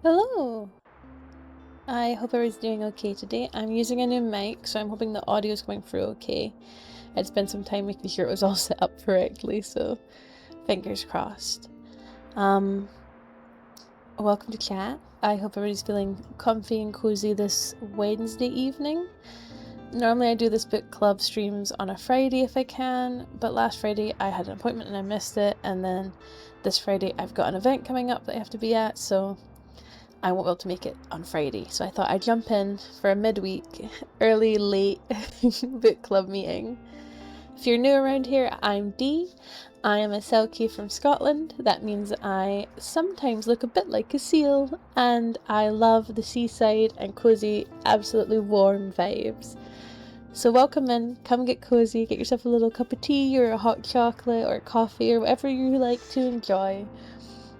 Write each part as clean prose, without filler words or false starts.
Hello! I hope everyone's doing okay today. I'm using a new mic, so I'm hoping the audio is coming through okay. I'd spent some time making sure it was all set up correctly, so fingers crossed. Welcome to chat. I hope everybody's feeling comfy and cozy this Wednesday evening. Normally I do this book club streams on a Friday if I can, but last Friday I had an appointment and I missed it, and then this Friday I've got an event coming up that I have to be at, so I won't be able to make it on Friday, so I thought I'd jump in for a midweek, early, late book club meeting. If you're new around here, I'm Dee. I am a Selkie from Scotland. That means I sometimes look a bit like a seal, and I love the seaside and cozy, absolutely warm vibes. So welcome in, come get cozy, get yourself a little cup of tea or a hot chocolate or coffee or whatever you like to enjoy.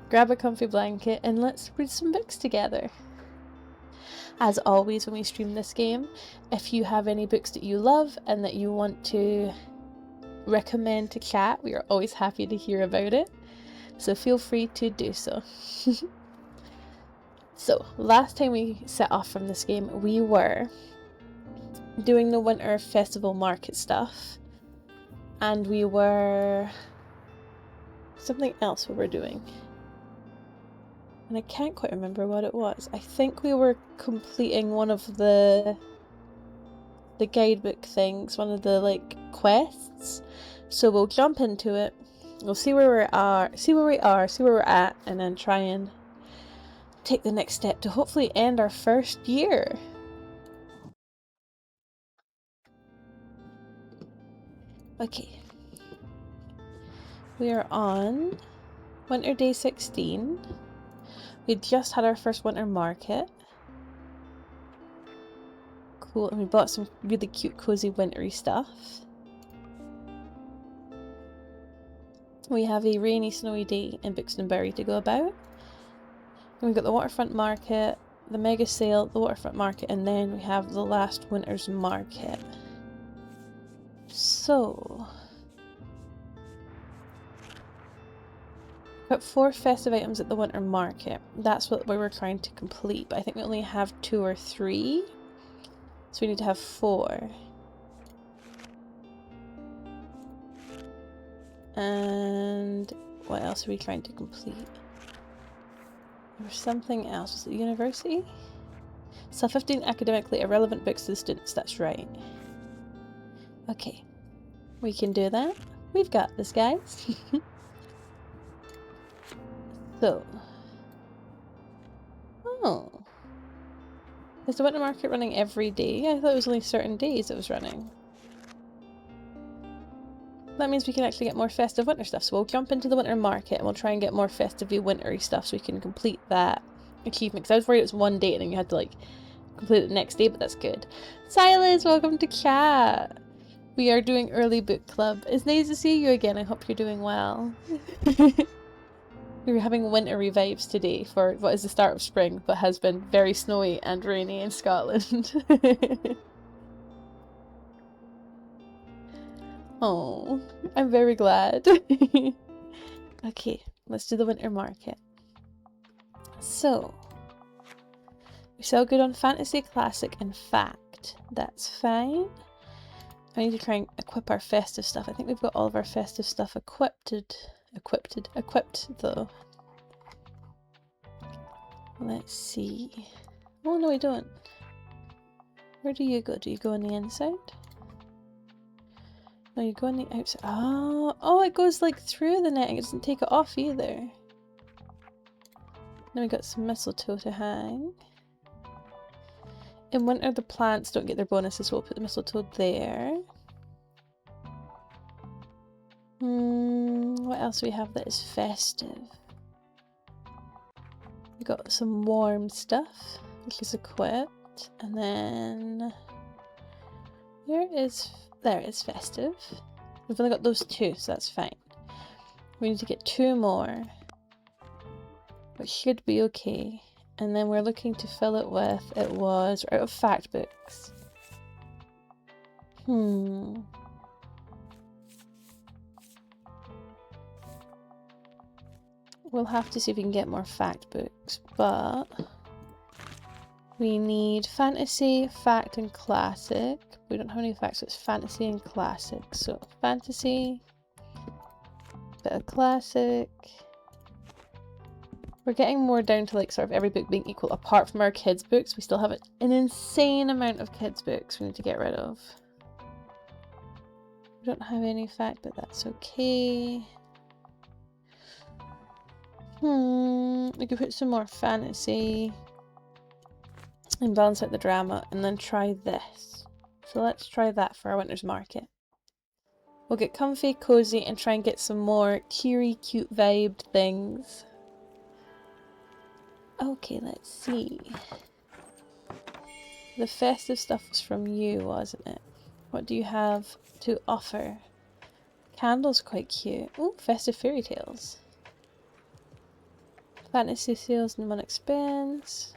Grab a comfy blanket and let's read some books together. As always when we stream this game, if you have any books that you love and that you want to recommend to chat, we are always happy to hear about it. So feel free to do so. So, last time we set off from this game, we were doing the winter festival market stuff. And we were... something else we were doing. And I can't quite remember what it was. I think we were completing one of the guidebook things, one of the quests. So we'll jump into it. We'll see where we are, see where we're at, and then try and take the next step to hopefully end our first year. Okay. We are on Winter Day 16. We just had our first winter market. Cool, and we bought some really cute, cozy, wintry stuff. We have a rainy, snowy day in Buxtonbury to go about. And we've got the waterfront market, the mega sale, the waterfront market, and then we have the last winter's market. So... got 4 festive items at the winter market. That's what we were trying to complete, but I think we only have 2 or 3. So we need to have 4. And what else are we trying to complete? There's something else. Was it university? Sell 15 academically irrelevant books to the students. That's right. Okay. We can do that. We've got this, guys. So. Oh. Is the winter market running every day? I thought it was only certain days it was running. That means we can actually get more festive winter stuff. So we'll jump into the winter market and we'll try and get more festively wintry stuff so we can complete that achievement. Because I was worried it was one day and then you had to complete it the next day, but that's good. Silas, welcome to chat! We are doing early book club. It's nice to see you again. I hope you're doing well. We're having wintry vibes today for what is the start of spring, but has been very snowy and rainy in Scotland. Oh, I'm very glad. Okay, let's do the winter market. So, we sell good on fantasy, classic, and fact. That's fine. I need to try and equip our festive stuff. I think we've got all of our festive stuff equipped though. Let's see. Oh no, we don't. Where do you go? Do you go on the inside? No, you go on the outside. Oh, it goes through the netting. It doesn't take it off either. Then we got some mistletoe to hang. In winter, the plants don't get their bonuses, so we'll put the mistletoe there. What else do we have that is festive? We got some warm stuff, which is equipped, and then there is festive. We've only got those 2, so that's fine. We need to get 2 more, which should be okay. And then we're looking to fill it with, we're out of fact books. We'll have to see if we can get more fact books, but We need fantasy, fact, and classic. We don't have any facts, so it's fantasy and classic. So fantasy, bit of classic. We're getting more down to like sort of every book being equal, apart from our kids' books. We still have an insane amount of kids' books we need to get rid of. We don't have any fact, but that's okay. We could put some more fantasy and balance out the drama, and then try this. So let's try that for our winter's market. We'll get comfy, cozy, and try and get some more cheery, cute vibed things. Okay, let's see. The festive stuff was from you, wasn't it? What do you have to offer? Candle's quite cute. Oh, festive fairy tales. Fantasy sales and one expense.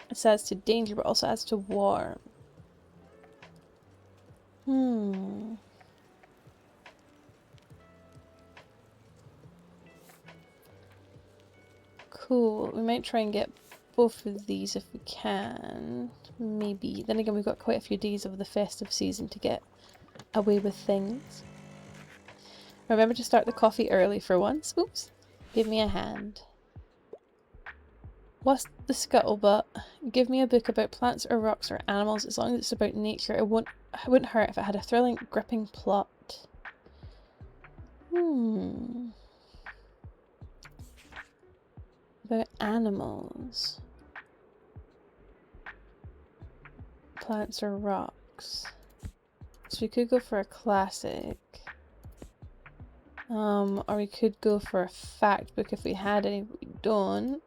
It adds to danger, but also adds to warm. Cool. We might try and get both of these if we can. Maybe. Then again, we've got quite a few days of the festive season to get away with things. Remember to start the coffee early for once. Oops. Give me a hand. What's the scuttlebutt? Give me a book about plants or rocks or animals as long as it's about nature. It wouldn't hurt if it had a thrilling, gripping plot. About animals. Plants or rocks. So we could go for a classic. Or we could go for a fact book if we had any, but we don't.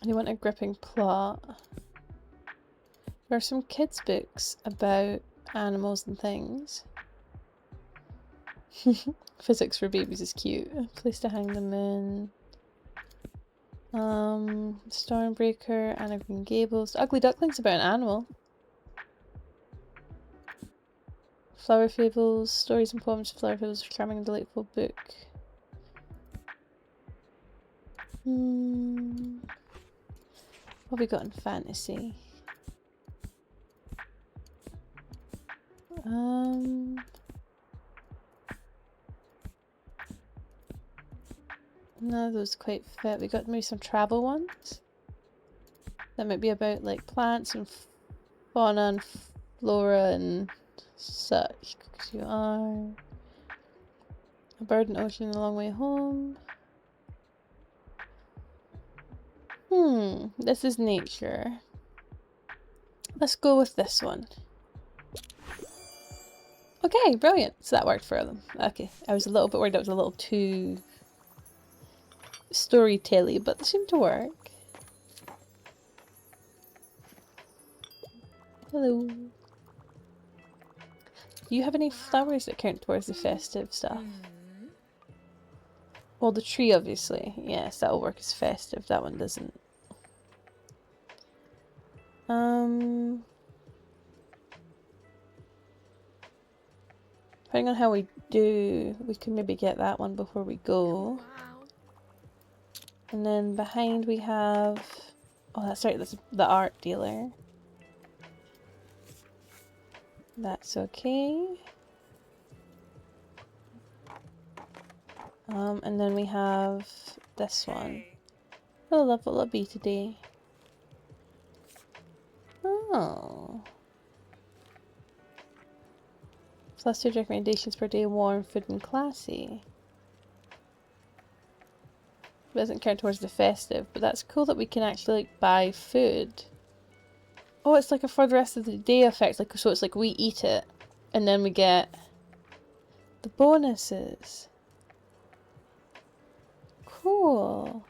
And you want a gripping plot. There are some kids' books about animals and things. Physics for babies is cute. A place to hang them in. Stormbreaker, Anna Green Gables. The Ugly Duckling's about an animal. Flower Fables, Stories and Poems of Flower Fables, a charming and delightful book. What have we got in fantasy? None of those quite fit. We got maybe some travel ones. That might be about like plants and fauna and flora and such. Because you are a bird in the ocean a long way home. This is nature. Let's go with this one. Okay, brilliant. So that worked for them. Okay, I was a little bit worried that was a little too storytelly, but they seemed to work. Hello. Do you have any flowers that count towards the festive stuff? Well, the tree, obviously. Yes, that'll work as festive. That one doesn't. Depending on how we do, we can maybe get that one before we go. And then behind we have... Oh, that's right, that's the art dealer. That's okay. And then we have this one. What level will it be today? Oh. Plus 2 recommendations per day, warm, food, and classy. It doesn't count towards the festive, but that's cool that we can actually like buy food. Oh, it's like a for the rest of the day effect. Like, so it's like we eat it, and then we get the bonuses. Cool.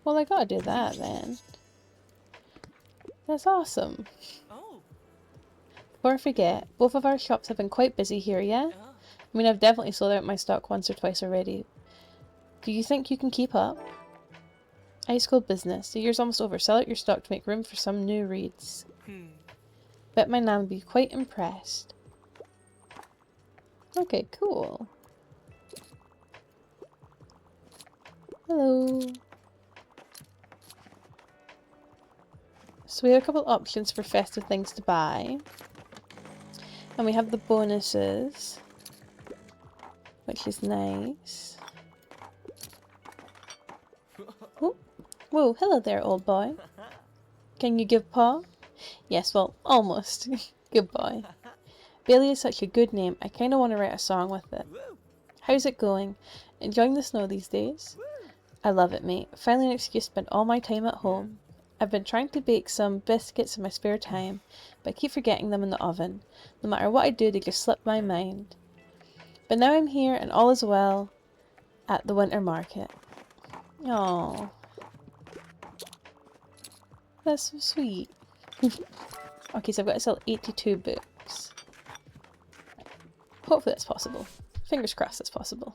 Well, I gotta do that then. That's awesome. Oh. Before I forget, both of our shops have been quite busy here, yeah? I mean, I've definitely sold out my stock once or twice already. Do you think you can keep up? High school business. The year's almost over. Sell out your stock to make room for some new reads. Bet my nan would be quite impressed. Okay, cool. Hello. So we have a couple options for festive things to buy. And we have the bonuses, which is nice. Oh, whoa, hello there, old boy. Can you give paw? Yes, well, almost. Good boy. Bailey is such a good name, I kinda want to write a song with it. How's it going? Enjoying the snow these days? I love it, mate. Finally an excuse to spend all my time at home. I've been trying to bake some biscuits in my spare time, but I keep forgetting them in the oven. No matter what I do, they just slip my mind. But now I'm here and all is well at the winter market. Oh, that's so sweet. Okay, so I've got to sell 82 books. Hopefully that's possible. Fingers crossed that's possible.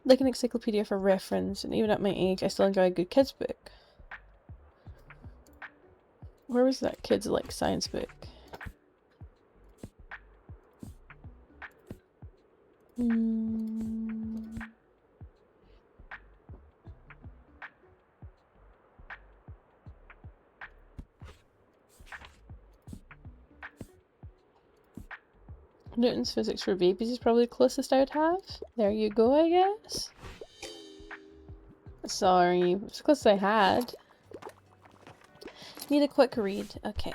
Like an encyclopedia for reference, and even at my age, I still enjoy a good kids book. Where was that kids like science book? Newton's Physics for Babies is probably the closest I would have. There you go, I guess. Sorry, it's the closest I had. Need a quick read. Okay.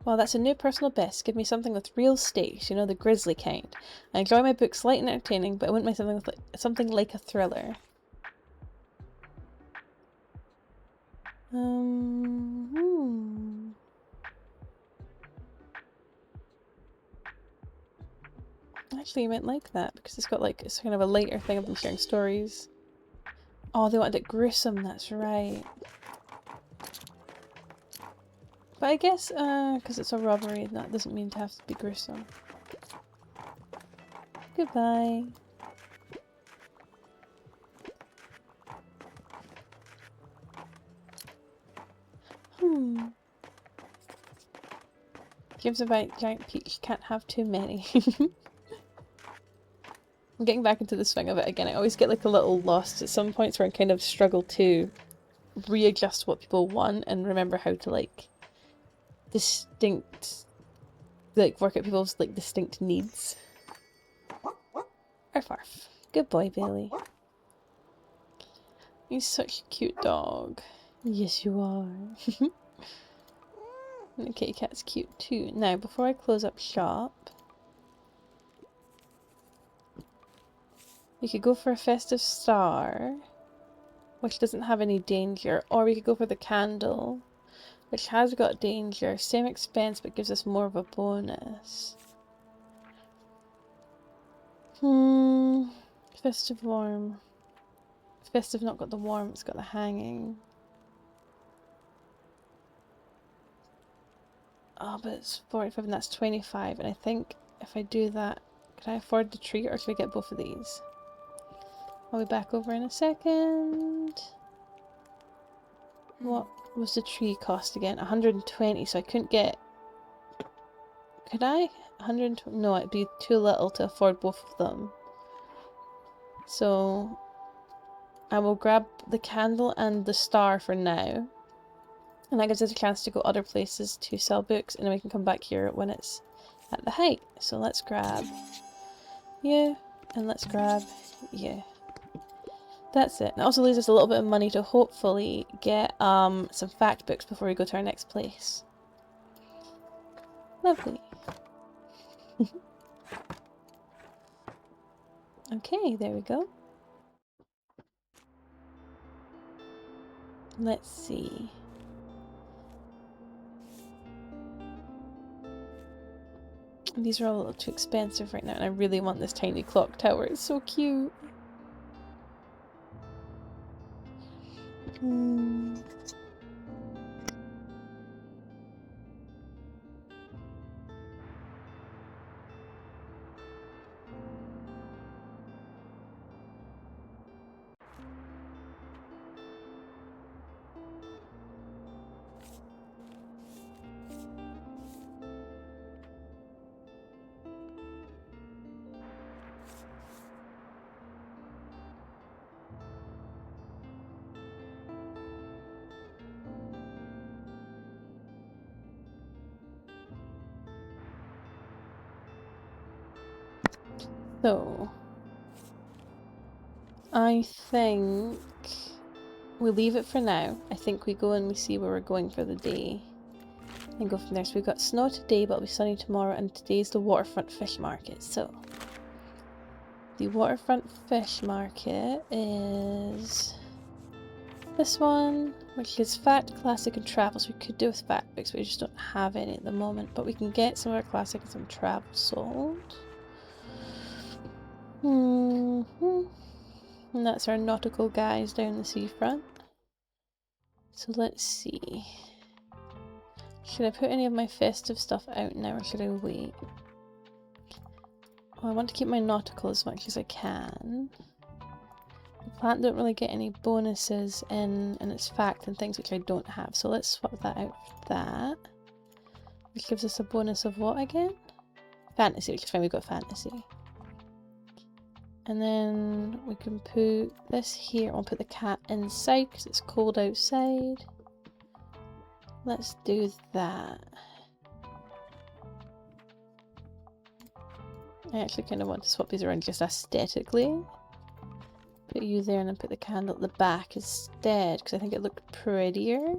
Well, that's a new personal best. Give me something with real stakes, you know, the grisly kind. I enjoy my books light and entertaining, but I wouldn't mind something with something like a thriller. Actually, you might like that because it's got like it's kind of a lighter thing of them sharing stories. Oh, they wanted it gruesome. That's right. But I guess, because it's a robbery, that doesn't mean to have to be gruesome. Goodbye. Games about giant peach, can't have too many. I'm getting back into the swing of it again. I always get like a little lost at some points where I kind of struggle to readjust what people want and remember how to like work out people's like distinct needs. Arf arf. Good boy, Bailey. You're such a cute dog. Yes, you are. And the kitty cat's cute too. Now, before I close up shop, we could go for a festive star, which doesn't have any danger, or we could go for the candle, which has got danger. Same expense, but gives us more of a bonus. Festive warm. Festive not got the warm, it's got the hanging. Oh, but it's 45 and that's 25, and I think if I do that, can I afford the tree or should I get both of these? I'll be back over in a second. What was the tree cost again? 120, so I couldn't get... Could I? 120? No, it'd be too little to afford both of them. So I will grab the candle and the star for now. And that gives us a chance to go other places to sell books, and then we can come back here when it's at the height. So let's grab you, and let's grab you. That's it. And it also leaves us a little bit of money to hopefully get some fact books before we go to our next place. Lovely. Okay, there we go. Let's see. These are all a little too expensive right now, and I really want this tiny clock tower. It's so cute. So, I think we leave it for now. I think we go and we see where we're going for the day and go from there. So we've got snow today, but it'll be sunny tomorrow, and today's the waterfront fish market. So, the waterfront fish market is this one, which is fact, classic, and travel. So we could do with fact books, but we just don't have any at the moment. But we can get some of our classic and some travel sold. And that's our nautical guys down the seafront. So let's see. Should I put any of my festive stuff out now, or should I wait? Well, I want to keep my nautical as much as I can. The plant don't really get any bonuses in, and it's fact and things which I don't have. So let's swap that out for that. Which gives us a bonus of what again? Fantasy, which is fine, we've got fantasy. And then we can put this here. I'll put the cat inside because it's cold outside. Let's do that. I actually kind of want to swap these around just aesthetically. Put you there and then put the candle at the back instead because I think it looked prettier. I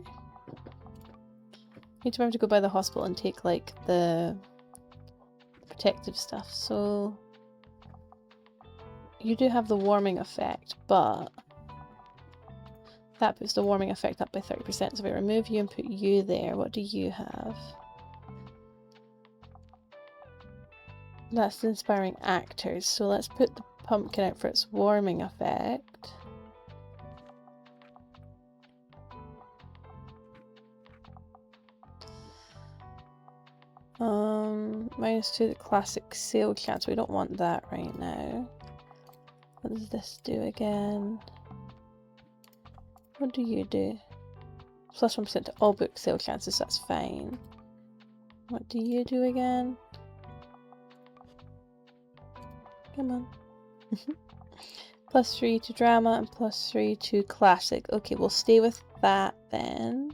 need to remember to go by the hospital and take like the protective stuff. So you do have the warming effect, but that puts the warming effect up by 30%. So if I remove you and put you there, what do you have? That's the inspiring actors. So let's put the pumpkin out for its warming effect. -2 the classic sale chance. We don't want that right now. What does this do again? What do you do? Plus 1% to all book sale chances, that's fine. What do you do again? Come on. +3 to drama and +3 to classic. Okay, we'll stay with that then.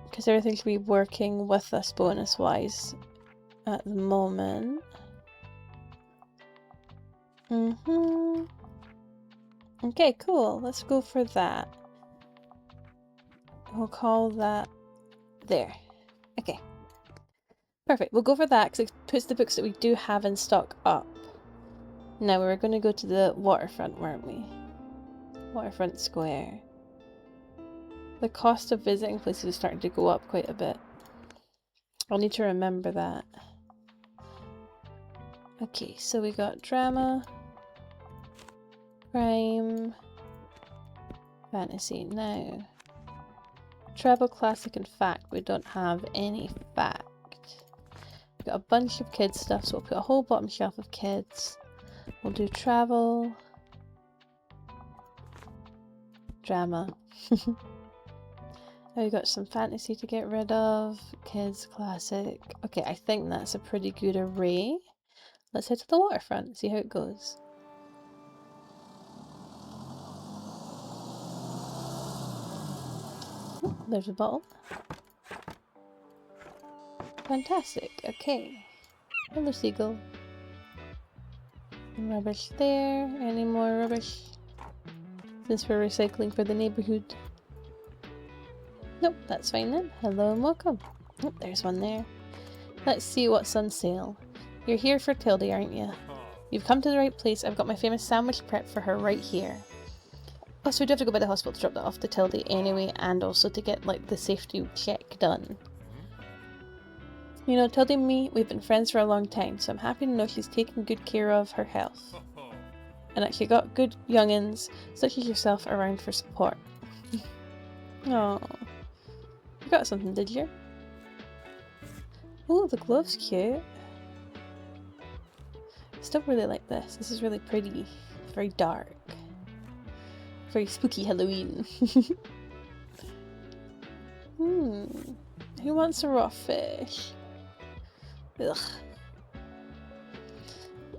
Because everything should be working with us bonus wise at the moment. Okay, cool. Let's go for that. We'll call that there. Okay. Perfect. We'll go for that because it puts the books that we do have in stock up. Now we were going to go to the waterfront, weren't we? Waterfront Square. The cost of visiting places is starting to go up quite a bit. I'll need to remember that. Okay, so we got drama, crime, fantasy. Now, travel, classic, and fact. We don't have any fact. We've got a bunch of kids stuff, so we'll put a whole bottom shelf of kids. We'll do travel, drama. Now we've got some fantasy to get rid of, kids, classic. Okay, I think that's a pretty good array. Let's head to the waterfront, see how it goes. Oh, there's a bottle. Fantastic, okay. Hello, seagull. Rubbish there. Any more rubbish? Since we're recycling for the neighborhood. Nope, that's fine then. Hello and welcome. Oh, there's one there. Let's see what's on sale. You're here for Tildy, aren't you? You've come to the right place. I've got my famous sandwich prep for her right here. Oh, so we do have to go by the hospital to drop that off to Tildy anyway, and also to get like the safety check done. You know, Tildy and me, we've been friends for a long time, so I'm happy to know she's taking good care of her health. And that she got good youngins, such as yourself, around for support. Oh, you got something, did you? Oh, the glove's cute. I still really like this. This is really pretty. It's very dark. Very spooky Halloween. Who wants a raw fish? Ugh.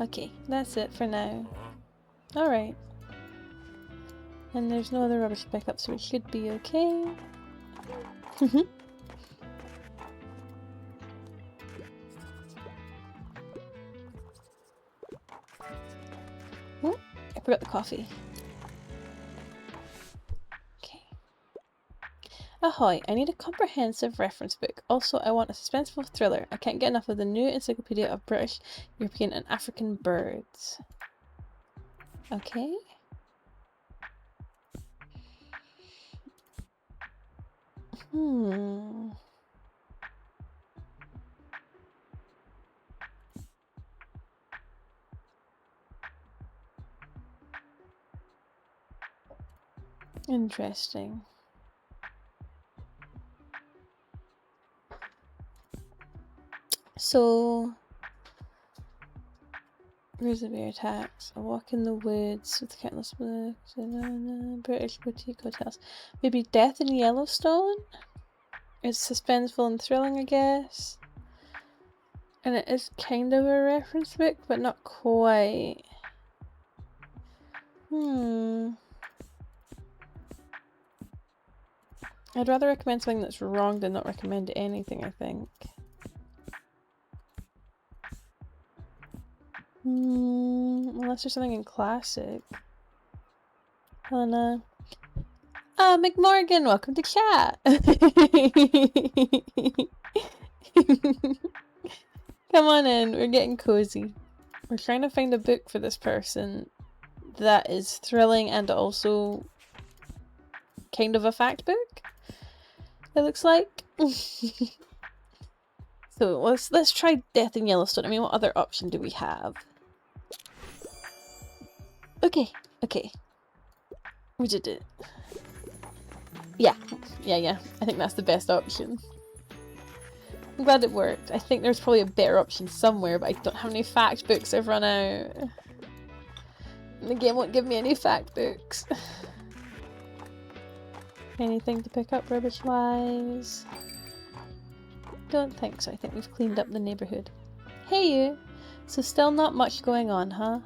Okay, that's it for now. Alright. And there's no other rubbish to pick up, so we should be okay. Oh, I forgot the coffee. Okay. Ahoy, I need a comprehensive reference book. Also, I want a suspenseful thriller. I can't get enough of the new Encyclopedia of British, European and African Birds. Okay. Interesting. So, grizzly bear attacks. A walk in the woods with countless books. British boutique hotels. Maybe Death in Yellowstone? It's suspenseful and thrilling, I guess. And it is kind of a reference book, but not quite. I'd rather recommend something that's wrong than not recommend anything, I think. Unless there's something in classic. Helena. McMorgan, welcome to chat! Come on in, we're getting cozy. We're trying to find a book for this person that is thrilling and also kind of a fact book, it looks like. So let's try Death in Yellowstone. I mean, what other option do we have? Okay. We did it. Yeah. I think that's the best option. I'm glad it worked. I think there's probably a better option somewhere, but I don't have any fact books. I've run out. The game won't give me any fact books. Anything to pick up rubbish-wise? Don't think so. I think we've cleaned up the neighbourhood. Hey you! So still not much going on, huh?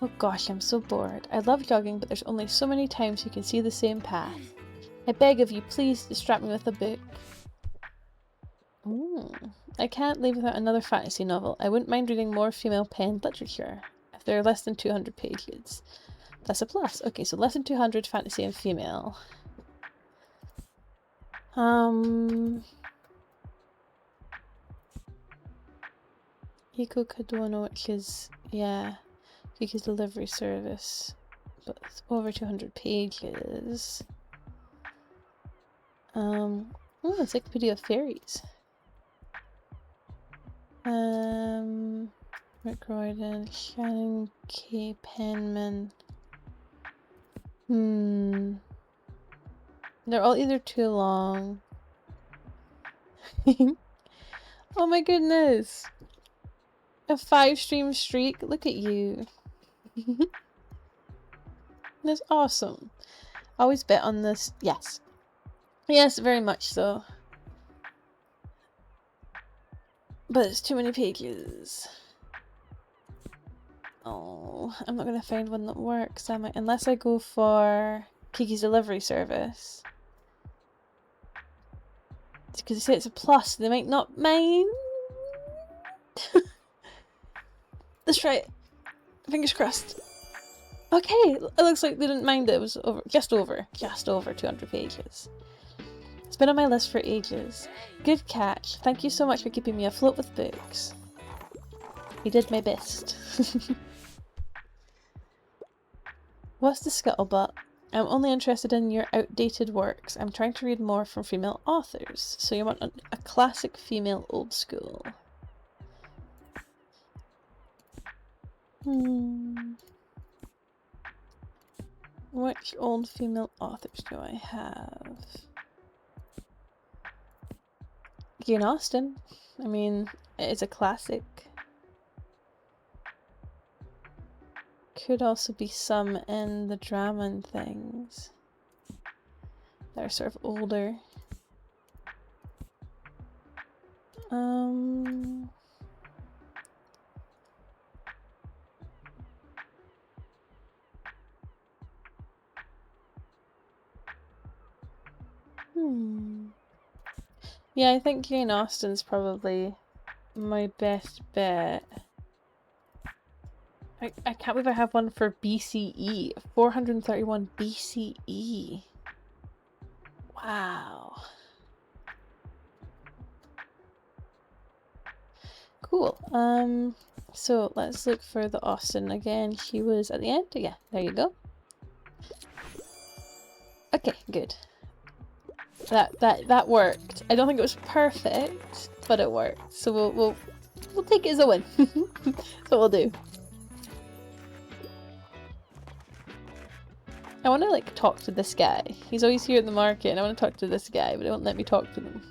Oh gosh, I'm so bored. I love jogging, but there's only so many times you can see the same path. I beg of you, please distract me with a book. Ooh. I can't leave without another fantasy novel. I wouldn't mind reading more female-penned literature, if they're less than 200 pages. That's a plus. Okay, so less than 200 fantasy and female. Eco Kadono, which is, yeah, Kiki's delivery service, but it's over 200 pages. Oh, Encyclopedia of Fairies. Rick Riordan, Shannon K. Penman. They're all either too long. Oh my goodness! A 5-stream streak? Look at you. That's awesome. Always bet on this. Yes. Yes, very much so. But it's too many pages. Oh, I'm not gonna find one that works, am I? Unless I go for Kiki's delivery service. Because they say it's a plus, they might not mind. Let's try it. Fingers crossed. Okay, it looks like they didn't mind that it was just over 200 pages. It's been on my list for ages. Good catch. Thank you so much for keeping me afloat with books. I did my best. What's the scuttlebutt? I'm only interested in your outdated works. I'm trying to read more from female authors. So you want a classic female old school. Which old female authors do I have? Jane Austen. I mean, it's a classic. Could also be some in the drama and things that are sort of older. Yeah, I think Jane Austen's probably my best bet. I can't believe I have one for BCE. 431 BCE. Wow. Cool. So let's look for the Austin again. She was at the end. Yeah, there you go. Okay, good. That worked. I don't think it was perfect, but it worked. So we'll take it as a win. That's what we'll do. I want to like talk to this guy. He's always here at the market, and I want to talk to this guy, but it won't let me talk to them.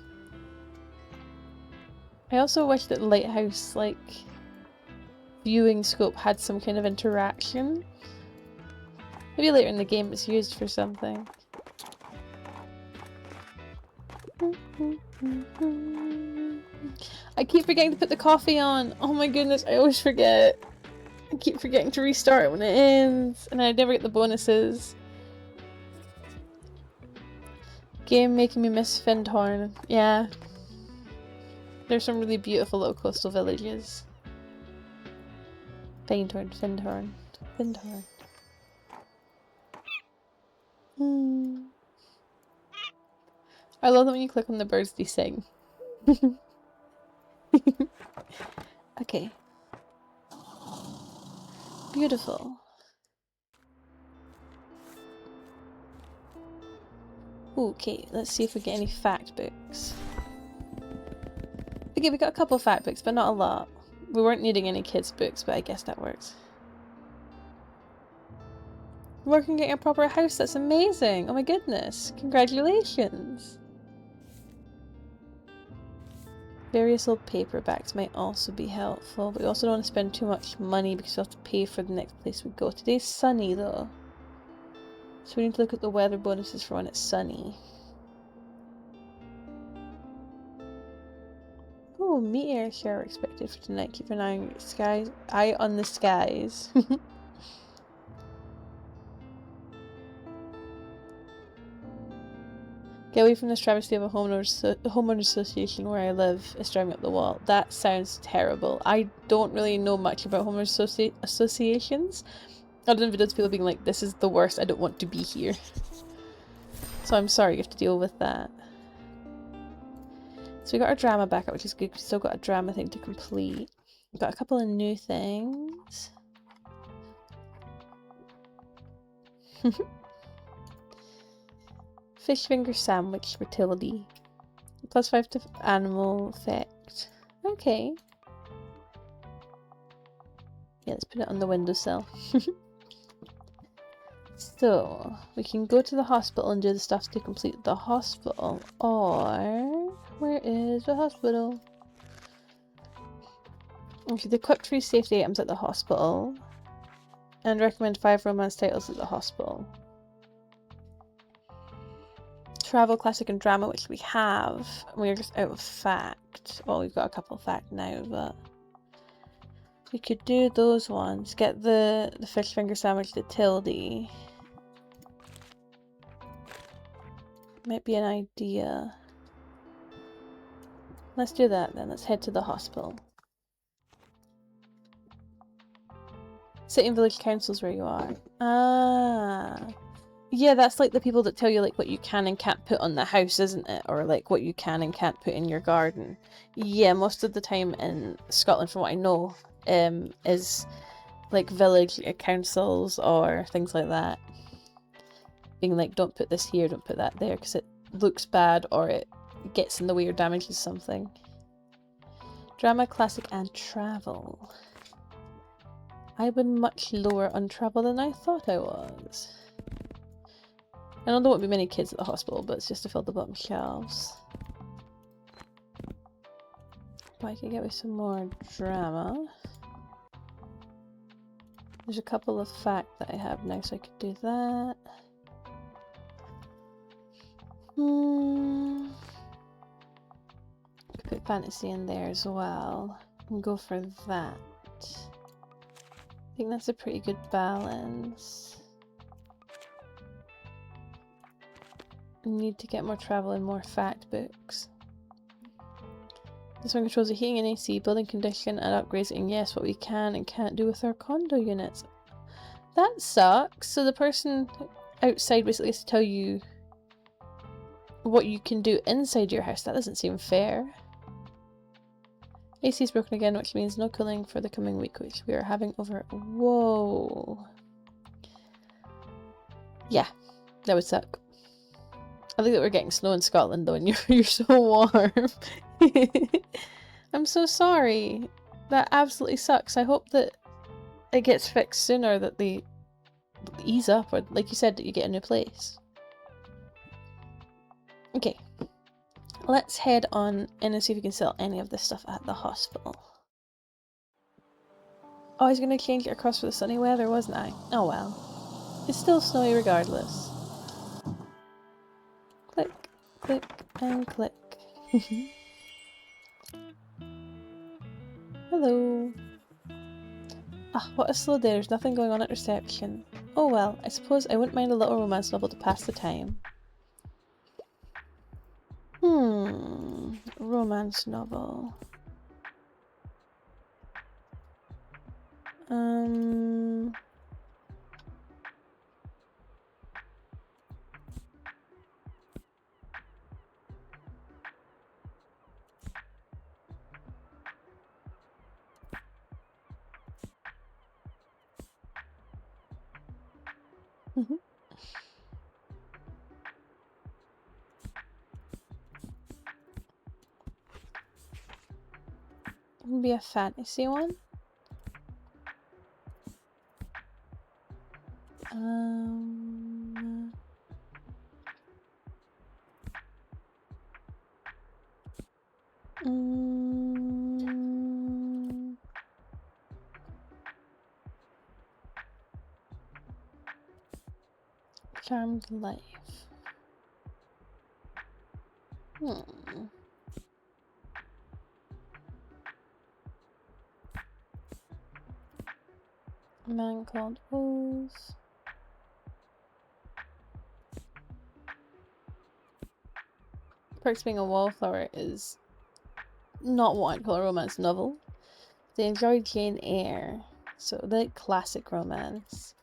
I also wish that the lighthouse like viewing scope had some kind of interaction. Maybe later in the game it's used for something. I keep forgetting to put the coffee on. Oh my goodness, I always forget. I keep forgetting to restart it when it ends, and I never get the bonuses. Game making me miss Findhorn. Yeah. There's some really beautiful little coastal villages. Findhorn. I love that when you click on the birds, they sing. Okay. Beautiful. Okay, let's see if we get any fact books. Okay, we got a couple of fact books, but not a lot. We weren't needing any kids' books, but I guess that works. Working on getting a proper house, that's amazing! Oh my goodness, congratulations! Various old paperbacks might also be helpful, but we also don't want to spend too much money because we have to pay for the next place we go. Today's sunny though, so we need to look at the weather bonuses for when it's sunny. Oh, meteor shower expected for tonight. Keep an eye on the skies. Get away from this travesty of a homeowners association where I live is driving up the wall. That sounds terrible. I don't really know much about homeowners associations, other than videos of people being like, this is the worst, I don't want to be here. So I'm sorry you have to deal with that. So we got our drama back up, which is good. We still got a drama thing to complete. We've got a couple of new things. Fish finger sandwich fertility. +5 to animal effect. Okay. Yeah, let's put it on the windowsill. So, we can go to the hospital and do the stuff to complete the hospital, or... Where is the hospital? Okay, the equip 3 safety items at the hospital. And recommend 5 romance titles at the hospital. Travel, classic, and drama, which we have. We're just out of fact. Well, we've got a couple of fact now, but... we could do those ones. Get the fish finger sandwich to Tildy. Might be an idea. Let's do that then. Let's head to the hospital. City and village councils where you are. Ah. Yeah, that's like the people that tell you like what you can and can't put on the house, isn't it? Or like what you can and can't put in your garden. Yeah, most of the time in Scotland, from what I know, is like village councils or things like that. Being like, don't put this here, don't put that there, because it looks bad or it gets in the way or damages something. Drama, classic, and travel. I've been much lower on travel than I thought I was. I know there won't be many kids at the hospital, but it's just to fill the bottom shelves. But I could get with some more drama. There's a couple of fact that I have now, so I could do that. Could put fantasy in there as well. And go for that. I think that's a pretty good balance. I need to get more travel and more fact books. This one controls the heating and AC, building condition and upgrades, and yes, what we can and can't do with our condo units. That sucks. So the person outside basically has to tell you what you can do inside your house. That doesn't seem fair. AC is broken again, which means no cooling for the coming week, which we are having over. Whoa. Yeah, that would suck. I think that we're getting snow in Scotland though, and you're so warm. I'm so sorry. That absolutely sucks. I hope that it gets fixed sooner, that they ease up, or like you said, that you get a new place. Okay. Let's head on in and see if we can sell any of this stuff at the hospital. Oh, I was going to change it across for the sunny weather, wasn't I? Oh well. It's still snowy regardless. Click, click, and click. Hello. Ah, what a slow day. There's nothing going on at reception. Oh well, I suppose I wouldn't mind a little romance novel to pass the time. Romance novel. Be a fantasy one. Charmed Life. A Man Called Oz. Perks Being a Wallflower is not what I'd call a romance novel. They enjoyed Jane Eyre, so the classic romance.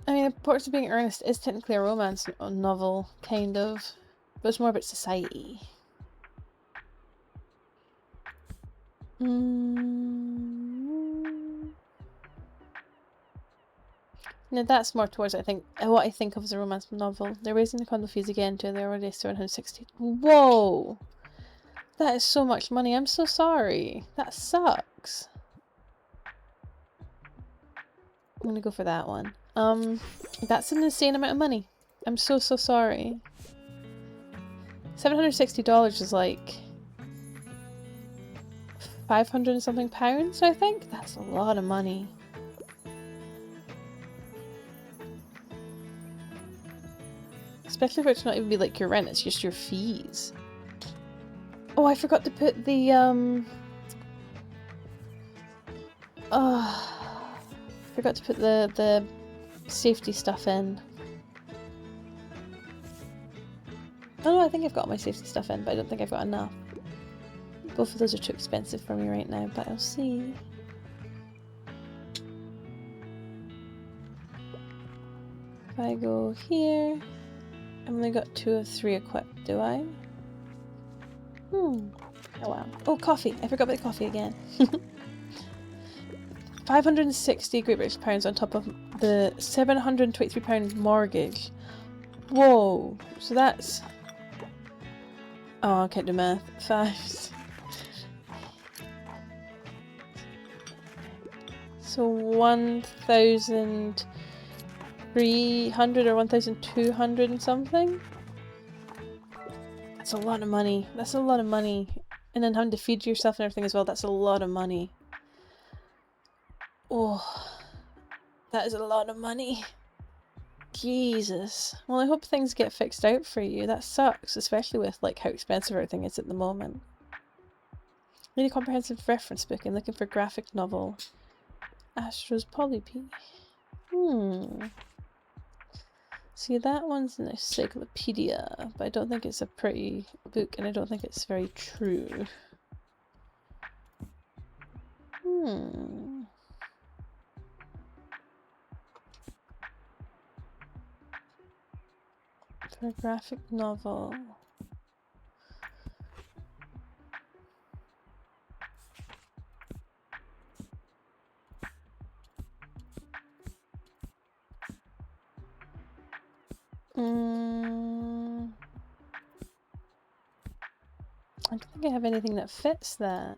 I mean, Perks of Being Earnest is technically a romance novel, kind of, but it's more about society. Now that's more towards what I think of as a romance novel. They're raising the condo fees again too. They're already 760. Whoa! That is so much money. I'm so sorry. That sucks. I'm gonna go for that one. That's an insane amount of money. I'm so sorry. $760 is like 500 and something pounds, I think? That's a lot of money. Especially if it's not even be like your rent, it's just your fees. Oh, I forgot to put the forgot to put the safety stuff in. Oh no, I think I've got my safety stuff in, but I don't think I've got enough. Both of those are too expensive for me right now, but I'll see. If I go here, I've only got 2 of 3 equipped, do I? Oh wow. Oh, coffee! I forgot about the coffee again. 560 Great British pounds on top of the £723 mortgage. Whoa! So that's... Oh, I can't do math. 5... So 1,300 or 1,200 and something? That's a lot of money. That's a lot of money. And then having to feed yourself and everything as well, that's a lot of money. Oh, that is a lot of money. Jesus. Well, I hope things get fixed out for you. That sucks, especially with like how expensive everything is at the moment. Need a comprehensive reference book and looking for graphic novel. Astro's Polyp. See, that one's an encyclopedia, but I don't think it's a pretty book, and I don't think it's very true. For a graphic novel. I don't think I have anything that fits that.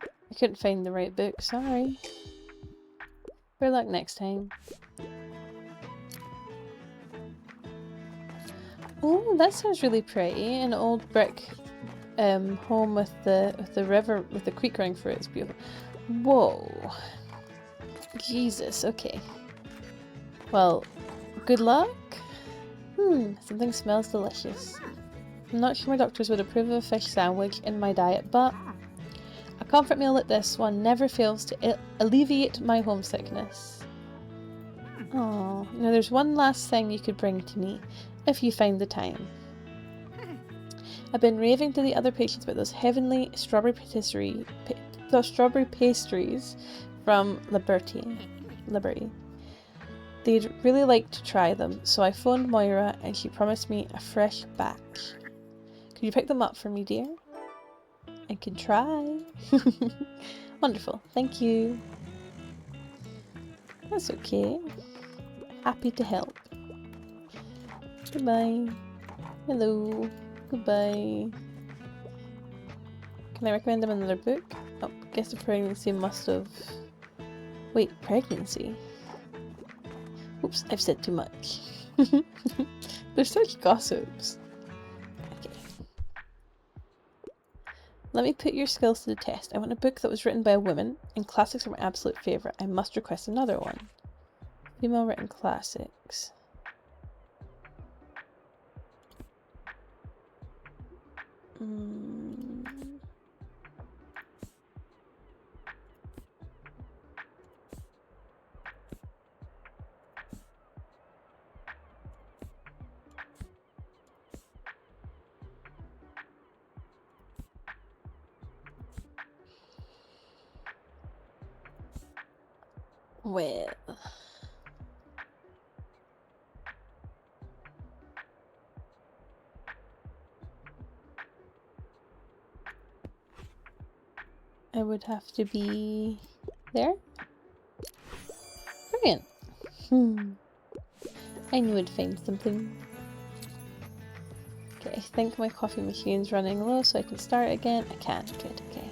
I couldn't find the right book, sorry. Better luck next time. Oh, that sounds really pretty. An old brick home with the river, with the creek running through it. It's beautiful. Whoa. Jesus, okay. Well, good luck? Something smells delicious. I'm not sure my doctors would approve of a fish sandwich in my diet, but a comfort meal like this one never fails to alleviate my homesickness. Oh, now there's one last thing you could bring to me, if you find the time. I've been raving to the other patients about those heavenly strawberry pastries from Liberty. They'd really like to try them, so I phoned Moira and she promised me a fresh batch. Could you pick them up for me, dear? I can try. Wonderful, thank you. That's okay. Happy to help. Goodbye. Hello. Goodbye. Can I recommend them another book? Oh, guess the pregnancy must have... Wait, pregnancy? Oops, I've said too much. They're such gossips. Okay. Let me put your skills to the test. I want a book that was written by a woman, and classics are my absolute favourite. I must request another one. Female written classics. Well... I would have to be there? Brilliant. I knew I'd find something. Okay, I think my coffee machine's running low so I can start again. I can, good, okay.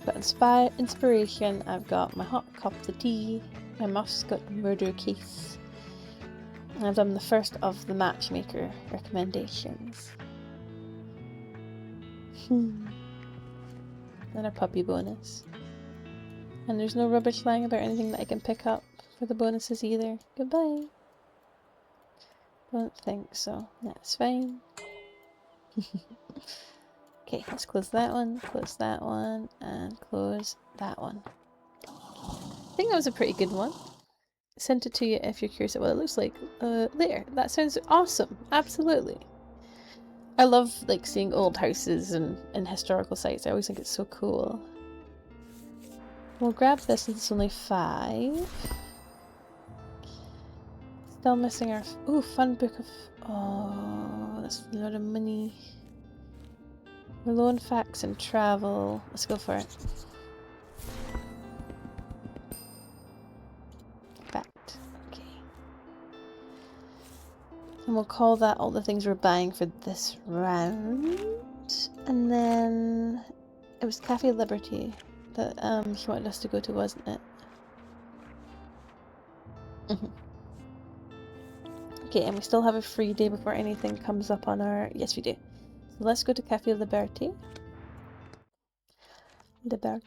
Got inspiration, I've got my hot cup of tea, my Muscat murder case. And I've done the first of the matchmaker recommendations. And a puppy bonus. And there's no rubbish lying about anything that I can pick up for the bonuses either. Goodbye. Don't think so. That's fine. Okay, let's close that one, and close that one. I think that was a pretty good one. Sent it to you if you're curious at what it looks like later. That sounds awesome. Absolutely. I love like seeing old houses and historical sites. I always think it's so cool. We'll grab this since it's only 5. Still missing our... Ooh, fun book of... Oh, that's a lot of money. We're low on facts and travel. Let's go for it. Fact. Okay. And we'll call that all the things we're buying for this round. And then... It was Cafe Liberty that she wanted us to go to, wasn't it? Okay, and we still have a free day before anything comes up on our... Yes, we do. So let's go to Cafe Liberty. Now...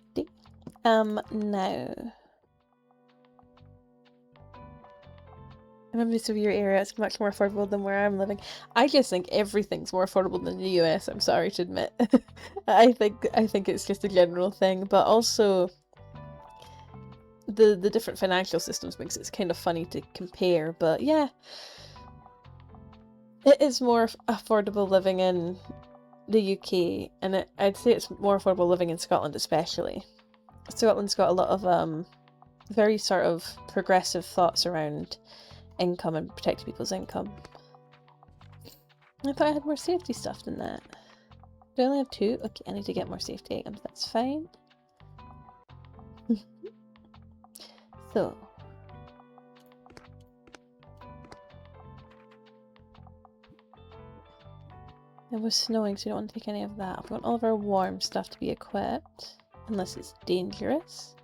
Maybe it's of your area, it's much more affordable than where I'm living. I just think everything's more affordable than the US, I'm sorry to admit. I think it's just a general thing, but also the different financial systems makes it kind of funny to compare, but yeah. It is more affordable living in the UK, and I'd say it's more affordable living in Scotland especially. Scotland's got a lot of very sort of progressive thoughts around income and protecting people's income. I thought I had more safety stuff than that. Do I only have 2? Okay, I need to get more safety items, that's fine. So. It was snowing, so we don't want to take any of that. We want all of our warm stuff to be equipped, unless it's dangerous.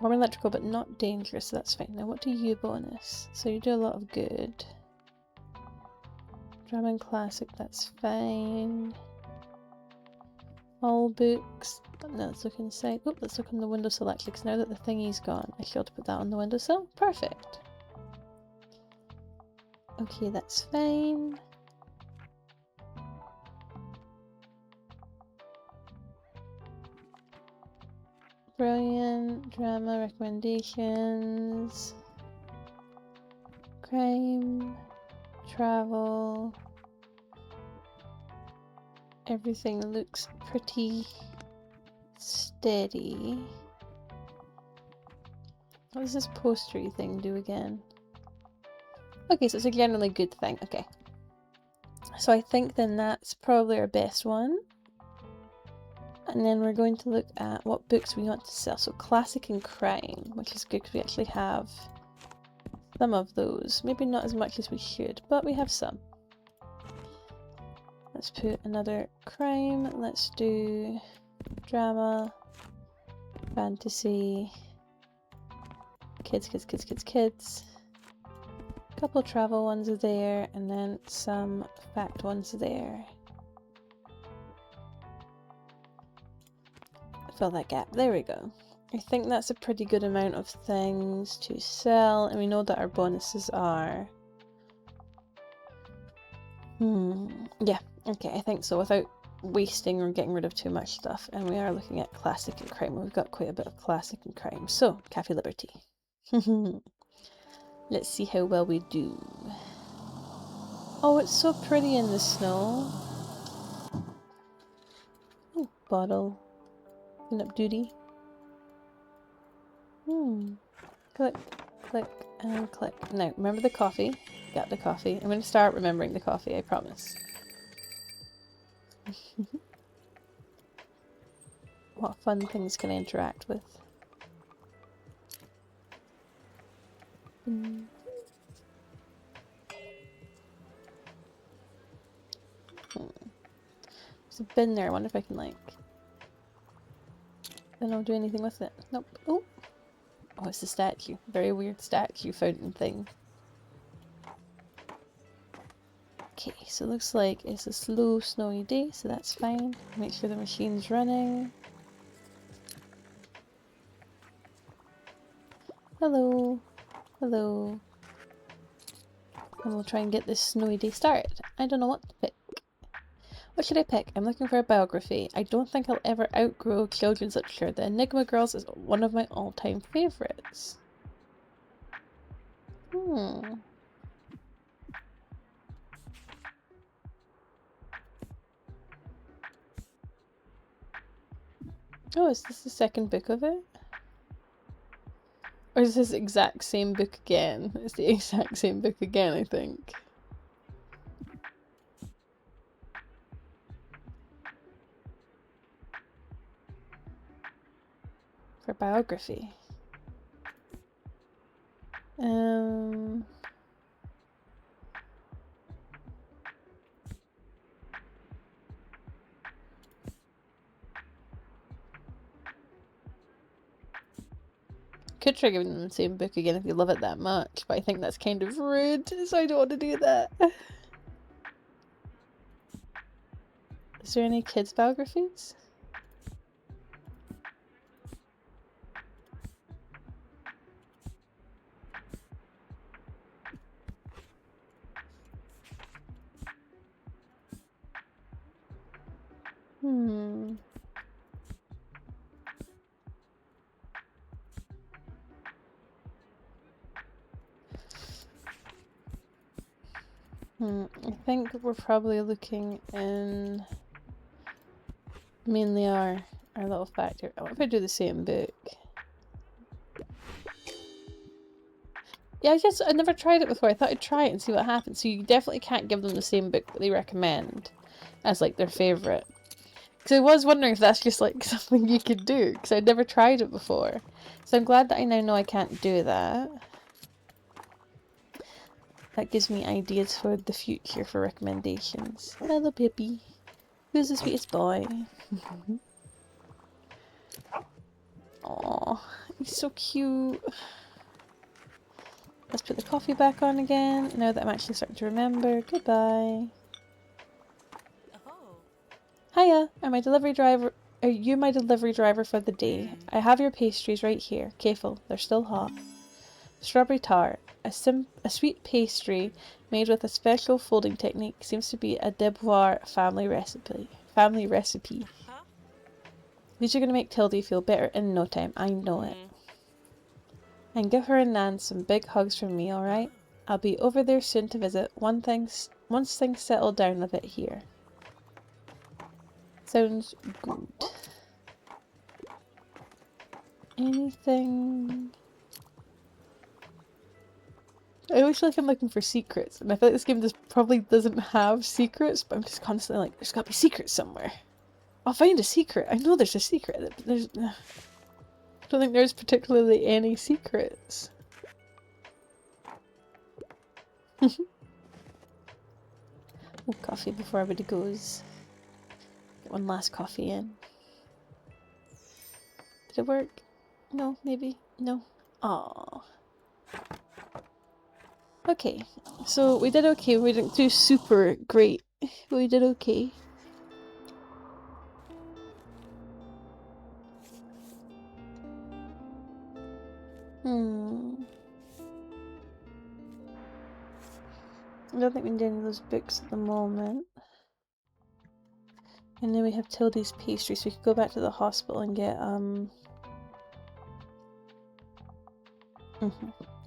Warm electrical, but not dangerous, so that's fine. Now, what do you bonus? So you do a lot of good. Drama and classic, that's fine. All books. No, let's look inside. Oh, let's look on the windowsill actually, because now that the thingy's gone, I should put that on the windowsill. Perfect. Okay, that's fine. Brilliant. Drama recommendations. Crime. Travel. Everything looks pretty steady. What does this postery thing do again? Okay, so it's a generally good thing. Okay. So I think then that's probably our best one. And then we're going to look at what books we want to sell. So classic and crime, which is good because we actually have some of those. Maybe not as much as we should, but we have some. Let's put another crime. Let's do drama, fantasy, kids. A couple travel ones are there, and then some fact ones are there. Fill that gap. There we go. I think that's a pretty good amount of things to sell, and we know that our bonuses are... yeah, okay, I think so, without wasting or getting rid of too much stuff. And we are looking at classic and crime. We've got quite a bit of classic and crime. So, Cafe Liberty. Let's see how well we do. Oh, it's so pretty in the snow. Oh, bottle. Clean up duty. Click, click, and click. Now, remember the coffee. Got the coffee. I'm going to start remembering the coffee, I promise. What fun things can I interact with? There's a bin there. I wonder if I can, like... I don't do anything with it. Nope. Oh! Oh, it's a statue. Very weird statue fountain thing. Okay, so it looks like it's a slow, snowy day, so that's fine. Make sure the machine's running. Hello. Hello. And we'll try and get this snowy day started. I don't know what to pick. What should I pick? I'm looking for a biography. I don't think I'll ever outgrow children's literature. The Enigma Girls is one of my all-time favourites. Oh, is this the second book of it? Or is this the exact same book again? It's the exact same book again, I think. For biography. Could try giving them the same book again if you love it that much, but I think that's kind of rude, so I don't want to do that. Is there any kids' biographies? I think we're probably looking in mainly our little factory. What if I do the same book? Yeah, I never tried it before. I thought I'd try it and see what happens. So you definitely can't give them the same book that they recommend as like their favourite. Because I was wondering if that's just like something you could do, because I'd never tried it before. So I'm glad that I now know I can't do that. That gives me ideas for the future for recommendations. Hello, Pippi. Who's the sweetest boy? Aww, he's so cute. Let's put the coffee back on again, now that I'm actually starting to remember. Goodbye. Hiya, are you my delivery driver for the day? I have your pastries right here. Careful, they're still hot. Strawberry tart. A sweet pastry made with a special folding technique, seems to be a Devoir family recipe. These are going to make Tildy feel better in no time. I know it. And give her and Nan some big hugs from me, alright? I'll be over there soon to visit once things settle down a bit here. Sounds good. Anything? I always feel like I'm looking for secrets, and I feel like this game probably doesn't have secrets, but I'm just constantly like, there's gotta be secrets somewhere. I'll find a secret. I know there's a secret. I don't think there's particularly any secrets. Oh, coffee before everybody goes. Get one last coffee in. Did it work? No, maybe? No. Aww. Okay, so we did okay. We didn't do super great, but we did okay. I don't think we need any of those books at the moment. And then we have Tildy's pastry, so we could go back to the hospital and get,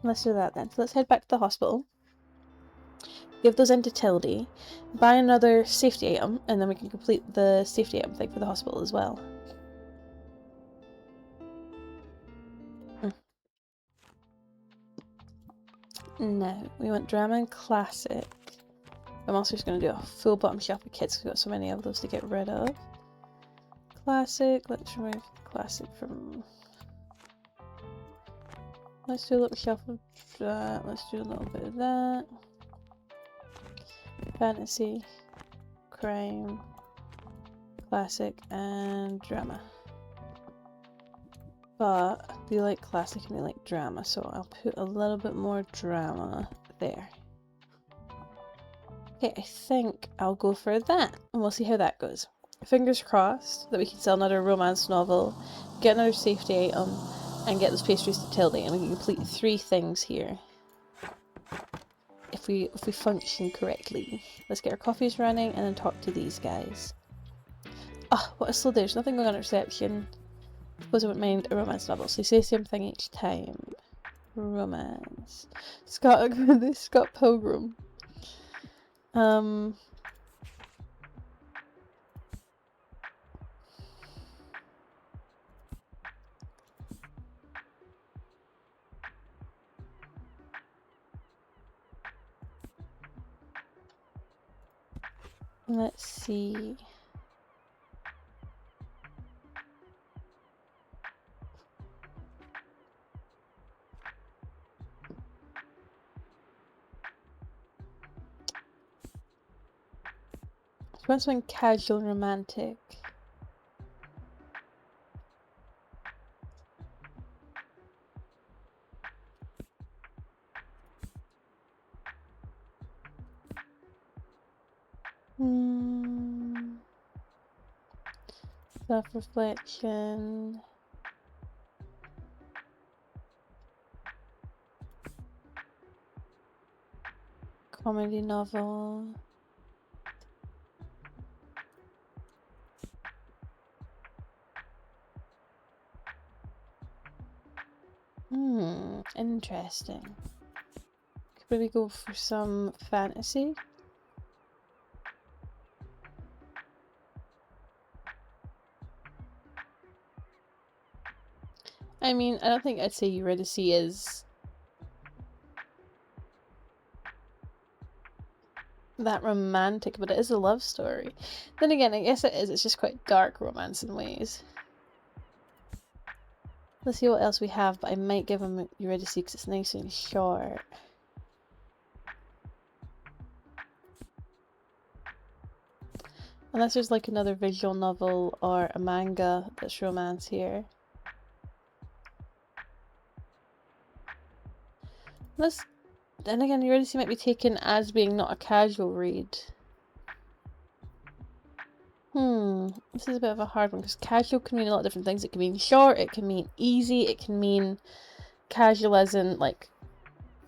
Let's do that then. So let's head back to the hospital. Give those in to Tildy. Buy another safety item, and then we can complete the safety item thing for the hospital as well. No, we want drama and classic. I'm also just going to do a full bottom shelf of kids because we've got so many of those to get rid of. Classic, let's remove classic from... Let's do a little shelf of that, let's do a little bit of that. Fantasy, crime, classic, and drama. But we like classic and we like drama, so I'll put a little bit more drama there. Okay, I think I'll go for that, and we'll see how that goes. Fingers crossed that we can sell another romance novel, get another safety item, and get those pastries to Tildy, and we can complete 3 things here. If we function correctly. Let's get our coffees running and then talk to these guys. Ah, what a slow day. There's nothing going on at reception. I suppose I wouldn't mind a romance novel, so you say the same thing each time. Romance. Scott Pilgrim. Let's see. I want something casual and romantic. Self-reflection. Comedy novel. Interesting. Could maybe go for some fantasy. I mean, I don't think I'd say Eurydice is that romantic, but it is a love story. Then again, I guess it is. It's just quite dark romance in ways. Let's see what else we have, but I might give him Eurydice because it's nice and short. Unless there's like another visual novel or a manga that's romance here. Unless, then again, Eurydice might be taken as being not a casual read. This is a bit of a hard one because casual can mean a lot of different things. It can mean short, it can mean easy, it can mean casual as in like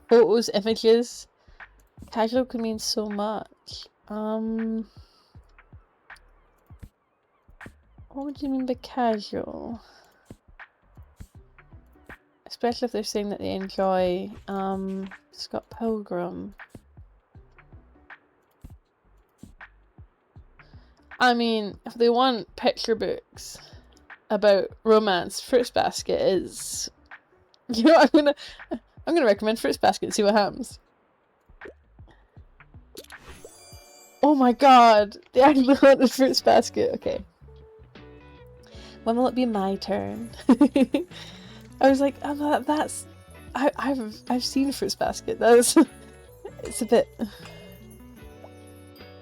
photos, images. Casual can mean so much. What would you mean by casual? Especially if they're saying that they enjoy Scott Pilgrim. I mean, if they want picture books about romance, Fruits Basket is... You know what, I'm gonna recommend Fruits Basket and see what happens. Oh my god! The actually wanted Fruits Basket. Okay. When will it be my turn? I was like, oh, that's... I've seen Fruits Basket. That's... It's a bit...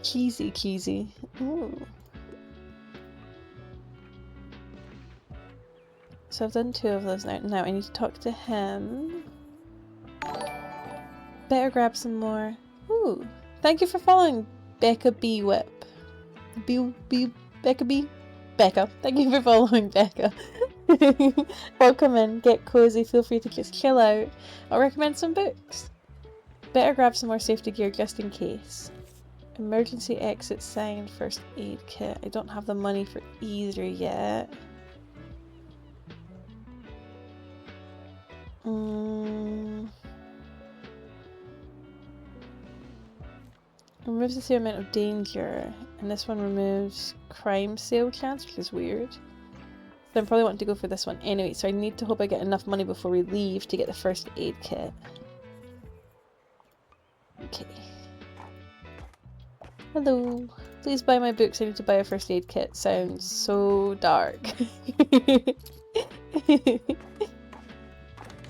cheesy. Ooh. So I've done 2 of those now. Now I need to talk to him. Better grab some more. Ooh. Thank you for following Becca B Whip. Becca B? Becca. Thank you for following Becca. Welcome in, get cozy, feel free to just chill out. I'll recommend some books. Better grab some more safety gear just in case. Emergency exit sign, first aid kit. I don't have the money for either yet. Removes the same amount of danger, and this one removes crime sale chance, which is weird. So I'm probably wanting to go for this one anyway, so I need to hope I get enough money before we leave to get the first aid kit. Okay. Hello. Please buy my books, I need to buy a first aid kit. Sounds so dark. Okay,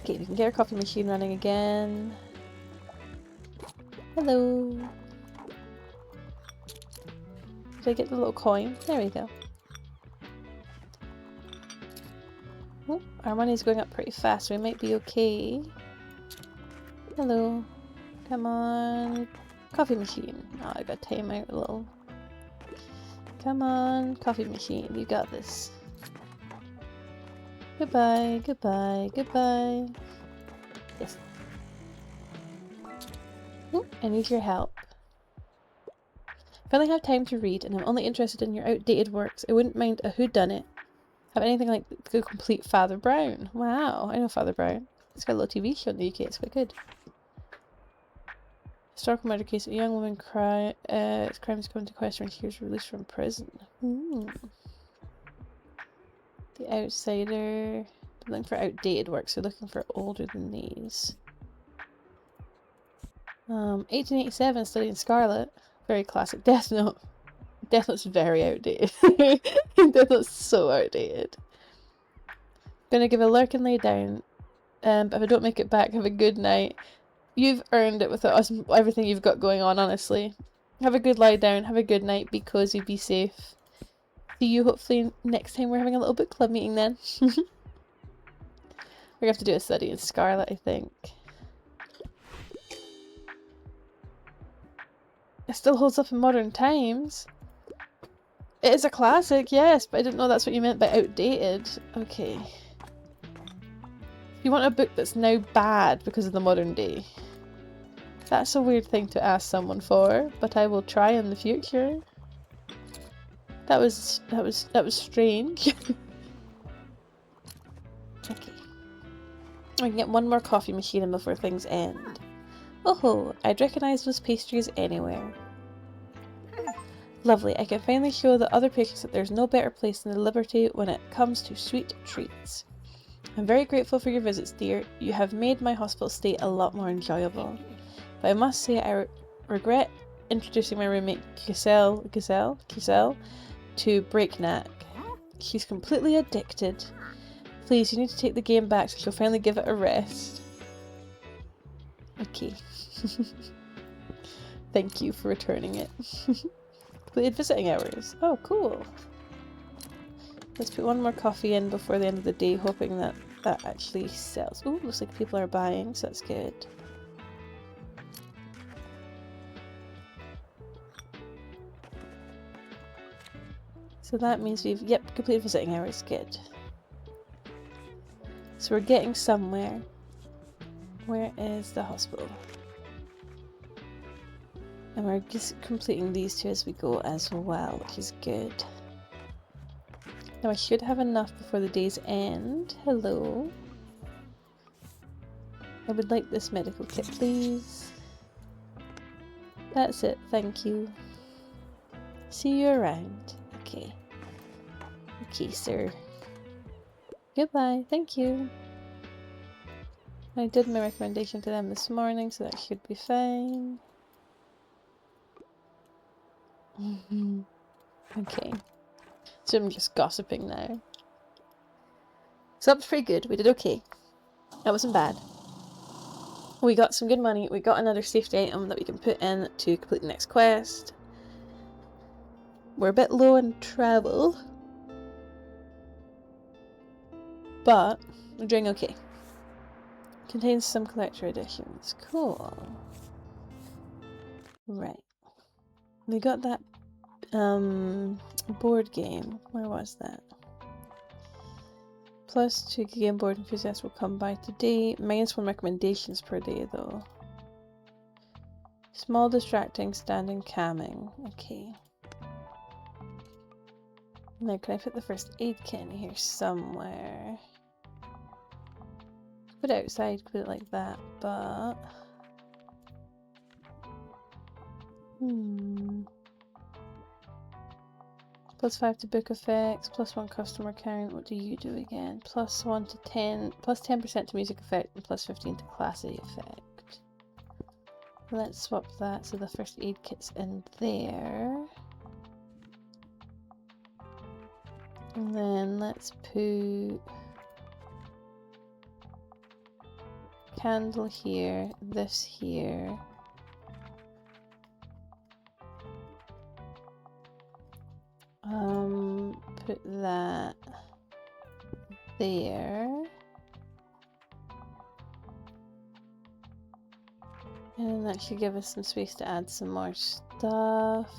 we can get our coffee machine running again. Hello. Did I get the little coin? There we go. Oh, our money's going up pretty fast, so we might be okay. Hello. Come on. Coffee machine. Oh, I got time out a little. Come on, coffee machine. You got this. Goodbye, goodbye, goodbye. Yes. Oh, I need your help. If I only have time to read and I'm only interested in your outdated works, I wouldn't mind a whodunit. Have anything like the complete Father Brown. Wow, I know Father Brown. It's got a little TV show in the UK, it's quite good. Historical murder case, a young woman crimes come to question when she was released from prison. The Outsider. I'm looking for outdated works, so looking for older than these. 1887, Studying Scarlet. Very classic. Death Note. Death Note's very outdated. Death Note's so outdated. Gonna give a lurk and lay down. But if I don't make it back, have a good night. You've earned it with everything you've got going on, honestly. Have a good lie down, have a good night, be cozy, be safe. See you hopefully next time we're having a little book club meeting then. We're gonna have to do a study in Scarlet, I think. It still holds up in modern times. It is a classic, yes, but I didn't know that's what you meant by outdated. Okay. You want a book that's now bad because of the modern day. That's a weird thing to ask someone for, but I will try in the future. That was strange. Okay. I can get one more coffee machine in before things end. Oh ho, I'd recognise those pastries anywhere. Lovely, I can finally show the other patients that there's no better place than the Liberty when it comes to sweet treats. I'm very grateful for your visits, dear. You have made my hospital stay a lot more enjoyable. But I must say I regret introducing my roommate Giselle to Breakneck. She's completely addicted. Please, you need to take the game back so she'll finally give it a rest. Okay. Thank you for returning it. Completed visiting hours. Oh, cool. Let's put one more coffee in before the end of the day, hoping that that actually sells. Ooh, looks like people are buying, so that's good. So that means we've, yep, completed visiting hours. Good. So we're getting somewhere. Where is the hospital? And we're just completing these two as we go as well, which is good. Now I should have enough before the day's end. Hello. I would like this medical kit, please. That's it, thank you. See you around. Okay. Okay, sir. Goodbye, thank you. I did my recommendation to them this morning, so that should be fine. Okay. So I'm just gossiping now. So that was pretty good. We did okay. That wasn't bad. We got some good money. We got another safety item that we can put in to complete the next quest. We're a bit low on travel, but we're doing okay. Contains some collector editions. Cool. Right. We got that board game. Where was that? Plus 2 game board enthusiasts will come by today. -1 recommendations per day though. Small distracting, standing calming. Okay. Now can I put the first aid kit in here somewhere? Put it outside, put it like that, but... +5 to book effects, +1 customer count. What do you do again? +1 to 10, +10% to music effect, and +15 to classy effect. Let's swap that so the first aid kit's in there. And then let's put candle here, this here. Put that there. And that should give us some space to add some more stuff.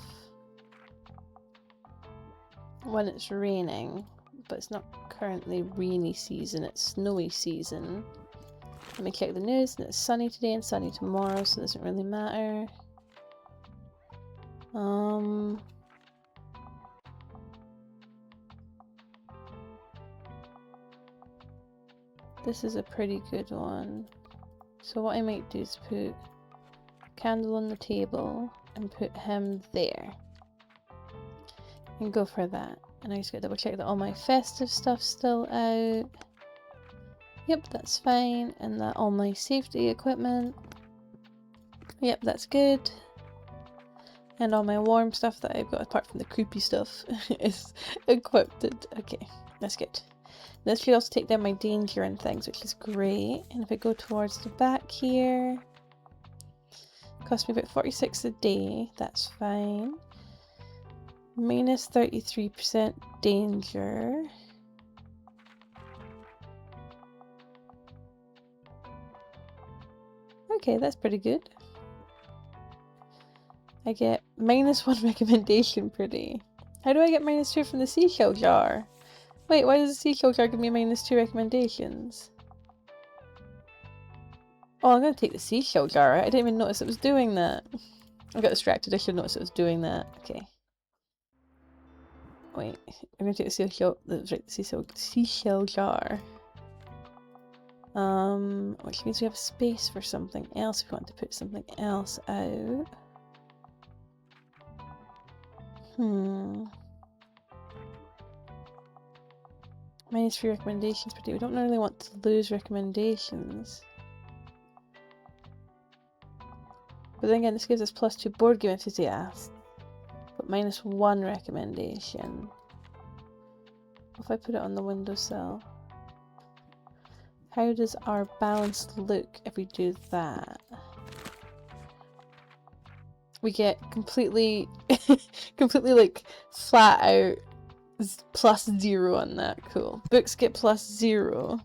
When it's raining, but it's not currently rainy season, it's snowy season. Let me check the news, and it's sunny today and sunny tomorrow, so it doesn't really matter. This is a pretty good one. So what I might do is put a candle on the table and put him there. And go for that. And I just gotta double check that all my festive stuff's still out. Yep, that's fine. And that all my safety equipment. Yep, that's good. And all my warm stuff that I've got apart from the creepy stuff is equipped. Okay, that's good. This should also take down my danger and things, which is great. And if I go towards the back here, cost me about 46 a day, that's fine. -33% danger. Okay, that's pretty good. I get -1 recommendation per day. How do I get -2 from the seashell jar? Wait, why does the seashell jar give me -2 recommendations? Oh, I'm gonna take the seashell jar. I didn't even notice it was doing that. I got distracted. I should notice it was doing that. Okay. Wait, I'm gonna take the seashell. That's right, the seashell jar. Which means we have space for something else if we want to put something else out. -3 recommendations per day. We don't really want to lose recommendations. But then again, this gives us +2 board game enthusiasts. But -1 recommendation. If I put it on the windowsill. How does our balance look if we do that? We get completely, completely like flat out +0 on that. Cool. Books get +0.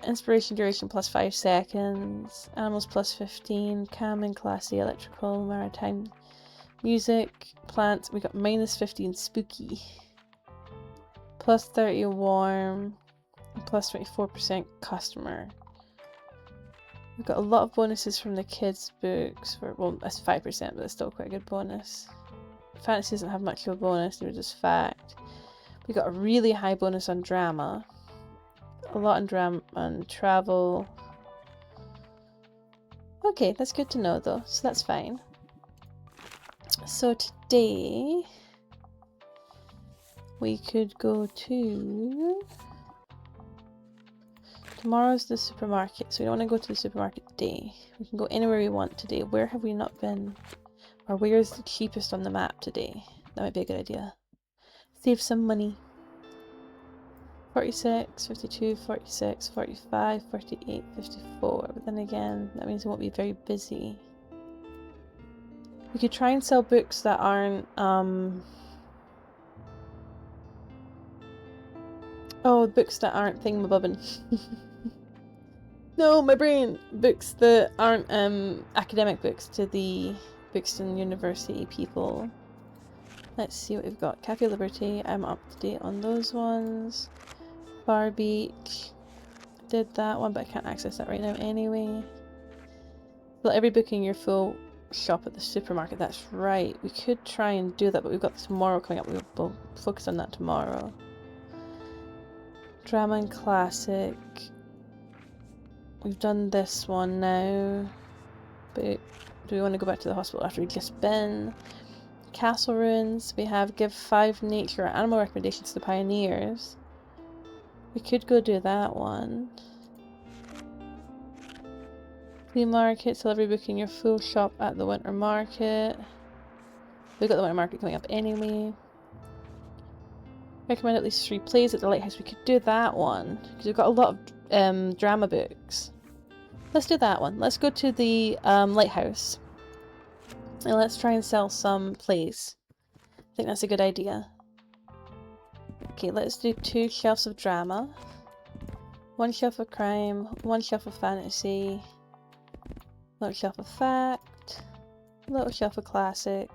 Inspiration duration +5 seconds. Animals +15. Calming, classy, electrical, maritime, music, plants. We got -15 spooky. +30 warm. +24% customer. We've got a lot of bonuses from the kids' books. For, well, that's 5%, but that's still quite a good bonus. Fantasy doesn't have much of a bonus, neither does fact. We got a really high bonus on drama. A lot on drama and travel. Okay, that's good to know though, so that's fine. So today we could go to... Tomorrow's the supermarket, so we don't want to go to the supermarket today. We can go anywhere we want today. Where have we not been? Or where is the cheapest on the map today? That might be a good idea. Save some money. 46, 52, 46, 45, 48, 54. But then again, that means we won't be very busy. We could try and sell books that aren't, oh, books that aren't thingamabobbing. No, my brain! Books that aren't academic books to the Brixton University people. Let's see what we've got. Cafe Liberty, I'm up to date on those ones. Bar Beach, did that one, but I can't access that right now anyway. Well, every book in your full shop at the supermarket, that's right. We could try and do that, but we've got tomorrow coming up. We'll focus on that tomorrow. Drama and Classic. We've done this one now, but do we want to go back to the hospital after we've just been? Castle Ruins, we have give 5 nature or animal recommendations to the pioneers. We could go do that one. Flea Market, sell every book in your full shop at the winter market. We've got the winter market coming up anyway. Recommend at least 3 plays at the lighthouse. We could do that one because we've got a lot of drama books. Let's do that one. Let's go to the lighthouse and let's try and sell some plays. I think that's a good idea. Okay, let's do 2 shelves of drama, 1 shelf of crime, 1 shelf of fantasy, little shelf of fact, little shelf of classic.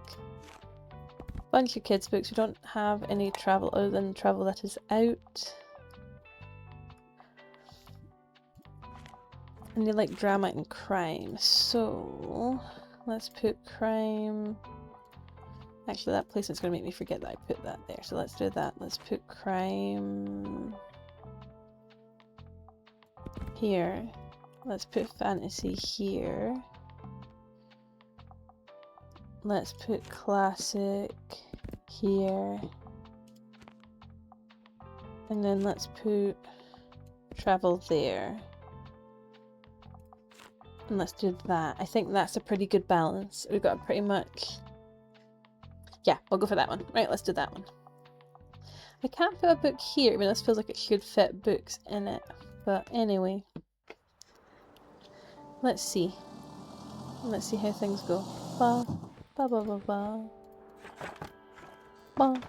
Bunch of kids books. We don't have any travel other than travel that is out. And they like drama and crime, so let's put crime. Actually, that placement's gonna make me forget that I put that there, so let's do that. Let's put crime here. Let's put fantasy here. Let's put classic here. And then let's put travel there. And let's do that. I think that's a pretty good balance. We've got pretty much... Yeah, we'll go for that one. Right, let's do that one. I can't put a book here. I mean, this feels like it should fit books in it. But anyway. Let's see. Let's see how things go. Ba, ba, ba, ba, ba. Ba.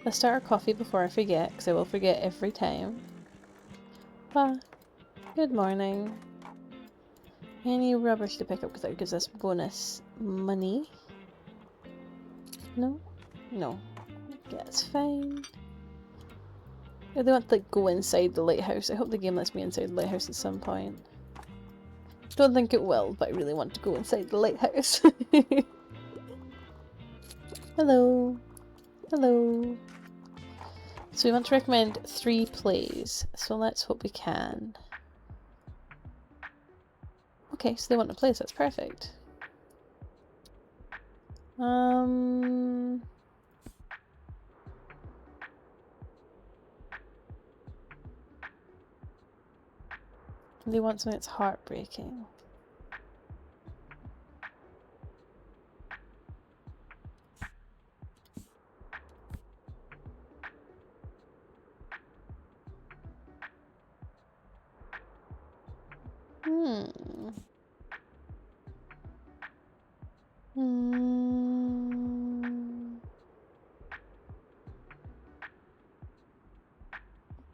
Let's start our coffee before I forget, because I will forget every time. Ba. Good morning. Any rubbish to pick up, because that gives us bonus money. No? No. Yeah, it's fine. I really want to like, go inside the lighthouse. I hope the game lets me inside the lighthouse at some point. Don't think it will, but I really want to go inside the lighthouse. Hello. Hello. So we want to recommend 3 plays. So let's hope we can. Okay, so they want to play, so that's perfect. They want something that's heartbreaking.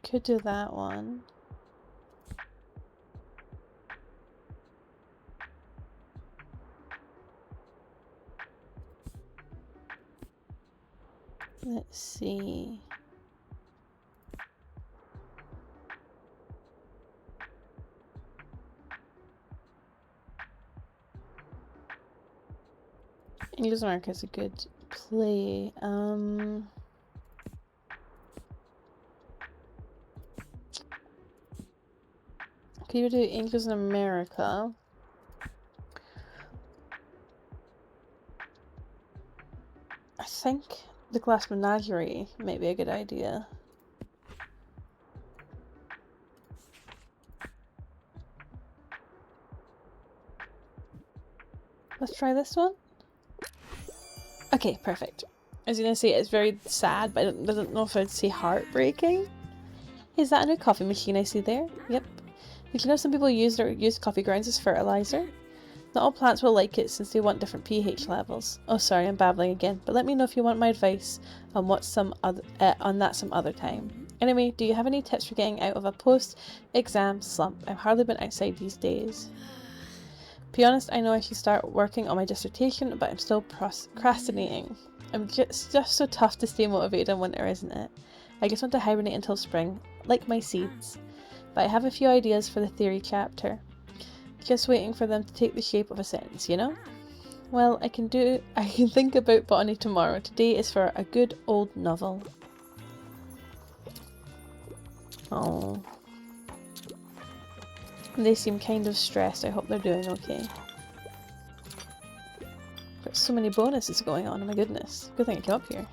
Could do that one. Let's see. English America is a good play. Could you do English in America? I think the Glass Menagerie might be a good idea. Let's try this one. Okay, perfect. I was gonna say it's very sad, but I don't know if I'd say heartbreaking. Is that a new coffee machine I see there? Yep. Did you know some people use coffee grounds as fertilizer? Not all plants will like it since they want different pH levels. Oh, sorry, I'm babbling again, but let me know if you want my advice on on that some other time. Anyway, do you have any tips for getting out of a post-exam slump? I've hardly been outside these days. To be honest, I know I should start working on my dissertation, but I'm still procrastinating. It's just so tough to stay motivated in winter, isn't it? I just want to hibernate until spring, like my seeds. But I have a few ideas for the theory chapter. Just waiting for them to take the shape of a sentence, you know? Well, I can think about botany tomorrow. Today is for a good old novel. Oh. They seem kind of stressed. I hope they're doing okay. Got so many bonuses going on, oh my goodness. Good thing I came up here.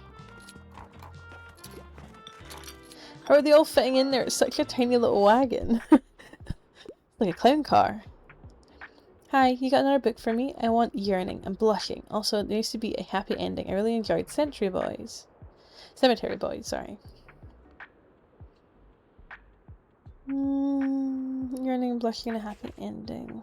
How are they all fitting in there? It's such a tiny little wagon. Like a clown car. Hi, you got another book for me? I want Yearning and Blushing. Also, there used to be a happy ending. I really enjoyed Cemetery Boys, sorry. Yearning and Blushing and a happy ending.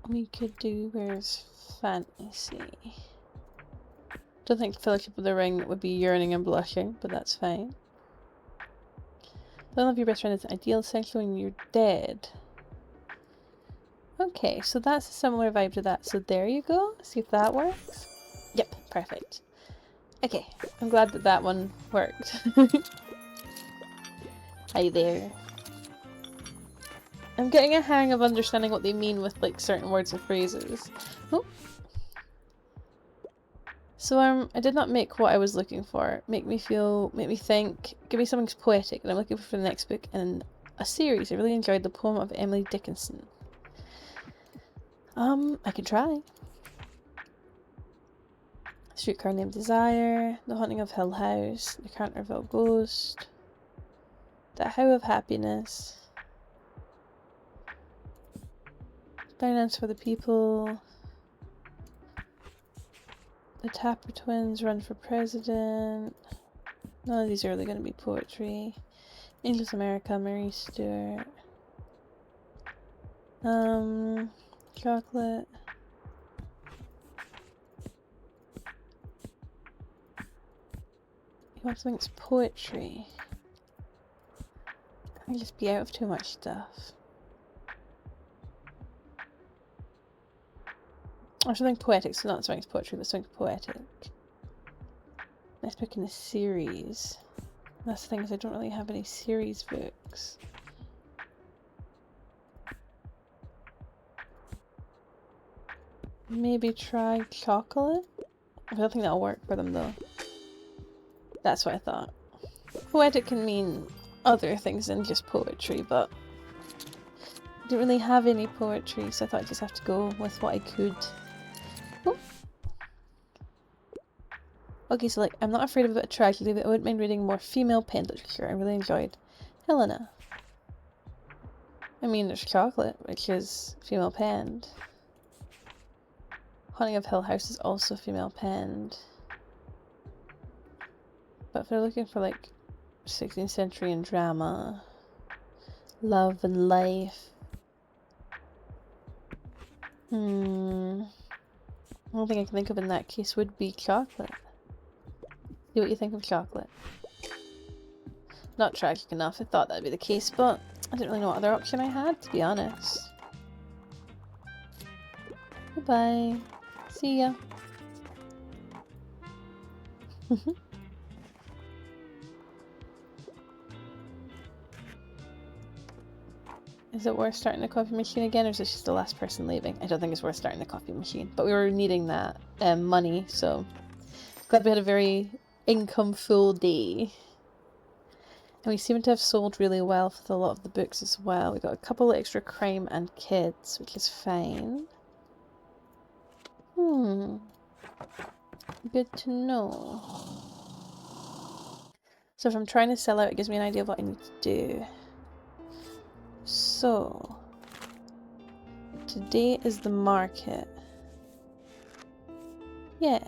We could do Where's Fantasy? Don't think Fellowship of the Ring would be Yearning and Blushing, but that's fine. The love of your best friend is ideal, essentially when you're dead. Okay, so that's a similar vibe to that. So there you go. See if that works. Yep, perfect. Okay, I'm glad that that one worked. Hi there. I'm getting a hang of understanding what they mean with like certain words and phrases. Oh. So I did not make what I was looking for. Make me think, give me something poetic, and I'm looking for the next book in a series. I really enjoyed the poem of Emily Dickinson. I can try. Streetcar Named Desire, The Haunting of Hill House, The Canterville Ghost, The How of Happiness, Finance for the People, The Tapper Twins, Run for President. None of these are really going to be poetry. English America, Mary Stuart. Chocolate. You want something that's poetry. I just be out of too much stuff. Or something poetic, so not something poetry, but something poetic. Let's pick in a series. That's the thing, is I don't really have any series books. Maybe try chocolate? I don't think that'll work for them though. That's what I thought. Poetic can mean other things than just poetry, but I didn't really have any poetry, so I thought I'd just have to go with what I could. Oh. Okay, so like, I'm not afraid of a bit of tragedy, but I wouldn't mind reading more female penned literature. I really enjoyed Helena. I mean, there's chocolate, which is female penned. Haunting of Hill House is also female penned. But if they're looking for like 16th century and drama, love and life. The only thing I can think of in that case would be chocolate. See what you think of chocolate. Not tragic enough, I thought that'd be the case, but I didn't really know what other option I had, to be honest. Goodbye. See ya. Is it worth starting the coffee machine again, or is this just the last person leaving? I don't think it's worth starting the coffee machine, but we were needing that money, so glad we had a very income-full day. And we seem to have sold really well for a lot of the books as well. We got a couple extra crime and kids, which is fine. Good to know. So if I'm trying to sell out, it gives me an idea of what I need to do. So, today is the market. Yeah.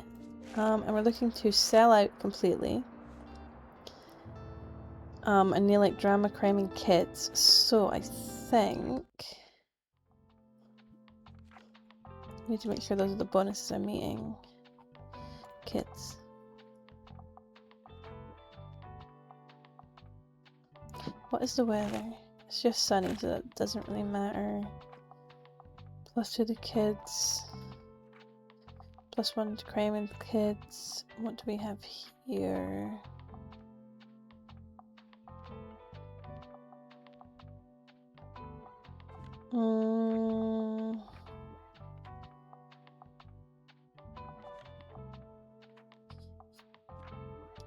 And we're looking to sell out completely. And they like drama, crime, and kids. So I think I need to make sure those are the bonuses I'm meeting. Kids. What is the weather? It's just sunny, so that doesn't really matter. +2 to kids. +1 to crime and kids. What do we have here?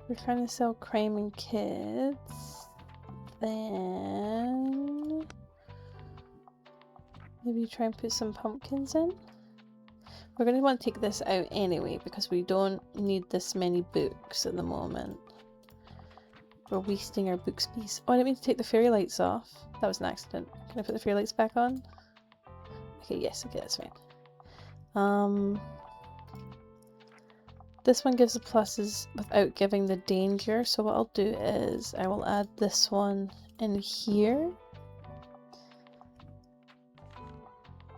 We're trying to sell crime and kids. Then maybe try and put some pumpkins in. We're going to want to take this out anyway because we don't need this many books at the moment. We're wasting our book space. Oh, I didn't mean to take the fairy lights off. That was an accident. Can I put the fairy lights back on? Okay, yes, okay, that's fine. This one gives the pluses without giving the danger, so what I'll do is I will add this one in here.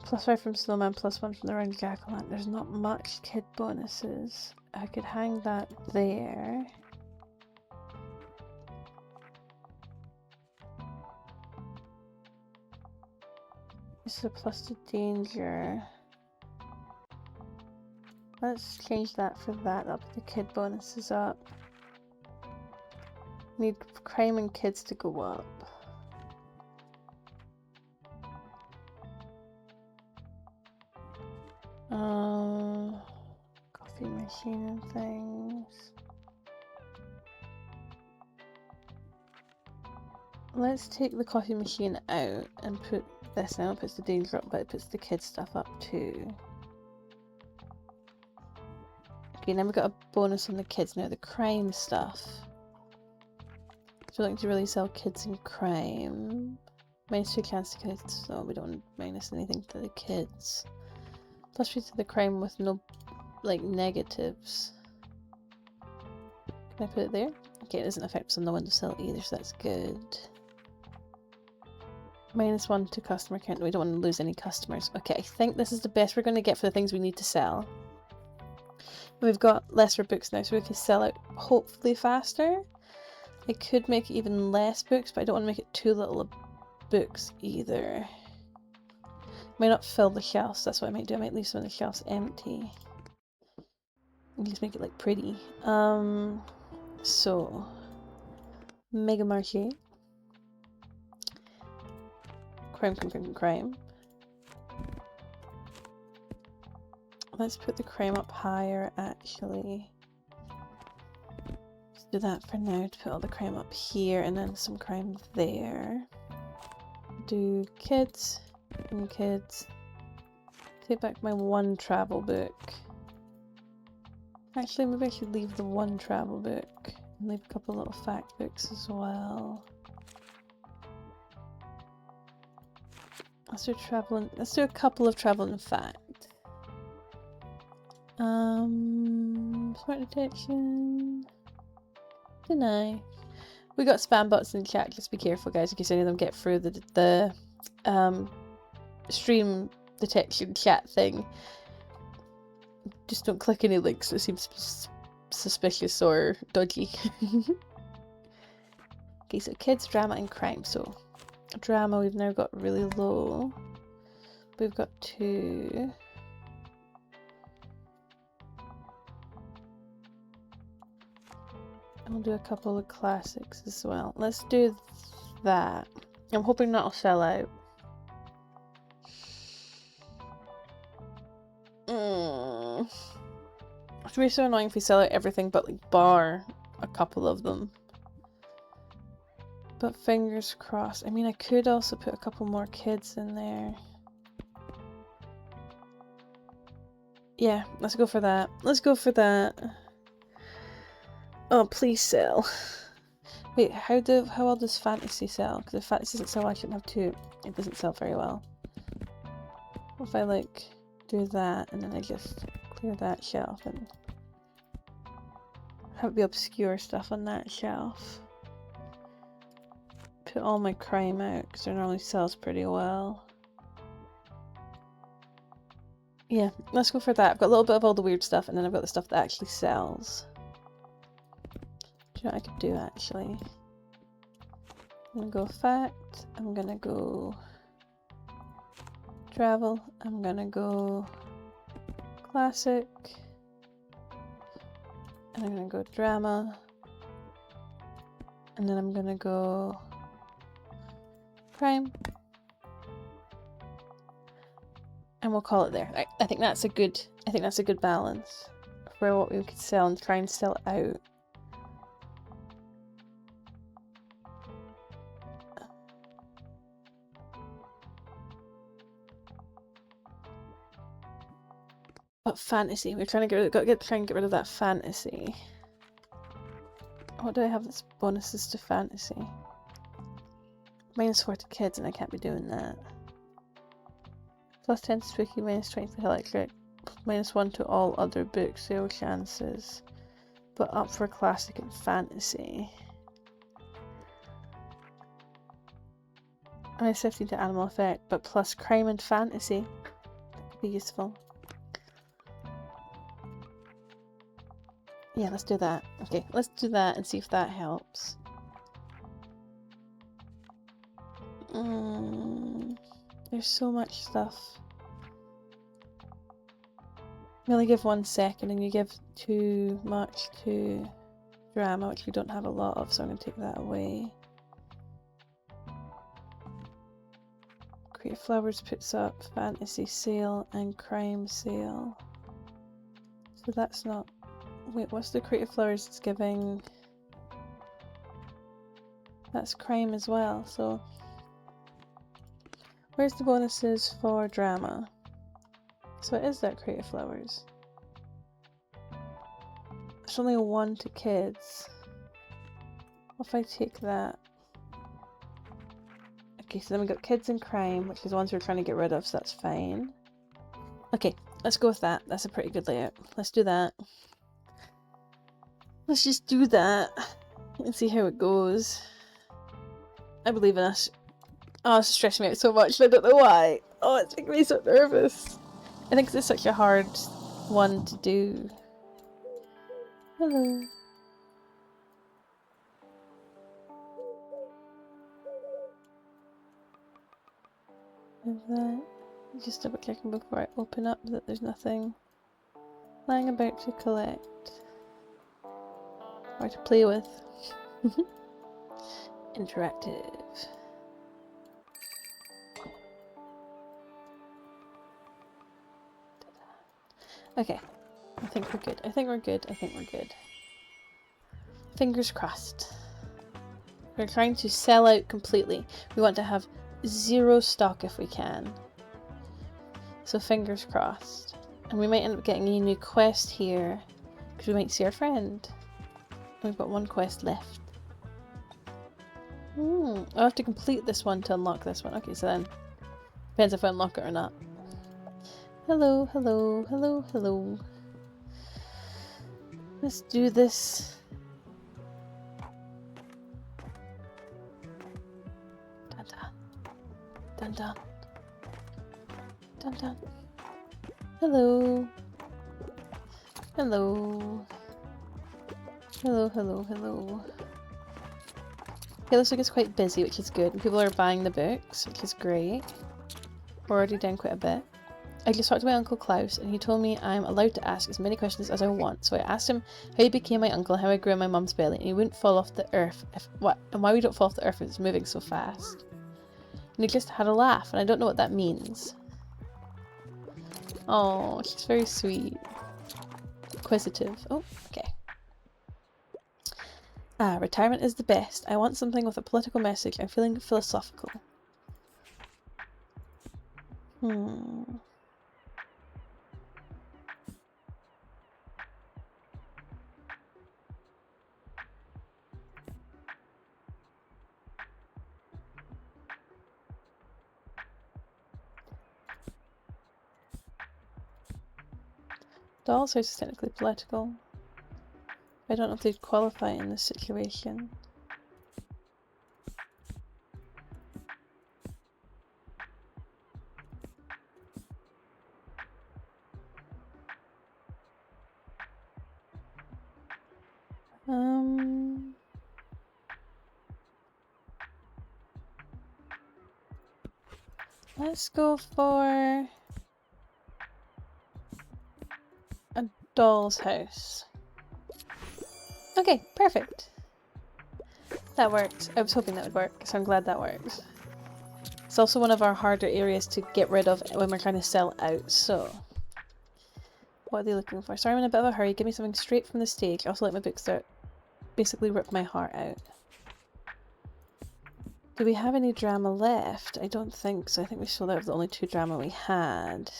+5 from Snowman, +1 from the round Jack-o'-lantern. There's not much kid bonuses. I could hang that there. This is a plus to danger. Let's change that for that. That'll put the kid bonuses up. Need crime and kids to go up. Coffee machine and things. Let's take the coffee machine out and put this now. It puts the danger up, but it puts the kids stuff up too. Okay, now we've got a bonus on the kids now, the crime stuff. So we're looking to really sell kids and crime. -2 chance to kids, so we don't minus anything to the kids. +3 to the crime with no, like, negatives. Can I put it there? Okay, it doesn't affect us on the windowsill either, so that's good. -1 to customer count. We don't want to lose any customers. Okay, I think this is the best we're going to get for the things we need to sell. We've got lesser books now, so we can sell out hopefully faster. I could make even less books, but I don't want to make it too little of books either. Might not fill the shelves, that's what I might do. I might leave some of the shelves empty. And just make it like pretty. So Mega Marché. Crime. Let's put the crime up higher actually. Let's do that for now to put all the crime up here and then some crime there. Do kids and kids. Take back my one travel book. Actually, maybe I should leave the one travel book and leave a couple little fact books as well. Let's do traveling. Let's do a couple of travel and fact. Smart detection. Deny. We got spam bots in the chat. Just be careful, guys, in case any of them get through the stream detection chat thing. Just don't click any links that seem suspicious or dodgy. Okay, so kids, drama, and crime. So drama we've now got really low. We've got 2. And we'll do a couple of classics as well. Let's do that. I'm hoping that'll sell out. It's really so annoying if we sell out everything but like bar a couple of them. But fingers crossed. I mean, I could also put a couple more kids in there. Yeah, let's go for that. Let's go for that. Oh, please sell. Wait, how well does fantasy sell? Because if fantasy doesn't sell, I shouldn't have 2. It doesn't sell very well. What if I like do that and then I just clear that shelf and have the obscure stuff on that shelf. Put all my crime out because it normally sells pretty well. Yeah, let's go for that. I've got a little bit of all the weird stuff and then I've got the stuff that actually sells. Do you know what I could do actually? I'm gonna go fact, I'm gonna go travel, I'm gonna go classic, and I'm gonna go drama, and then I'm gonna go crime, and we'll call it there. I think that's a good balance for what we could sell and try and sell out. But fantasy, we're trying to try and get rid of that fantasy. What do I have that's bonuses to fantasy? -4 to kids, and I can't be doing that. +10 to spooky, -20 to electric, -1 to all other book sale chances, but up for classic and fantasy. -15 to animal effect, but plus crime and fantasy. That could be useful. Yeah, let's do that. Okay, let's do that and see if that helps. There's so much stuff. You only give 1 second and you give too much to drama, which we don't have a lot of, so I'm going to take that away. Creative Flowers puts up fantasy sale and crime sale. So that's not... Wait, what's the Creative Flowers it's giving? That's crime as well, so... Where's the bonuses for drama? So it is that Creative Flowers. There's only 1 to kids. What if I take that? Okay, so then we got kids and crime, which is the ones we're trying to get rid of, so that's fine. Okay, let's go with that. That's a pretty good layout. Let's do that. Let's just do that and see how it goes. I believe in us. Oh, it's stressing me out so much, I don't know why. Oh, it's making me so nervous. I think it's such a hard one to do. Hello. Is that just double checking before I open up that there's nothing lying about to collect or to play with. Interactive. Okay, I think we're good. I think we're good. I think we're good. Fingers crossed. We're trying to sell out completely. We want to have 0 stock if we can. So fingers crossed. And we might end up getting a new quest here because we might see our friend. We've got 1 quest left. I'll have to complete this one to unlock this one. Okay, so then depends if I unlock it or not. Hello, hello, hello, hello. Let's do this. Dun dun. Dun dun. Dun dun. Hello. Hello. Hello, hello, hello. Okay, looks like it's quite busy, which is good. And people are buying the books, which is great. We're already down quite a bit. I just talked to my Uncle Klaus, and he told me I'm allowed to ask as many questions as I want. So I asked him how he became my uncle, how I grew in my mum's belly, and he wouldn't fall off the earth and why we don't fall off the earth if it's moving so fast. And he just had a laugh, and I don't know what that means. Oh, he's very sweet. Inquisitive. Oh, okay. Retirement is the best. I want something with a political message. I'm feeling philosophical. Doll's House is technically political. I don't know if they'd qualify in this situation. Let's go for a doll's house. Okay, perfect. That worked. I was hoping that would work, so I'm glad that works. It's also one of our harder areas to get rid of when we're trying to sell out, so... What are they looking for? Sorry, I'm in a bit of a hurry. Give me something straight from the stage. Also let my books start basically rip my heart out. Do we have any drama left? I don't think so. I think we sold out of the only 2 drama we had.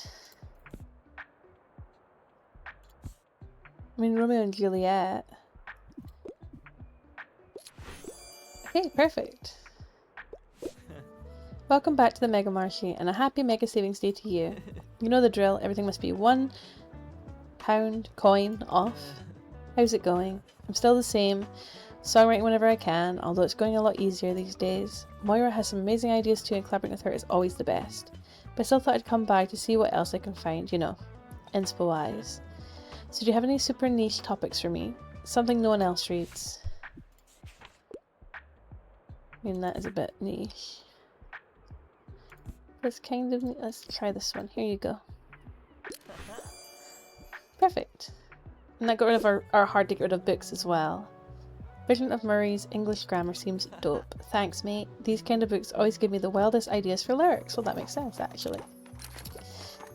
I mean, Romeo and Juliet. Okay, perfect. Welcome back to the Mega Marché, and a happy Mega Savings Day to you. You know the drill. Everything must be £1 coin off. How's it going? I'm still the same. Songwriting whenever I can, although it's going a lot easier these days. Moira has some amazing ideas too, and collaborating with her is always the best. But I still thought I'd come by to see what else I can find, you know, inspo-wise. So do you have any super niche topics for me? Something no one else reads. I mean, that is a bit niche. Let's try this one. Here you go. Perfect. And that got rid of our hard to get rid of books as well. Version of Murray's English grammar seems dope. Thanks, mate. These kind of books always give me the wildest ideas for lyrics. Well, that makes sense, actually.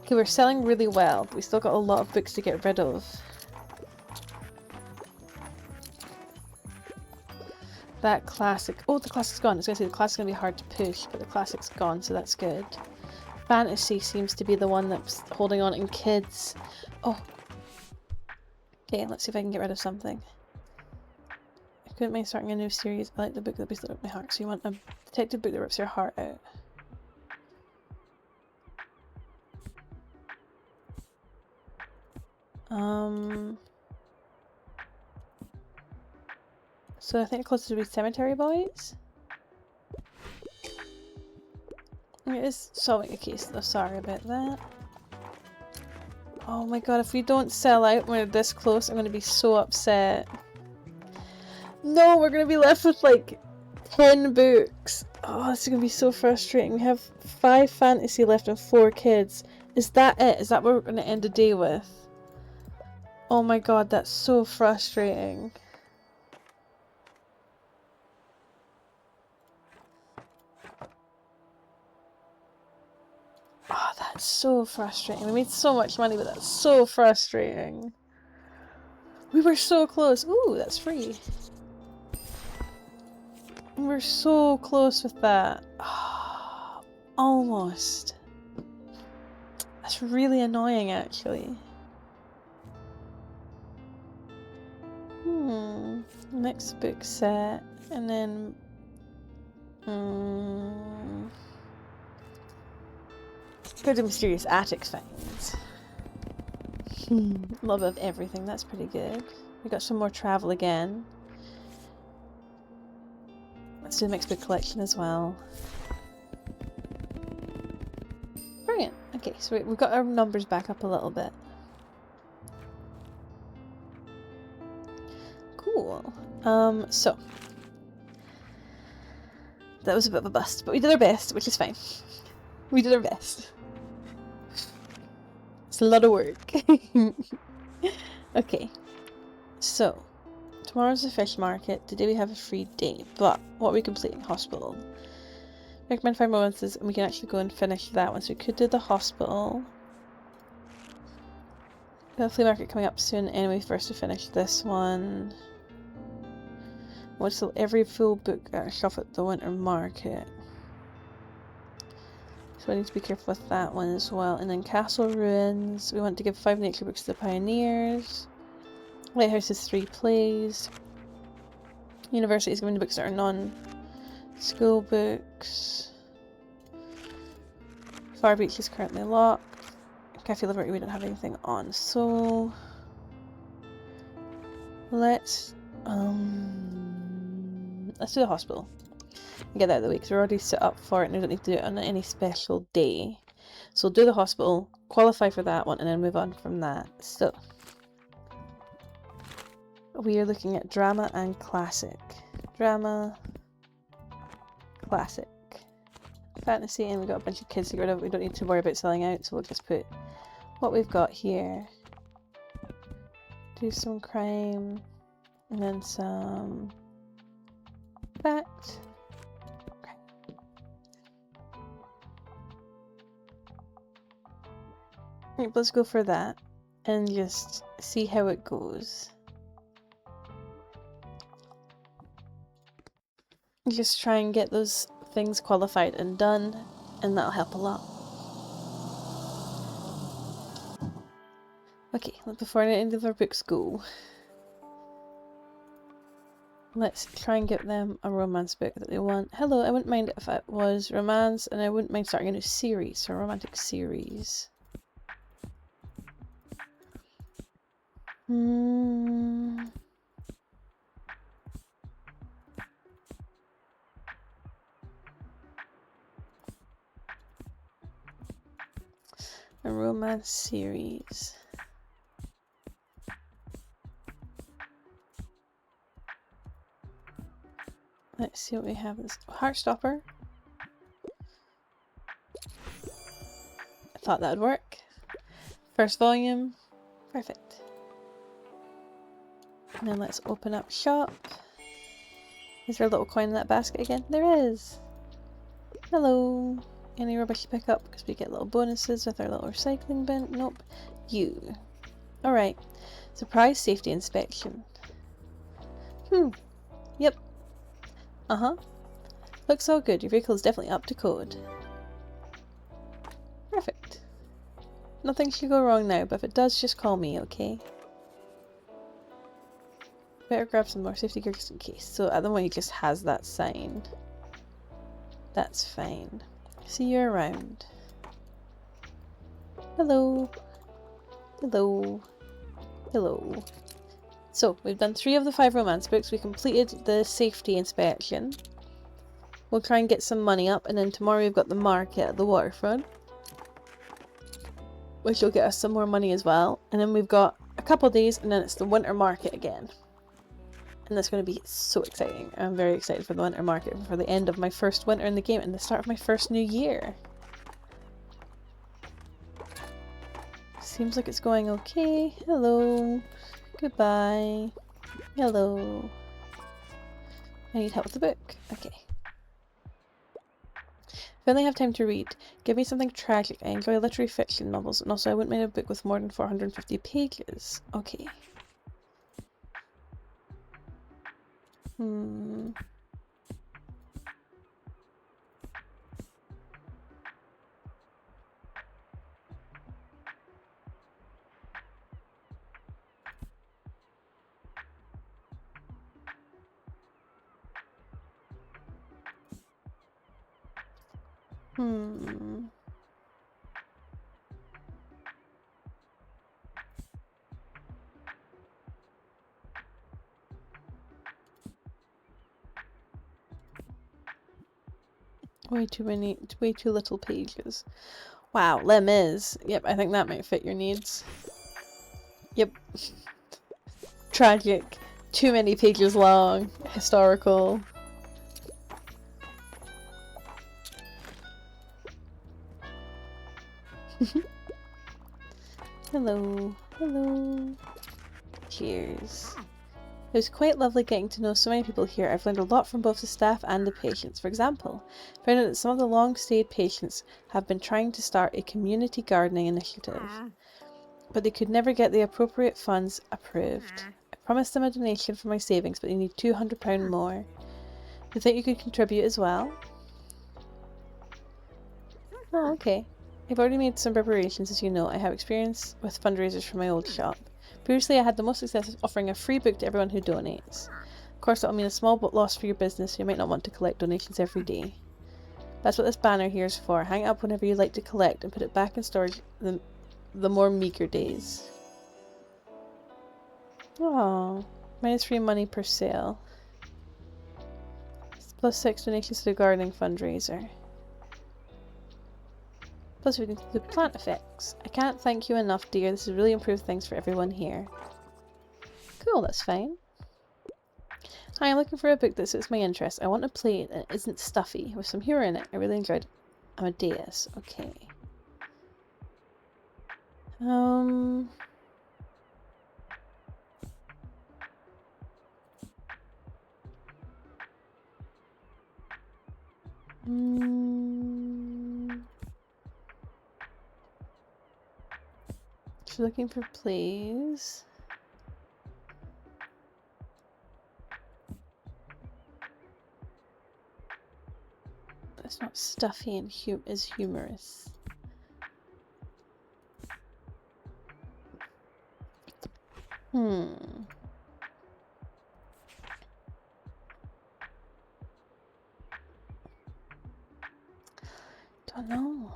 Okay, we're selling really well, but we still got a lot of books to get rid of. That classic. Oh, the classic's gone. I was going to say the classic's going to be hard to push, but the classic's gone, so that's good. Fantasy seems to be the one that's holding on in kids. Oh. Okay, let's see if I can get rid of something. I couldn't mind starting a new series. I like the book that basically ripped my heart. So you want a detective book that rips your heart out. So I think closest would be Cemetery Boys. It is solving a case though, sorry about that. Oh my god, if we don't sell out when we're this close, I'm gonna be so upset. No, we're gonna be left with like 10 books! Oh, this is gonna be so frustrating. We have 5 fantasy left and 4 kids. Is that it? Is that what we're gonna end the day with? Oh my god, that's so frustrating. Oh, that's so frustrating. We made so much money, but that's so frustrating. We were so close. Ooh, that's free. We were so close with that. Oh, almost. That's really annoying, actually. Next book set, and then... Go to Mysterious Attic Finds. Love of everything, that's pretty good. We got some more travel again. Let's do the mixed book collection as well. Brilliant. Okay, so we've got our numbers back up a little bit. Cool. So that was a bit of a bust, but we did our best, which is fine. We did our best. It's a lot of work. Okay, so tomorrow's the fish market. Today we have a free day, but what are we completing? Hospital. Recommend 5 romances, and we can actually go and finish that one. So we could do the hospital. We have a flea market coming up soon anyway, first to finish this one. What's every full book shelf at the winter market. So I need to be careful with that one as well. And then Castle Ruins. We want to give 5 nature books to the Pioneers. Lighthouse is 3 plays. University is giving the books that are non-school books. Far Beach is currently locked. Cafe Liberty we don't have anything on. So let's do the hospital. Get that out of the way because we're already set up for it and we don't need to do it on any special day. So we'll do the hospital, qualify for that one, and then move on from that. So we are looking at drama and classic. Drama, classic, fantasy, and we've got a bunch of kids to get rid of. We don't need to worry about selling out, so we'll just put what we've got here. Do some crime, and then some fact. Right, let's go for that and just see how it goes. Just try and get those things qualified and done, and that'll help a lot. Okay, before any of our books go, let's try and get them a romance book that they want. Hello, I wouldn't mind if it was romance, and I wouldn't mind starting a new series, or a romantic series. A romance series. Let's see what we have. This Heartstopper. I thought that would work. First volume. Perfect. And then let's open up shop. Is there a little coin in that basket again? There is. Hello. Any rubbish to pick up because we get little bonuses with our little recycling bin. Nope. You. Alright. Surprise safety inspection. Yep. Looks all good. Your vehicle is definitely up to code. Perfect. Nothing should go wrong now, but if it does, just call me, okay? Better grab some more safety gear just in case. So at the moment he just has that sign. That's fine. See you around. Hello. Hello. Hello. So, we've done 3 of the 5 romance books. We completed the safety inspection. We'll try and get some money up, and then tomorrow we've got the market at the waterfront, which will get us some more money as well. And then we've got a couple of days, and then it's the winter market again. And And that's going to be so exciting. I'm very excited for the winter market, for the end of my first winter in the game and the start of my first new year. Seems like it's going okay. Hello. Goodbye. Hello. I need help with the book. Okay. If I only have time to read, give me something tragic. I enjoy literary fiction novels, and also I wouldn't mind a book with more than 450 pages. Okay. Way too many, way too little pages. Wow, Les Mis. Yep, I think that might fit your needs. Yep. Tragic. Too many pages long. Historical. Hello. Hello. Cheers. It was quite lovely getting to know so many people here. I've learned a lot from both the staff and the patients. For example, I found out that some of the long-stayed patients have been trying to start a community gardening initiative, but they could never get the appropriate funds approved. I promised them a donation from my savings, but they need £200 more. Do you think you could contribute as well? Oh, okay. I've already made some preparations, as you know. I have experience with fundraisers from my old shop. Previously, I had the most success offering a free book to everyone who donates. Of course, that will mean a small loss for your business, so you might not want to collect donations every day. That's what this banner here is for. Hang it up whenever you like to collect and put it back in storage the more meager days. Oh, minus free money per sale. Plus 6 donations to the gardening fundraiser. Plus we can do plant effects. I can't thank you enough, dear. This has really improved things for everyone here. Cool, that's fine. Hi, I'm looking for a book that suits my interests. I want a play that isn't stuffy, with some humour in it. I really enjoyed Amadeus. Okay. She's looking for plays. It's not stuffy and is humorous. Don't know.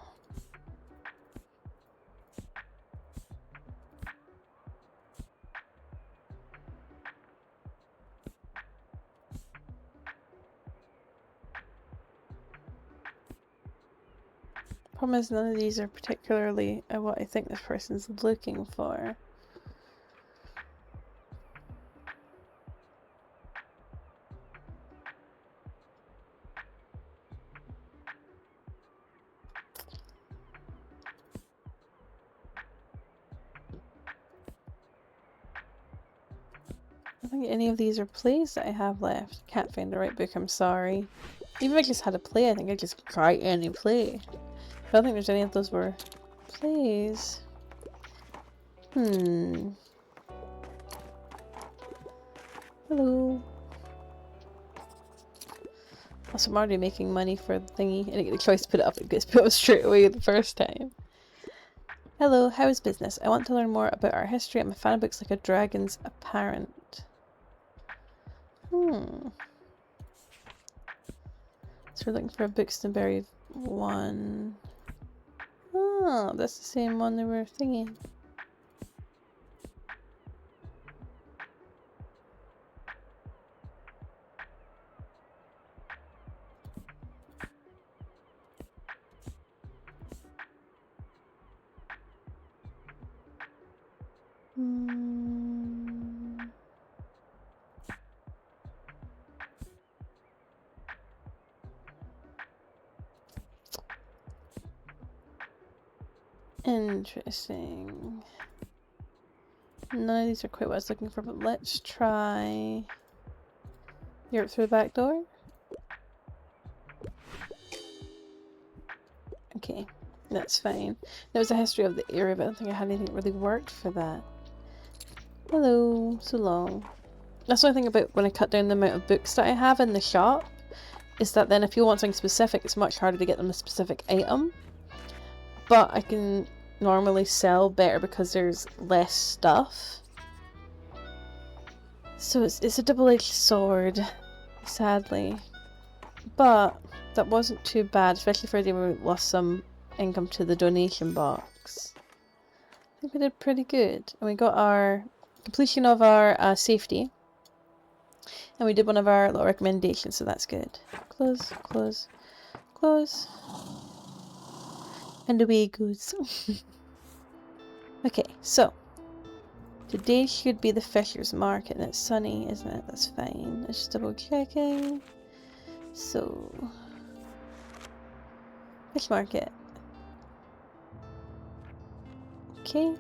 Problem is, none of these are particularly what I think this person's looking for. I don't think any of these are plays that I have left. Can't find the right book, I'm sorry. Even if I just had a play, I think I'd just try any play. I don't think there's any of those were plays. Hello. Also, I'm already making money for the thingy. I didn't get the choice to put it up. It gets put up straight away the first time. Hello, how is business? I want to learn more about art history. I'm a fan of books like A Dragon's Apparent. So we're looking for a Buxtonbury one. Oh, that's the same one they were thinking. Interesting. None of these are quite what I was looking for, but let's try Europe through the back door. Okay, that's fine. There was a history of the area, but I don't think I had anything that really worked for that. Hello, so long. That's the only thing about when I cut down the amount of books that I have in the shop, is that then if you want something specific, it's much harder to get them a specific item. But I can normally sell better because there's less stuff. So it's a double-edged sword, sadly. But that wasn't too bad, especially for a day where we lost some income to the donation box. I think we did pretty good. And we got our completion of our safety. And we did one of our little recommendations, so that's good. Close, close, close. And away it goes. Okay, so today should be the Fisher's Market, and it's sunny, isn't it? That's fine. Let's just double checking. So, Fish Market. Okay.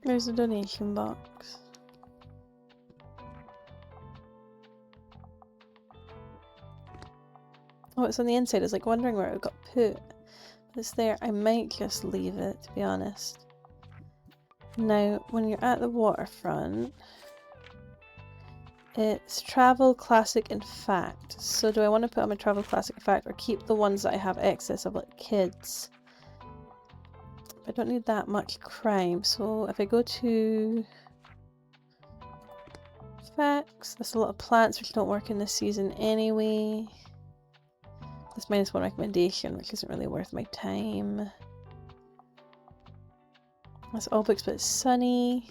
There's a donation box. Oh, it's on the inside. I was like wondering where it got put. But it's there. I might just leave it, to be honest. Now, when you're at the waterfront, it's Travel, Classic, and Fact. So do I want to put on my Travel, Classic, and Fact, or keep the ones that I have excess of, like kids? I don't need that much crime, so if I go to Facts, there's a lot of plants which don't work in this season anyway. This -1 recommendation, which isn't really worth my time. That's all books, but it's sunny.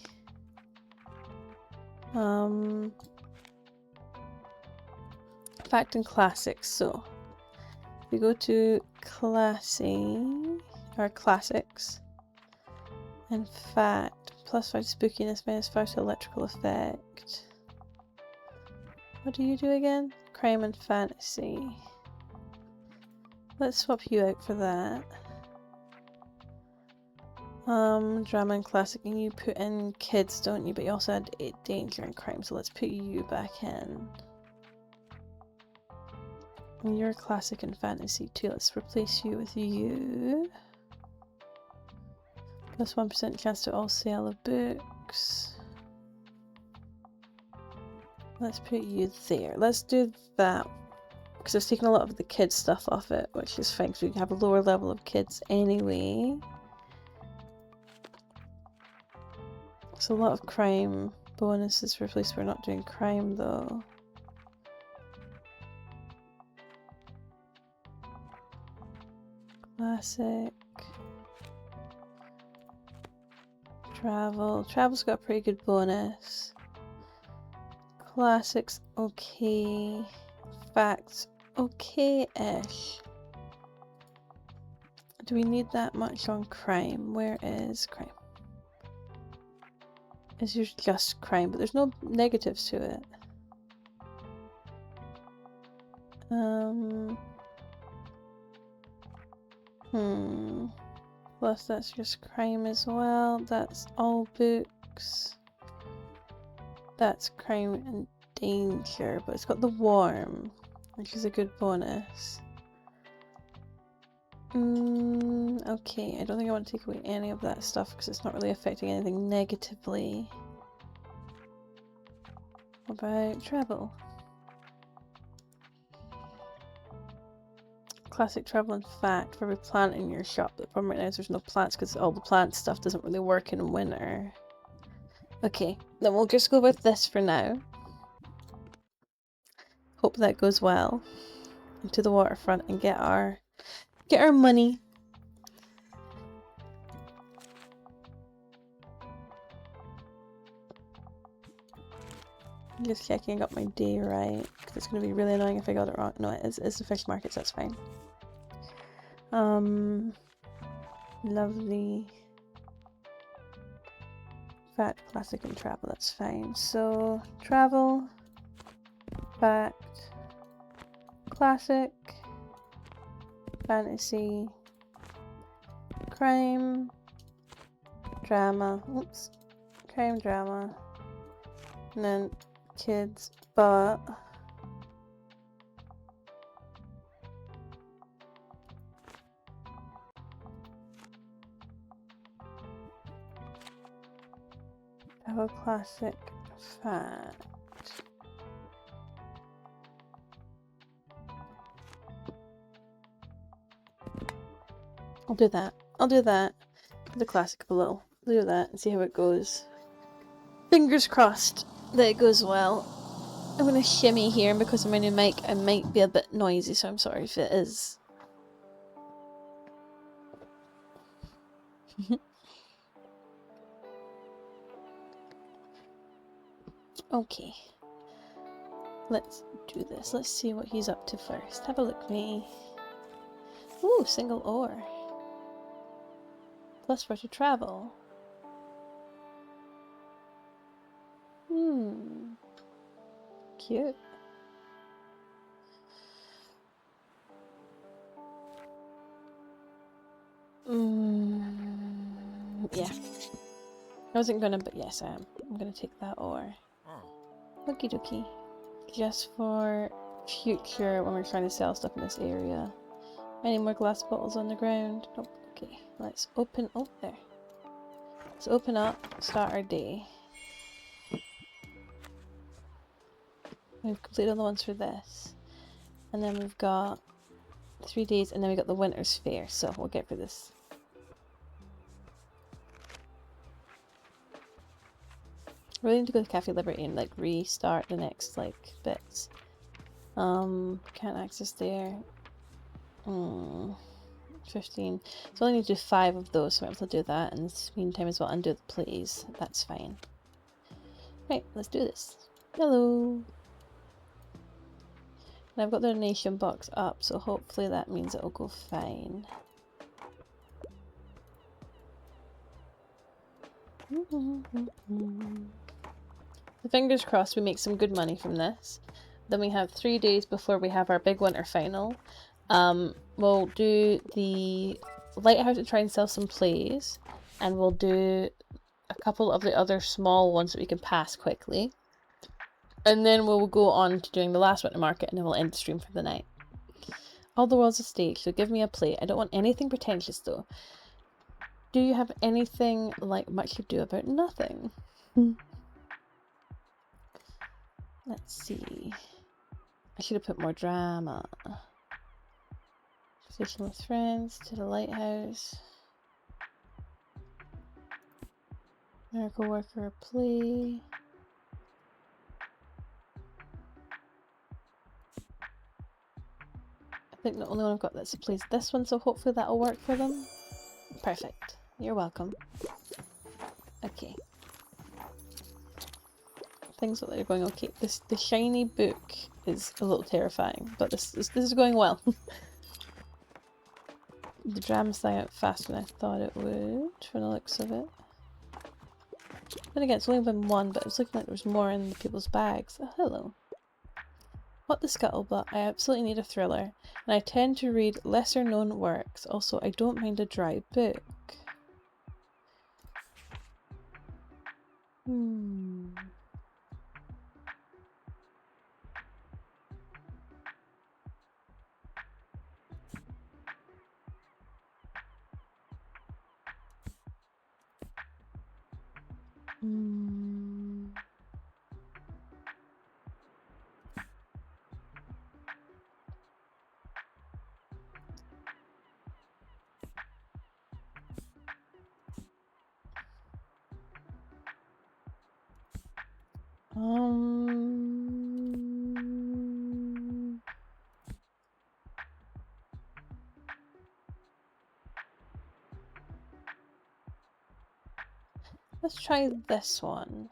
Fact and Classics. So if we go to Classics and Fact, +5 to spookiness, -5 to electrical effect. What do you do again? Crime and fantasy. Let's swap you out for that. Drama and classic, and you put in kids, don't you? But you also had danger and crime, so let's put you back in. And you're classic and fantasy too. Let's replace you with you. +1% chance to all sale of books. Let's put you there. Let's do that. Because it's taken a lot of the kids stuff off it, which is fine, because we can have a lower level of kids anyway. It's a lot of crime bonuses for a place we're not doing crime though. Classic. Travel. Travel's got a pretty good bonus. Classics, okay. Facts, okay-ish. Do we need that much on crime? Where is crime? It's usually just crime, but there's no negatives to it. Plus that's just crime as well. That's all books. That's crime and danger, but it's got the warm, which is a good bonus. Okay, I don't think I want to take away any of that stuff because it's not really affecting anything negatively. What about travel? Classic, travel, and fact for every plant in your shop. The problem right now is there's no plants because all the plant stuff doesn't really work in winter. Okay, then we'll just go with this for now. Hope that goes well. Into the waterfront and get our money. I'm just checking I got my day right, because it's going to be really annoying if I got it wrong. No, it's the fish markets, that's fine. Lovely. Fact, classic, and travel, that's fine. So, travel, fact, classic, fantasy, crime, drama, oops, crime, drama, and then kids, but have a classic fact. I'll do that. I'll do that. The classic below. Do that and see how it goes. Fingers crossed that it goes well. I'm gonna shimmy here, and because of my new mic, I might be a bit noisy, so I'm sorry if it is. Okay. Let's do this. Let's see what he's up to first. Have a look, me. Ooh, single ore. Plus 4 to travel. Cute. Yeah. I wasn't gonna, but yes, I am. I'm gonna take that ore. Okie dokie. Just for future when we're trying to sell stuff in this area. Any more glass bottles on the ground? Nope. Okay, let's open. Oh, there. Let's open up, start our day. We've completed all the ones for this. And then we've got 3 days, and then we got the winter's fair, so we'll get for this. Really need to go to Cafe Liberty and like restart the next like bits. Can't access there. 15. So I only need to do 5 of those, so I'm able to do that in this meantime as well, and do the plays. That's fine. Right, let's do this. Hello! And I've got the donation box up, so hopefully that means it'll go fine. So fingers crossed we make some good money from this. Then we have 3 days before we have our big winter final. We'll do the lighthouse and try and sell some plays, and we'll do a couple of the other small ones that we can pass quickly. And then we'll go on to doing the last winter market, and then we'll end the stream for the night. All the world's a stage, so give me a play. I don't want anything pretentious though. Do you have anything like much ado about nothing? Let's see. I should have put more drama. Conversation with friends, to the lighthouse. Miracle worker play. I think the only one I've got that's plays this one, so hopefully that'll work for them. Perfect. You're welcome. Okay. Things look like they're going okay. The shiny book is a little terrifying, but this is going well. The drama's dying out faster than I thought it would, from the looks of it. Then again, it's only been one, but it was looking like there was more in the people's bags. Oh, hello. What the scuttlebutt? I absolutely need a thriller, and I tend to read lesser known works. Also, I don't mind a dry book. Let's try this one.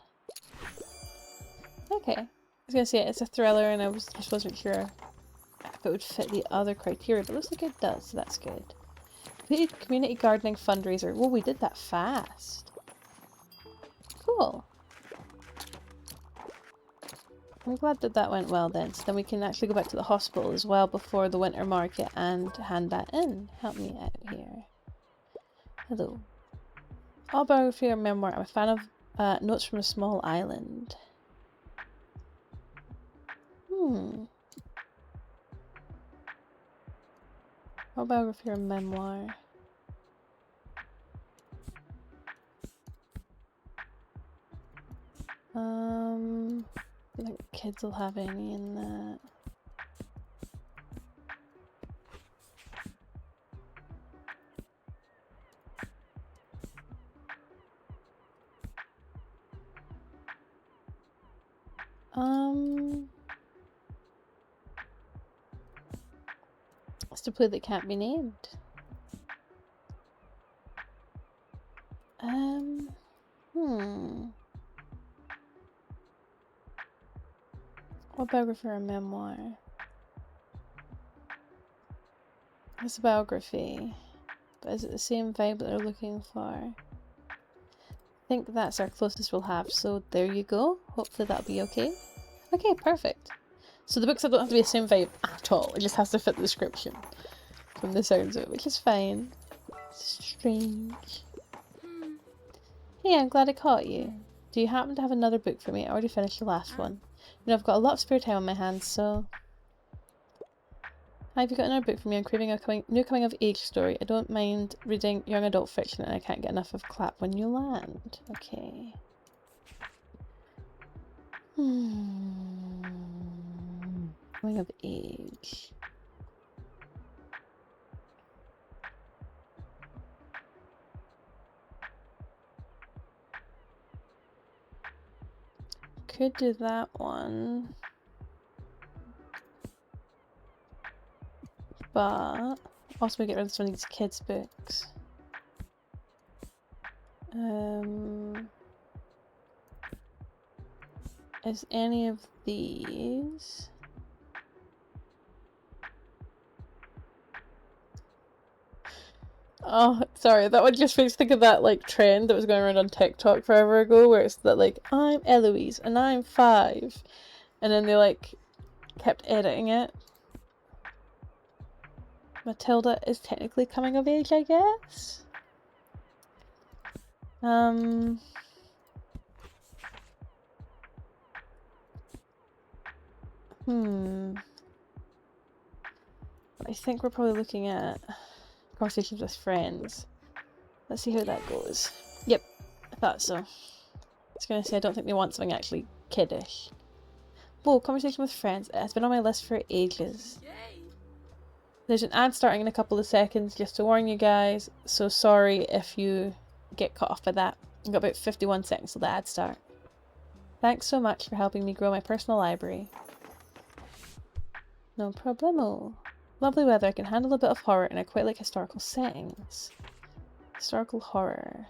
Okay. I was gonna say it's a thriller, and I just wasn't sure if it would fit the other criteria, but it looks like it does, so that's good. Completed community gardening fundraiser. Whoa, we did that fast. Cool. I'm glad that that went well then, so then we can actually go back to the hospital as well before the winter market and hand that in. Help me out here. Hello. Autobiography or memoir. I'm a fan of Notes from a Small Island. Autobiography or memoir. I don't think kids will have any in that. It's to play that can't be named. Autobiography or memoir? It's a biography, but is it the same vibe that they're looking for? I think that's our closest we'll have, so there you go. Hopefully that'll be okay. Okay, perfect. So the books don't have to be the same vibe at all, it just has to fit the description from the sounds of it, which is fine. It's strange. Hey, I'm glad I caught you. Do you happen to have another book for me? I already finished the last one. You know, I've got a lot of spare time on my hands, so... Hi, have you got another book for me? I'm craving a new coming of age story. I don't mind reading young adult fiction and I can't get enough of Clap When You Land. Okay. Coming of age. Could do that one. But also we get rid of some of these kids' books. Is any of these? Oh, sorry, that one just makes me think of that like trend that was going around on TikTok forever ago, where it's that like, I'm Eloise and I'm 5, and then they like kept editing it. Matilda is technically coming of age, I guess. I think we're probably looking at Conversations with Friends. Let's see how that goes. Yep, I thought so. I was gonna say, I don't think they want something actually kiddish. Whoa, Conversation with Friends. It has been on my list for ages. There's an ad starting in a couple of seconds, just to warn you guys, so sorry if you get caught off by that. I've got about 51 seconds till the ad start. Thanks so much for helping me grow my personal library. No problemo. Lovely weather, I can handle a bit of horror and I quite like historical settings. Historical horror.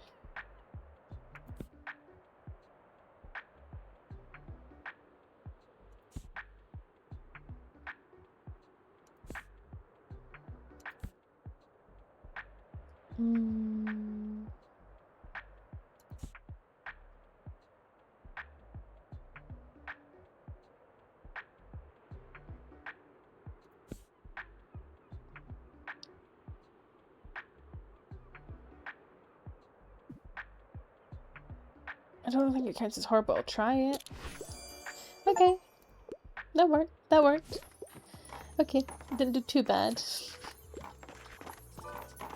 I don't think it counts as horror, but I'll try it. Okay. That worked. That worked. Okay. Didn't do too bad.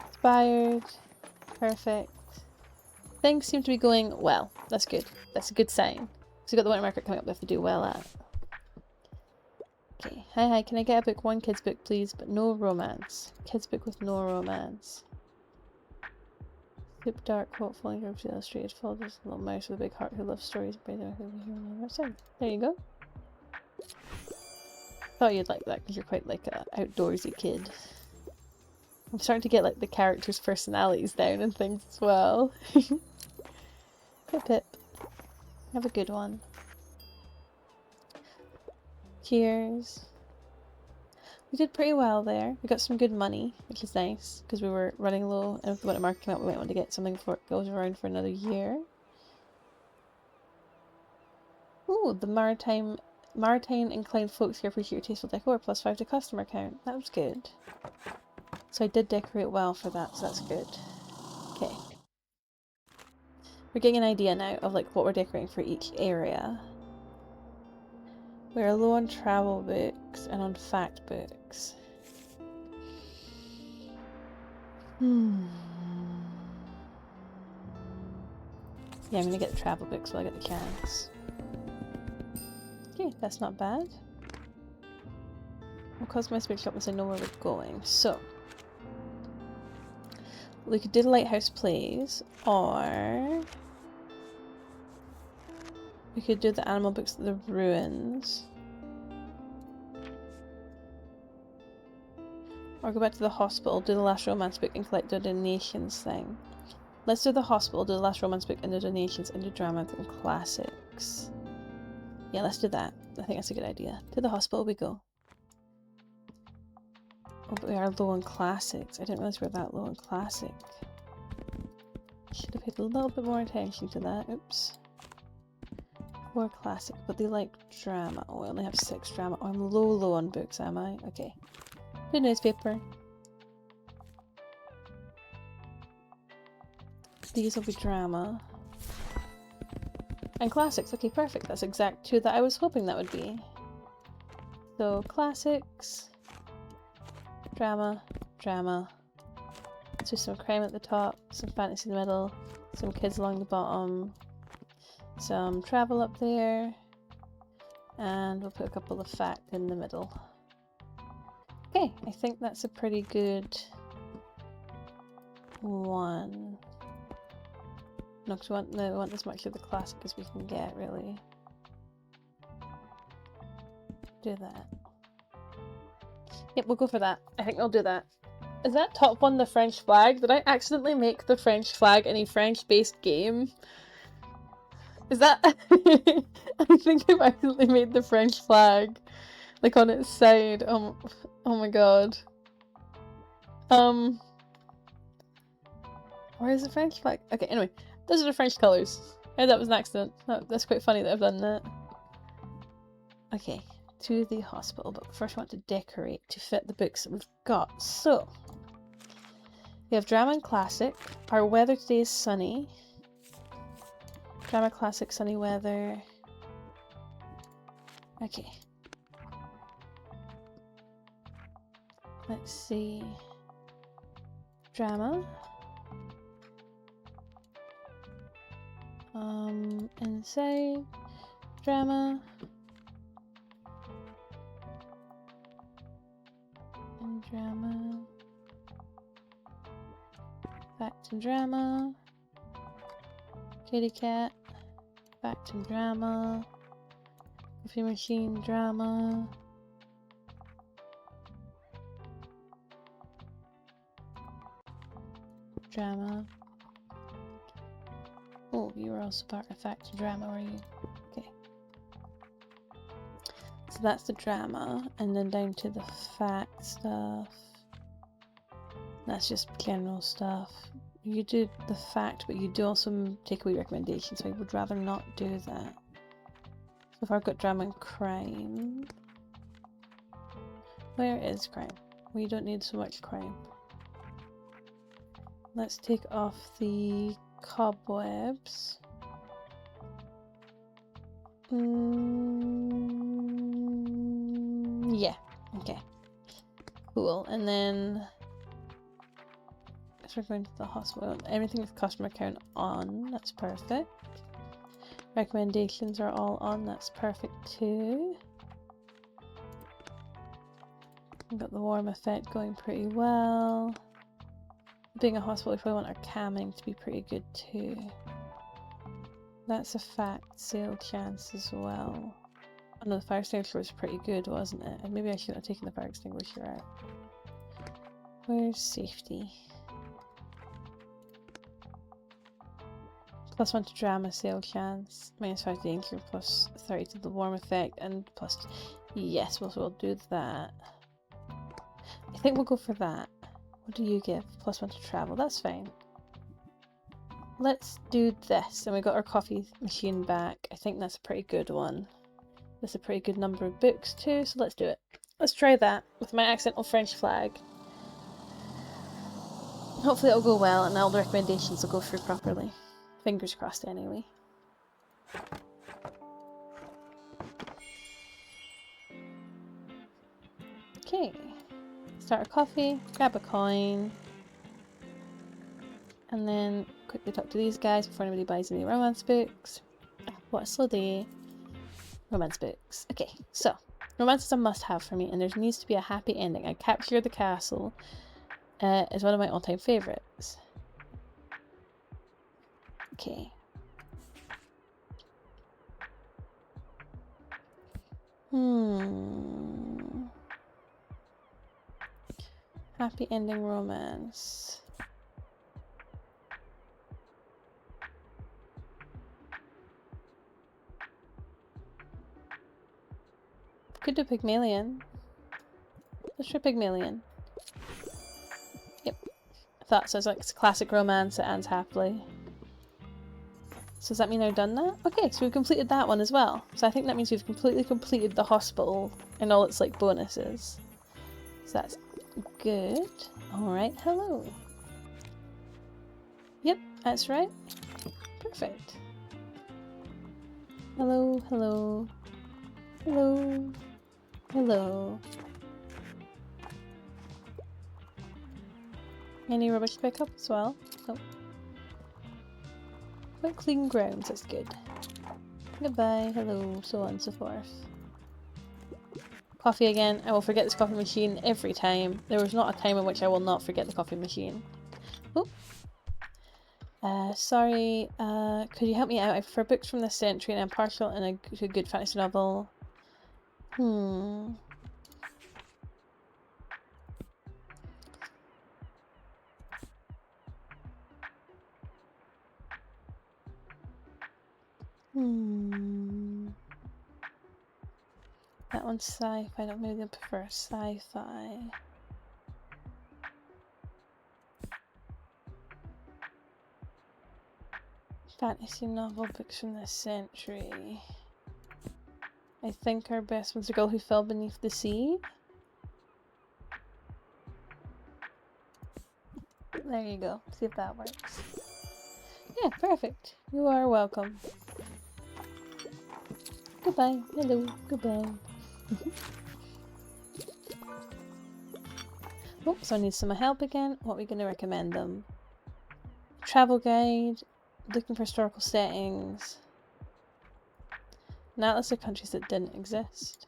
Inspired. Perfect. Things seem to be going well. That's good. That's a good sign. So we've got the winter market coming up we have to do well at. Okay. Hi, can I get a book? One kid's book, please, but no romance. Kid's book with no romance. Super dark, quote, falling over the illustrated fathers, a little mouse with a big heart who loves stories. There you go. Thought you'd like that because you're quite like a outdoorsy kid. I'm starting to get like the characters' personalities down and things as well. Pip pip. Have a good one. Cheers. We did pretty well there. We got some good money, which is nice, because we were running low, and if the winter market came out, we might want to get something for it goes around for another year. Ooh, the maritime Maritime inclined folks here appreciate your tasteful decor. +5 to customer count. That was good. So I did decorate well for that, so that's good. Okay. We're getting an idea now of like what we're decorating for each area. We're low on travel books and on fact books. Yeah, I'm gonna get the travel books while I get the chance. Okay, that's not bad. We'll customize the bookshop once I know where we're going. So we could do the Lighthouse Plays, or we could do the animal books at the ruins. Or go back to the hospital, do the last romance book and collect the donations thing. Let's do the hospital, do the last romance book and the donations, and do drama and classics. Yeah, let's do that. I think that's a good idea. To the hospital we go. Oh, but we are low on classics. I didn't realize we were that low on classic. Should have paid a little bit more attention to that. Oops. 4 classic, but they like drama. Oh, I only have 6 drama. Oh, I'm low on books, am I? Okay. The newspaper. These will be drama. And classics. Okay, perfect. That's exact 2 that I was hoping that would be. So, classics. Drama. Drama. So some crime at the top, some fantasy in the middle, some kids along the bottom, some travel up there, and we'll put a couple of fact in the middle. Okay, I think that's a pretty good one. No, because we want as much of the classic as we can get, really. Do that. Yep, we'll go for that. I think we'll do that. Is that top one the French flag? Did I accidentally make the French flag in a French-based game? Is that... I think I've accidentally made the French flag, like, on its side. Oh my god. Where is the French flag? Okay, anyway. Those are the French colours. Oh, that was an accident. That's quite funny that I've done that. Okay, to the hospital, but first I want to decorate to fit the books that we've got. So, we have drama and classic. Our weather today is sunny. Drama, classic, sunny weather. Okay. Let's see. Drama. Inside. Drama. And drama. Fact and drama. Kitty cat. Fact and drama. Coffee machine drama. Drama. Oh, you were also part of fact and drama, were you? Okay. So that's the drama, and then down to the fact stuff. That's just general stuff. You do the fact, but you do also take away recommendations, so I would rather not do that. So far I've got drama and crime. Where is crime? We don't need so much crime. Let's take off the cobwebs. Yeah, okay. Cool, and then we're going to the hospital. Everything with customer count on, that's perfect. Recommendations are all on, that's perfect too. We've got the warm effect going pretty well. Being a hospital, we probably want our camming to be pretty good too. That's a fact sale chance as well. Oh no, the fire extinguisher was pretty good, wasn't it? And maybe I shouldn't have taken the fire extinguisher out. Where's safety? +1 to drama sale chance, -5 danger, +30 to the warm effect, and plus... Yes, we'll do that. I think we'll go for that. What do you give? +1 to travel, that's fine. Let's do this, and we got our coffee machine back. I think that's a pretty good one. That's a pretty good number of books too, so let's do it. Let's try that with my accidental French flag. Hopefully it'll go well and all the recommendations will go through properly. Fingers crossed anyway. Okay. Start a coffee, grab a coin, and then quickly talk to these guys before anybody buys any romance books. Oh, what a slow day. Romance books. Okay, so romance is a must-have for me, and there needs to be a happy ending. I Capture the Castle is one of my all-time favourites. Okay. Happy ending romance. Could do Pygmalion. Let's try Pygmalion. Yep. I thought so. It's like it's a classic romance that ends happily. So does that mean I've done that? Okay, so we've completed that one as well. So I think that means we've completely completed the hospital and all its like bonuses. So that's good. Alright, hello. Yep, that's right. Perfect. Hello, hello. Hello. Hello. Any rubbish to pick up as well? Nope. Quite clean grounds, that's good. Goodbye, hello, so on and so forth. Coffee again. I will forget this coffee machine every time. There was not a time in which I will not forget the coffee machine. Oh. Sorry, could you help me out? I prefer books from this century and I'm partial in a good fantasy novel. That one's sci-fi. I don't maybe prefer sci-fi. Fantasy novel books from this century. I think our best one's The Girl Who Fell Beneath the Sea. There you go. See if that works. Yeah, perfect. You are welcome. Goodbye. Hello. Goodbye. Oh, so I need some help again. What are we going to recommend them? Travel guide. Looking for historical settings. An atlas of countries that didn't exist.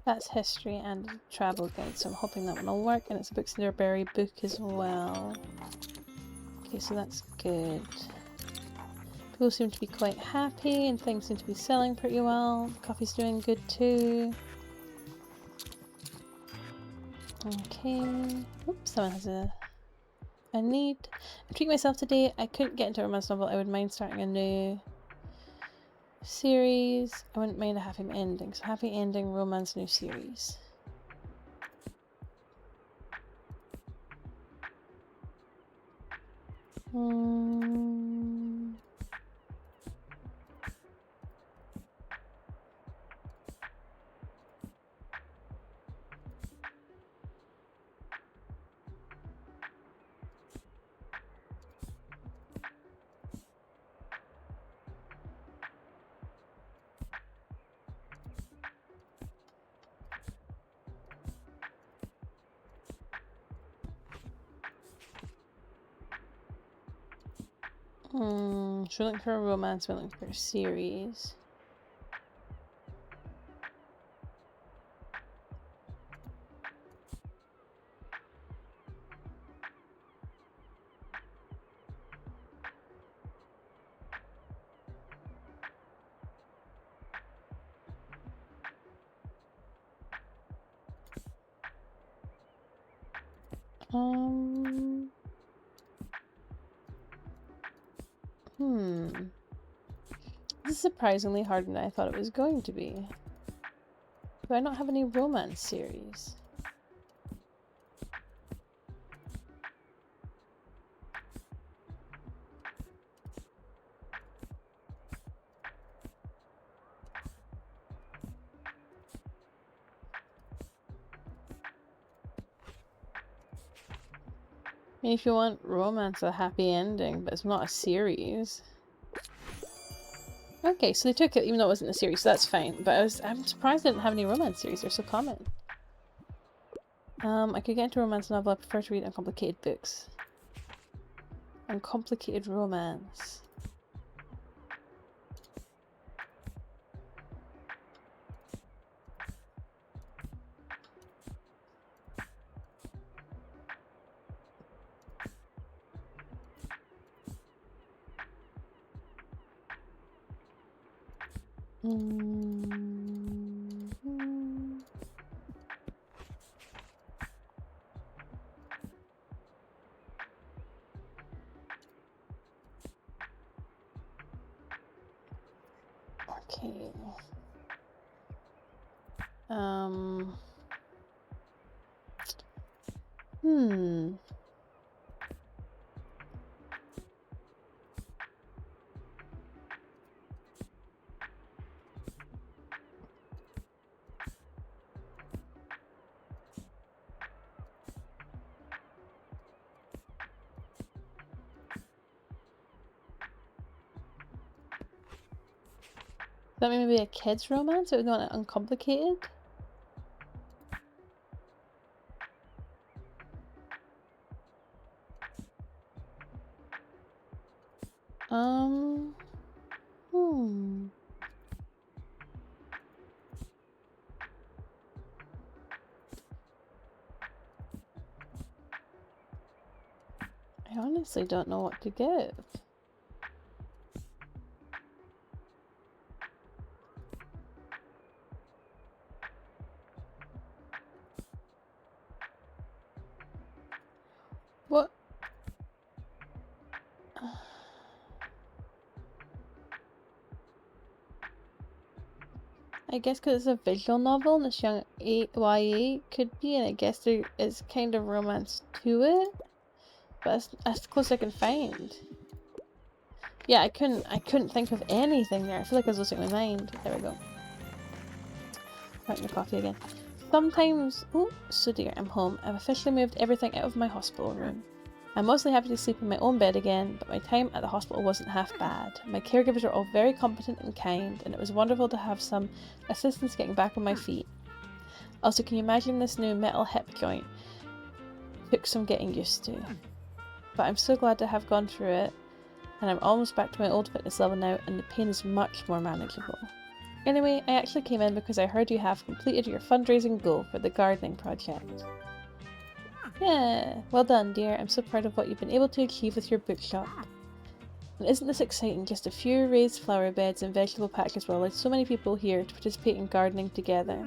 That's history and travel guide, so I'm hoping that one will work, and it's a Booksinderberry book as well. Okay, so that's good. People seem to be quite happy and things seem to be selling pretty well. Coffee's doing good too. Okay. Oops, someone has a need. I'm treating myself today. I couldn't get into a romance novel. I would mind starting a new series. I wouldn't mind a happy ending. So happy ending, romance, new series. Should we look for a romance? We're looking for a series. This is surprisingly harder than I thought it was going to be. Do I not have any romance series? I mean, if you want romance, a happy ending, but it's not a series. Okay, so they took it even though it wasn't a series, so that's fine. But I'm surprised I didn't have any romance series. They're so common. I could get into a romance novel. I prefer to read uncomplicated books. Uncomplicated romance. Okay. That maybe a kid's romance? Or would you want it uncomplicated? I honestly don't know what to give. What? I guess because it's a visual novel and it's young YA could be, and I guess there is kind of romance to it, but that's close I can find. Yeah, I couldn't think of anything there. I feel like I was losing my mind. There we go. Writing the coffee again. Sometimes, oh, so dear, I'm home. I've officially moved everything out of my hospital room. I'm mostly happy to sleep in my own bed again, but my time at the hospital wasn't half bad. My caregivers are all very competent and kind, and it was wonderful to have some assistance getting back on my feet. Also, can you imagine this new metal hip joint? Took some getting used to. But I'm so glad to have gone through it, and I'm almost back to my old fitness level now, and the pain is much more manageable. Anyway, I actually came in because I heard you have completed your fundraising goal for the gardening project. Yeah, well done, dear. I'm so proud of what you've been able to achieve with your bookshop. And isn't this exciting? Just a few raised flower beds and vegetable patches will allow so many people here to participate in gardening together.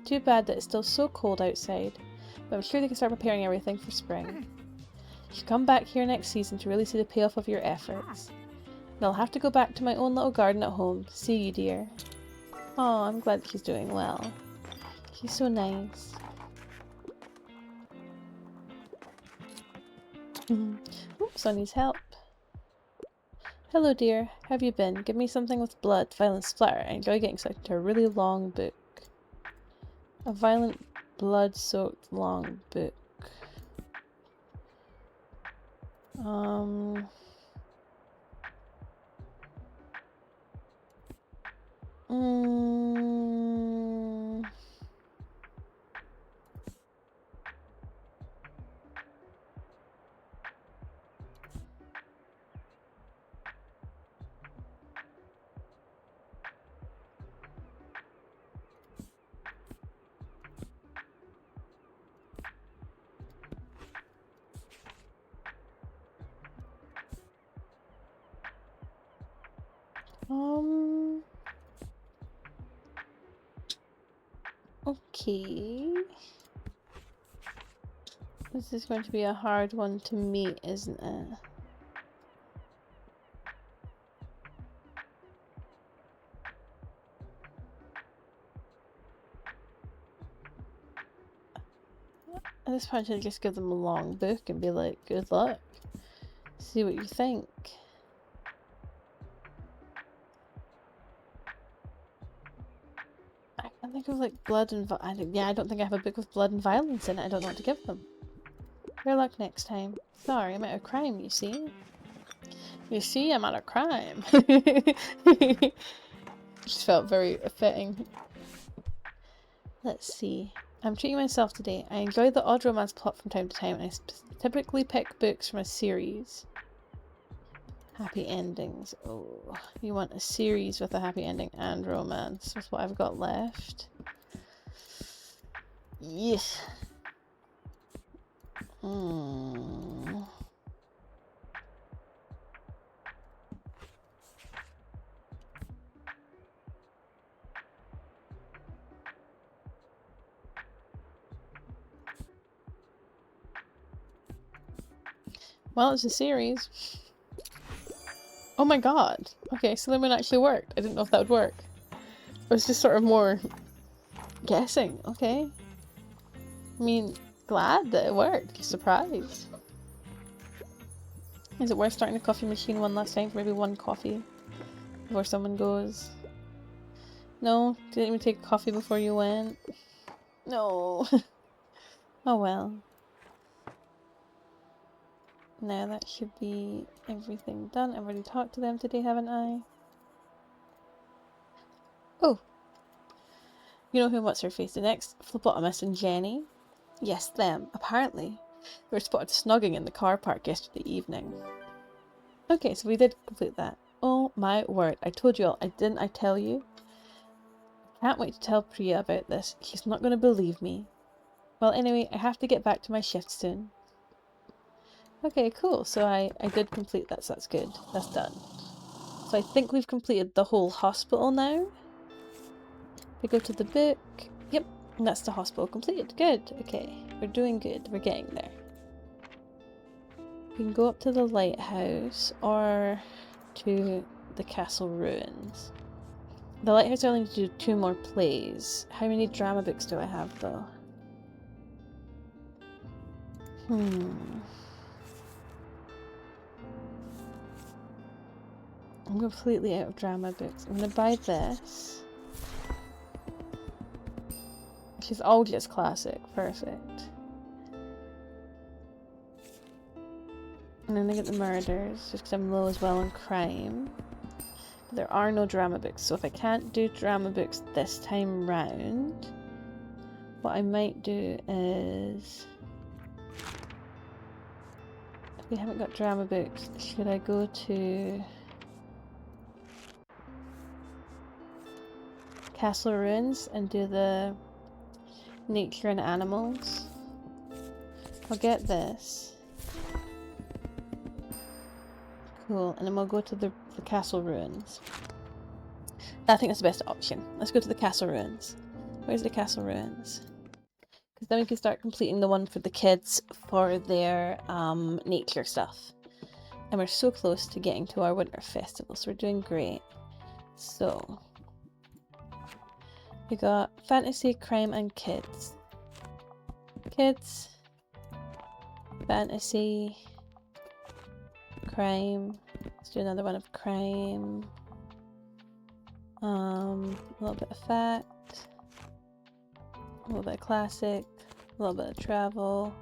Too bad that it's still so cold outside, but I'm sure they can start preparing everything for spring. You should come back here next season to really see the payoff of your efforts. And I'll have to go back to my own little garden at home. See you, dear. Oh, I'm glad she's doing well. She's so nice. Oops, I need help. Hello, dear. How have you been? Give me something with blood, violent splatter. I enjoy getting sucked into a really long book. A violent, blood-soaked long book. Okay. This is going to be a hard one to meet, isn't it? At this point, I'd just give them a long book and be like, good luck. See what you think. I can think of like blood and I don't think I have a book with blood and violence in it. I don't know what to give them. Your luck next time. Sorry, I'm out of crime, you see? You see, I'm out of crime. Just felt very fitting. Let's see. I'm treating myself today. I enjoy the odd romance plot from time to time, and I typically pick books from a series. Happy endings. Oh, you want a series with a happy ending and romance. That's what I've got left. Yes. Well, it's a series. Oh my god. Okay, so then it actually worked. I didn't know if that would work. It was just sort of more guessing. Okay. I mean, glad that it worked. Surprised. Is it worth starting the coffee machine one last time for maybe one coffee before someone goes? No? Didn't even take coffee before you went? No. Oh well. Now that should be everything done. I've already talked to them today, haven't I? Oh! You know who what's her face? The next phlebotomist and Jenny? Yes, them. Apparently. They were spotted snogging in the car park yesterday evening. Okay, so we did complete that. Oh my word. I told you all. Didn't I tell you? Can't wait to tell Priya about this. She's not going to believe me. Well, anyway, I have to get back to my shift soon. Okay, cool. So I did complete that, so that's good. That's done. So I think we've completed the whole hospital now. We go to the book. Yep, and that's the hospital completed. Good. Okay, we're doing good. We're getting there. We can go up to the lighthouse or to the castle ruins. The lighthouse I only need to do 2 more plays. How many drama books do I have though? I'm completely out of drama books. I'm gonna buy this. She's all just classic. Perfect. And then I get the murders, just because I'm low as well on crime. But there are no drama books, so if I can't do drama books this time round, what I might do is... If we haven't got drama books, should I go to... Castle Ruins and do the nature and animals? I'll get this. Cool, and then we'll go to the castle ruins. I think that's the best option. Let's go to the castle ruins. Where's the castle ruins? Because then we can start completing the one for the kids for their nature stuff. And we're so close to getting to our winter festival, so we're doing great. So... we got fantasy, crime, and kids. Kids, fantasy, crime. Let's do another one of crime. A little bit of fact, a little bit of classic, a little bit of travel.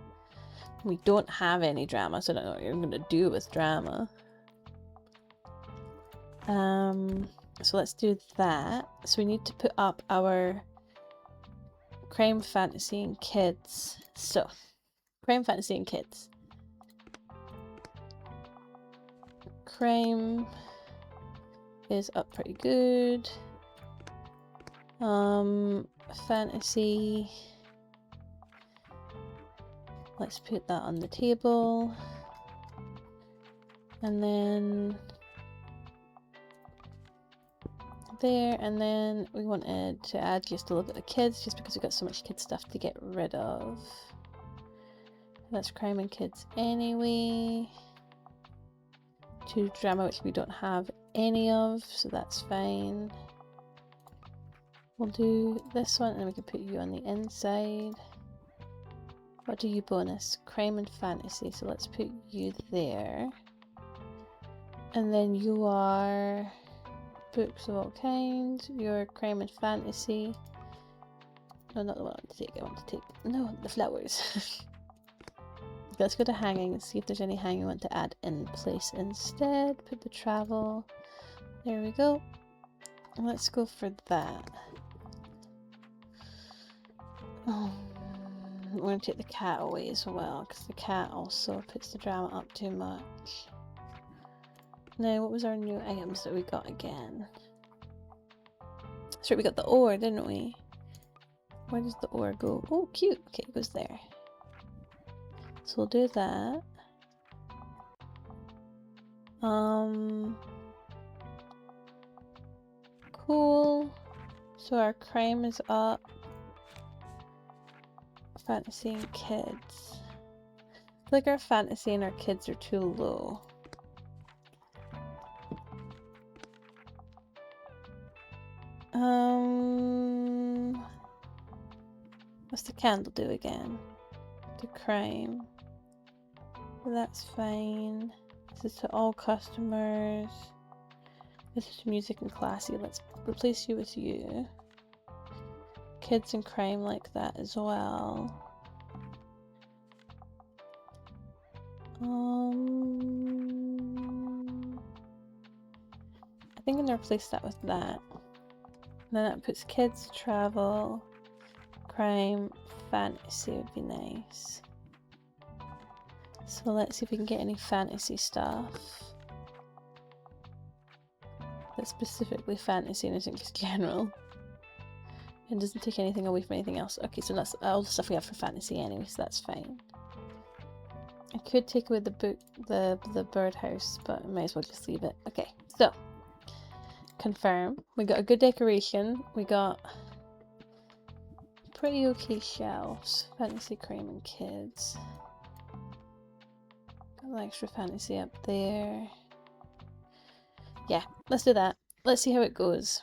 We don't have any drama, so I don't know what you're going to do with drama. So let's do that. So we need to put up our crime, fantasy, and kids. So, crime, fantasy, and kids. Crime is up pretty good. Fantasy. Let's put that on the table. And then there, and then we wanted to add just a little bit of kids just because we've got so much kid stuff to get rid of. That's crime and kids anyway. To drama, which we don't have any of, so that's fine. We'll do this one and we can put you on the inside. What do you bonus? Crime and fantasy. So let's put you there. And then you are books of all kinds. You're crime and fantasy. No, not the one I want to take. I want to take... No, the flowers. Let's go to hanging and see if there's any hanging I want to add in place instead. Put the travel. There we go. And let's go for that. We're going to take the cat away as well, because the cat also puts the drama up too much. Now, what was our new items that we got again? Sorry, we got the ore, didn't we? Where does the ore go? Oh, cute. Okay, it goes there. So we'll do that. Cool. So our crime is up. Fantasy and kids. I feel like our fantasy and our kids are too low. What's the candle do again? The crime. That's fine. This is to all customers. This is to music and classy. Let's replace you with you. Kids and crime like that as well. I think I'm gonna replace that with that. And then that puts kids, travel, crime, fantasy would be nice. So let's see if we can get any fantasy stuff. That's specifically fantasy and isn't just general. It doesn't take anything away from anything else. Okay, so that's all the stuff we have for fantasy anyway, so that's fine. I could take away the book, the birdhouse, but I might as well just leave it. Okay, so confirm. We got a good decoration. We got pretty okay shelves. Fantasy, crime, and kids. Got the extra fantasy up there. Yeah, let's do that. Let's see how it goes.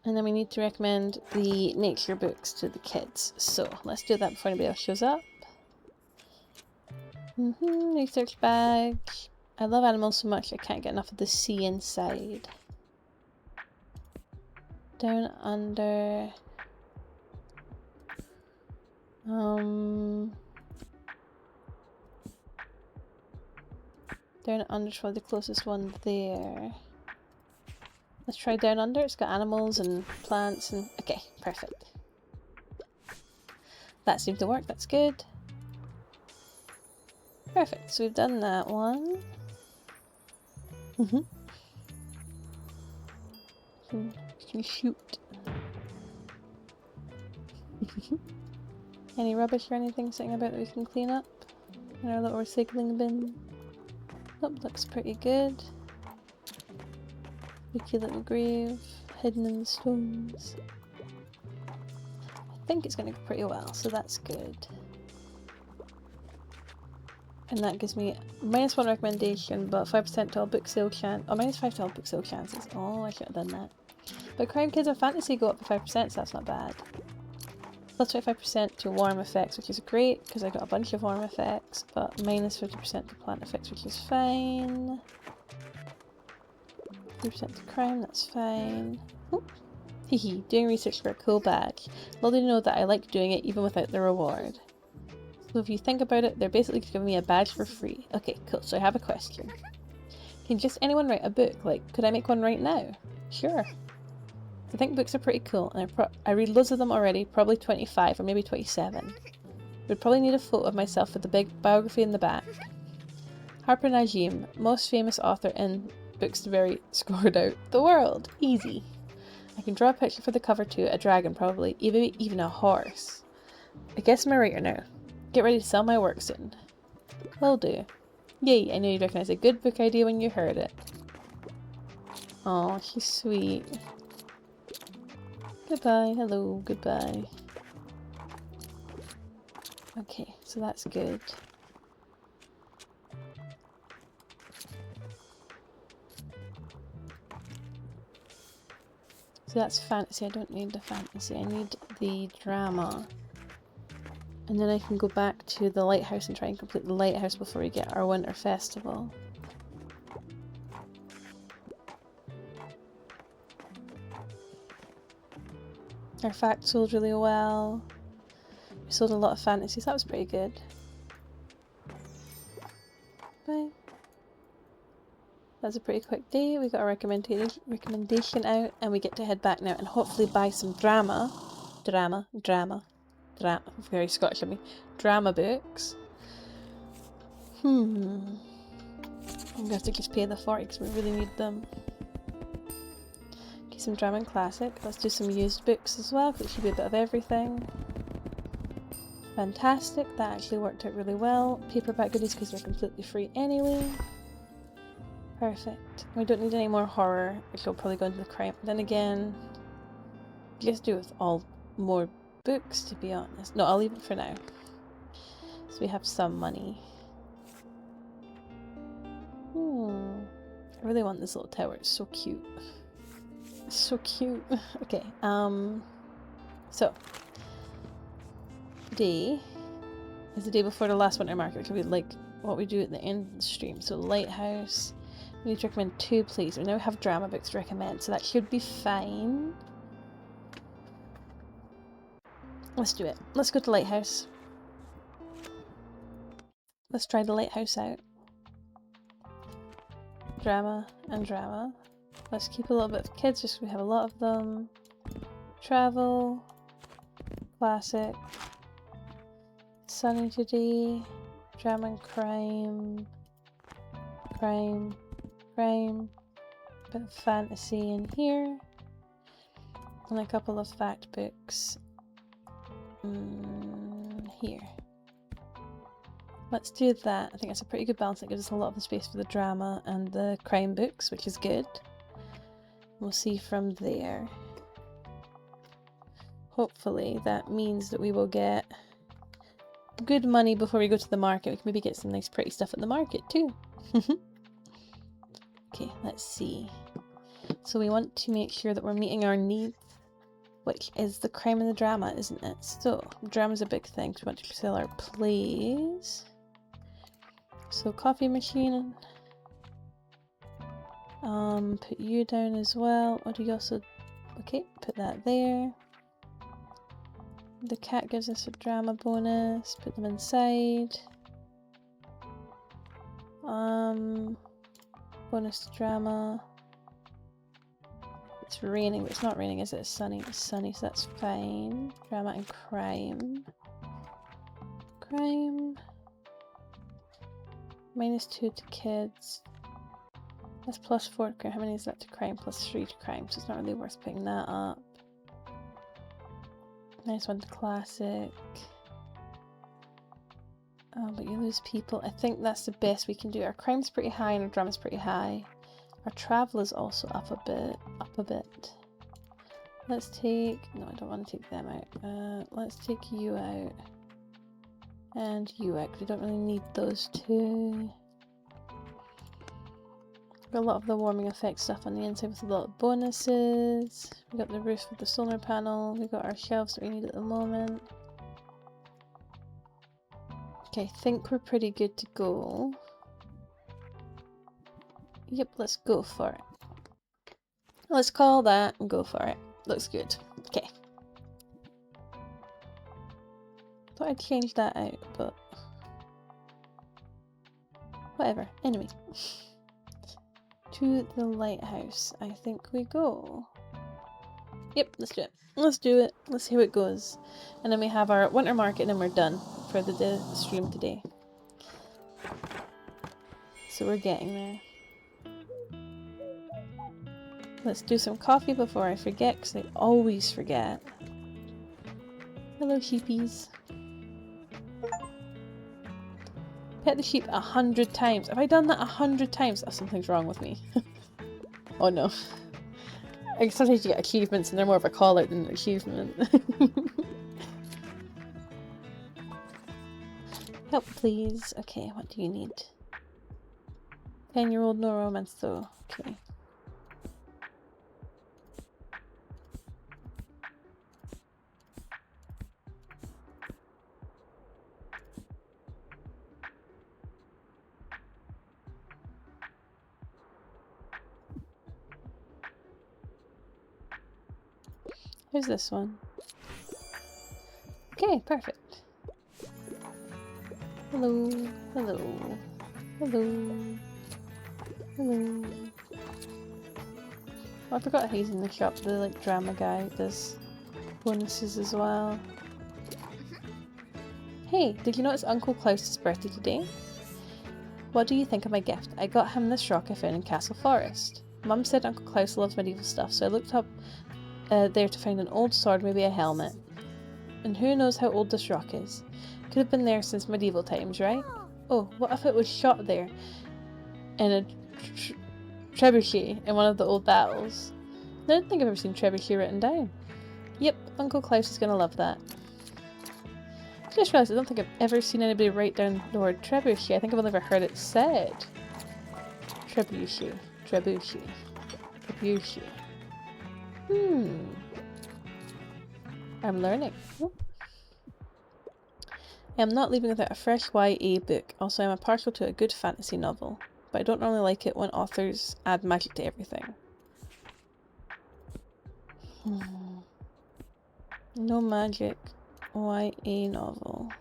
And then we need to recommend the nature books to the kids. So let's do that before anybody else shows up. Research bag. I love animals so much I can't get enough of the sea inside. Down under. Down under's probably the closest one there. Let's try down under. It's got animals and plants and... Okay, perfect. That seemed to work. That's good. Perfect. So we've done that one. Can shoot. Any rubbish or anything sitting about that we can clean up in our little recycling bin? Nope, looks pretty good. Cute little grave, hidden in the stones. I think it's going to go pretty well, so that's good. And that gives me -1 recommendation, but 5% to all book sale chance. Oh, -5 to all book sale chances. Oh, I should have done that. But crime, kids, and fantasy go up to 5%, so that's not bad. Plus 25% to warm effects, which is great, because I got a bunch of warm effects, but -50% to plant effects, which is fine. 3% to crime, that's fine. Hehe, doing research for a cool badge. Lovely to know that I like doing it even without the reward. So if you think about it, they're basically giving me a badge for free. Okay, cool, so I have a question. Can just anyone write a book? Like, could I make one right now? Sure. I think books are pretty cool, and I read loads of them already, probably 25 or maybe 27. Would probably need a photo of myself with the big biography in the back. Harper Najim, most famous author in books to very scored out. The world! Easy. I can draw a picture for the cover too, a dragon probably, even a horse. I guess I'm a writer now. Get ready to sell my work soon. Will do. Yay, I knew you'd recognise a good book idea when you heard it. Oh, she's sweet. Goodbye, hello, goodbye. Okay, so that's good. So that's fantasy. I don't need the fantasy. I need the drama. And then I can go back to the lighthouse and try and complete the lighthouse before we get our winter festival. Our fact sold really well. We sold a lot of fantasies, that was pretty good. Bye. That's a pretty quick day. We got our recommendation out and we get to head back now and hopefully buy some drama, very Scottish of me, drama books. I'm gonna have to just pay the 40 because we really need them. Okay, some drama and classic. Let's do some used books as well because it should be a bit of everything. Fantastic, that actually worked out really well. Paperback goodies because they're completely free anyway. Perfect. We don't need any more horror, which will probably go into the crime. Then again, just do with all more books, to be honest. No, I'll leave it for now. So we have some money. I really want this little tower. It's so cute. It's so cute. Okay, so today is the day before the last winter market, which will be like what we do at the end of the stream. So lighthouse. We need to recommend 2 please. We now have drama books to recommend, so that should be fine. Let's do it. Let's go to lighthouse. Let's try the lighthouse out. Drama and drama. Let's keep a little bit of kids just so we have a lot of them. Travel. Classic. Sunny today. Drama and crime. Crime. Crime. Bit of fantasy in here. And a couple of fact books. Here. Let's do that. I think that's a pretty good balance. That gives us a lot of the space for the drama and the crime books, which is good. We'll see from there. Hopefully that means that we will get good money before we go to the market. We can maybe get some nice pretty stuff at the market too. Okay, let's see. So we want to make sure that we're meeting our needs, which is the crime and the drama, isn't it? So, drama's a big thing, so we want to sell our plays. So, coffee machine. Put you down as well. Or do you also... Okay, put that there. The cat gives us a drama bonus. Put them inside. Bonus drama. It's raining, but it's not raining, is it? It's sunny. It's sunny, so that's fine. Drama and crime. Crime. -2 to kids. That's +4 to crime. How many is that to crime? +3 to crime, so it's not really worth picking that up. -1 to classic. Oh, but you lose people. I think that's the best we can do. Our crime's pretty high and our drama's pretty high. Our travel is also up a bit. Let's take... No, I don't want to take them out. Let's take you out. And you out, 'cause we don't really need those two. Got a lot of the warming effect stuff on the inside with a lot of bonuses. We got the roof with the solar panel. We got our shelves that we need at the moment. Okay, I think we're pretty good to go. Yep, let's go for it. Let's call that and go for it. Looks good. Okay. Thought I'd change that out, but whatever. Anyway. To the lighthouse, I think we go. Yep, let's do it. Let's do it. Let's see how it goes. And then we have our winter market and then we're done for the stream today. So we're getting there. Let's do some coffee before I forget, because I always forget. Hello, sheepies. Pet the sheep 100 times. Have I done that 100 times? Oh, something's wrong with me. Oh no. I guess sometimes you get achievements and they're more of a call out than an achievement. Help, please. Okay, what do you need? 10-year-old, no romance though. Okay. Who's this one? Okay, perfect. Hello, hello, hello, hello. Oh, I forgot he's in the shop, the like drama guy does bonuses as well. Hey, did you know it's Uncle Klaus's birthday today? What do you think of my gift? I got him this rock I found in Castle Forest. Mum said Uncle Klaus loves medieval stuff, so I looked up there to find an old sword, maybe a helmet. And who knows how old this rock is? Could have been there since medieval times, right? Oh, what if it was shot there in a trebuchet in one of the old battles? I don't think I've ever seen trebuchet written down. Yep, Uncle Klaus is gonna love that. I just realised I don't think I've ever seen anybody write down the word trebuchet. I think I've only ever heard it said. Trebuchet. Trebuchet. Trebuchet. I'm learning. Oh. I am not leaving without a fresh YA book. Also, I am partial to a good fantasy novel, but I don't normally like it when authors add magic to everything. No magic. YA novel.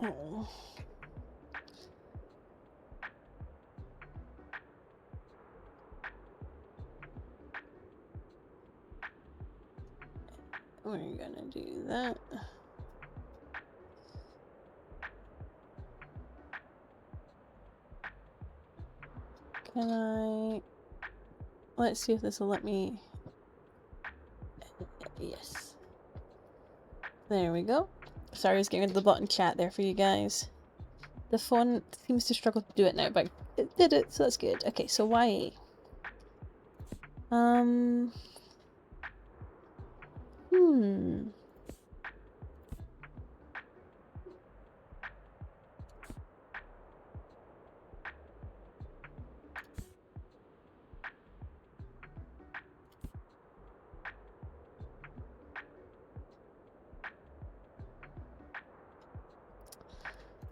Oh. We're gonna do that. Can I... Let's see if this will let me... Yes. There we go. Sorry, I was getting rid of the button chat there for you guys. The phone seems to struggle to do it now, but it did it, so that's good. Okay, so YA.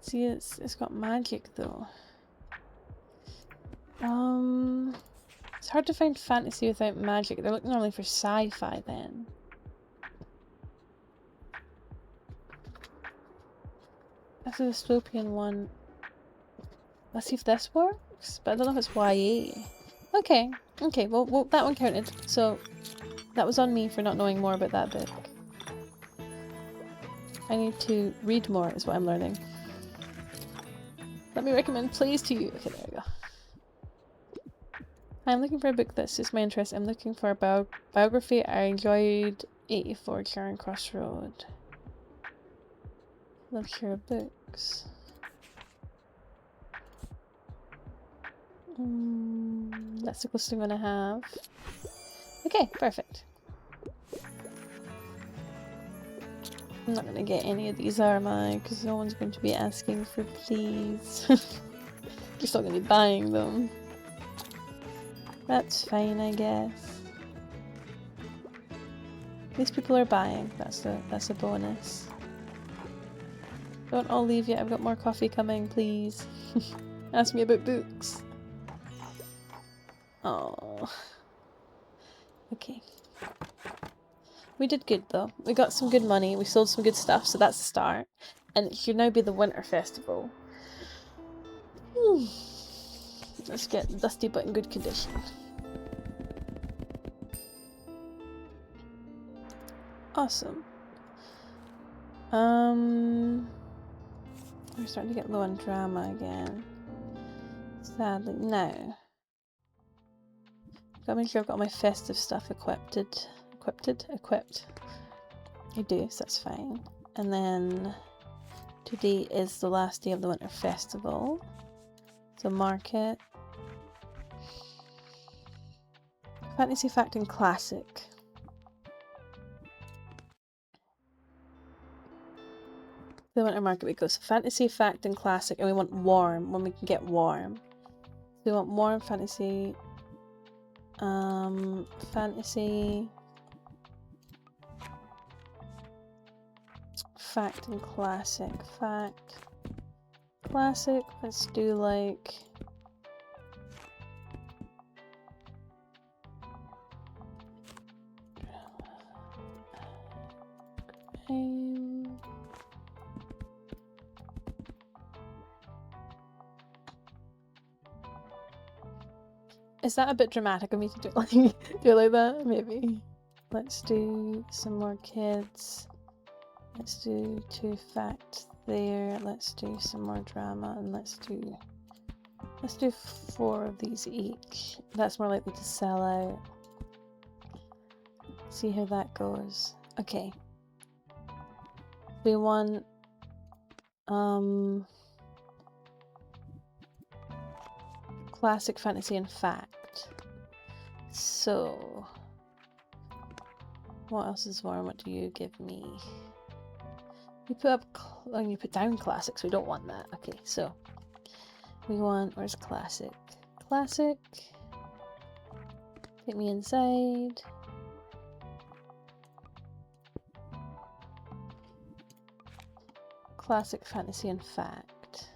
See, it's got magic though. It's hard to find fantasy without magic. They're looking normally for sci-fi then. That's a dystopian one. Let's see if this works, but I don't know if it's YA. Okay, okay, well that one counted. So that was on me for not knowing more about that book. I need to read more is what I'm learning. Let me recommend plays to you. Okay, there we go. I'm looking for a book that suits my interest. I'm looking for a biography. I enjoyed 84 Charing Cross Road. Look here, books. That's the closest I'm gonna have. Okay, perfect. I'm not gonna get any of these, are I? Because no one's going to be asking for please. You're still gonna be buying them. That's fine, I guess. These people are buying. That's a bonus. Don't all leave yet. I've got more coffee coming, please. Ask me about books. Oh. Okay. We did good though. We got some good money. We sold some good stuff, so that's the start. And it should now be the winter festival. Let's get dusty but in good condition. Awesome. We're starting to get low on drama again. Sadly, no. Gotta make sure I've got all my festive stuff equipped. I do, so that's fine. And then today is the last day of the winter festival. So market. Fantasy, fact, and classic. The winter market we go. So fantasy, fact, and classic, and we want warm when we can get warm. So we want warm fantasy. Fantasy. Fact and classic. Fact. Classic. Let's do like. Is that a bit dramatic of me to do it like, do it like that? Maybe. Let's do some more kids. Let's do 2 fact there. Let's do some more drama, and let's do 4 of these each. That's more likely to sell out. See how that goes. Okay. We want classic, fantasy, and fact. So what else is warm? What do you give me? You put up and you put down classics. We don't want that. Okay, so we want, where's classic? Classic. Take me inside. Classic, fantasy, and fact.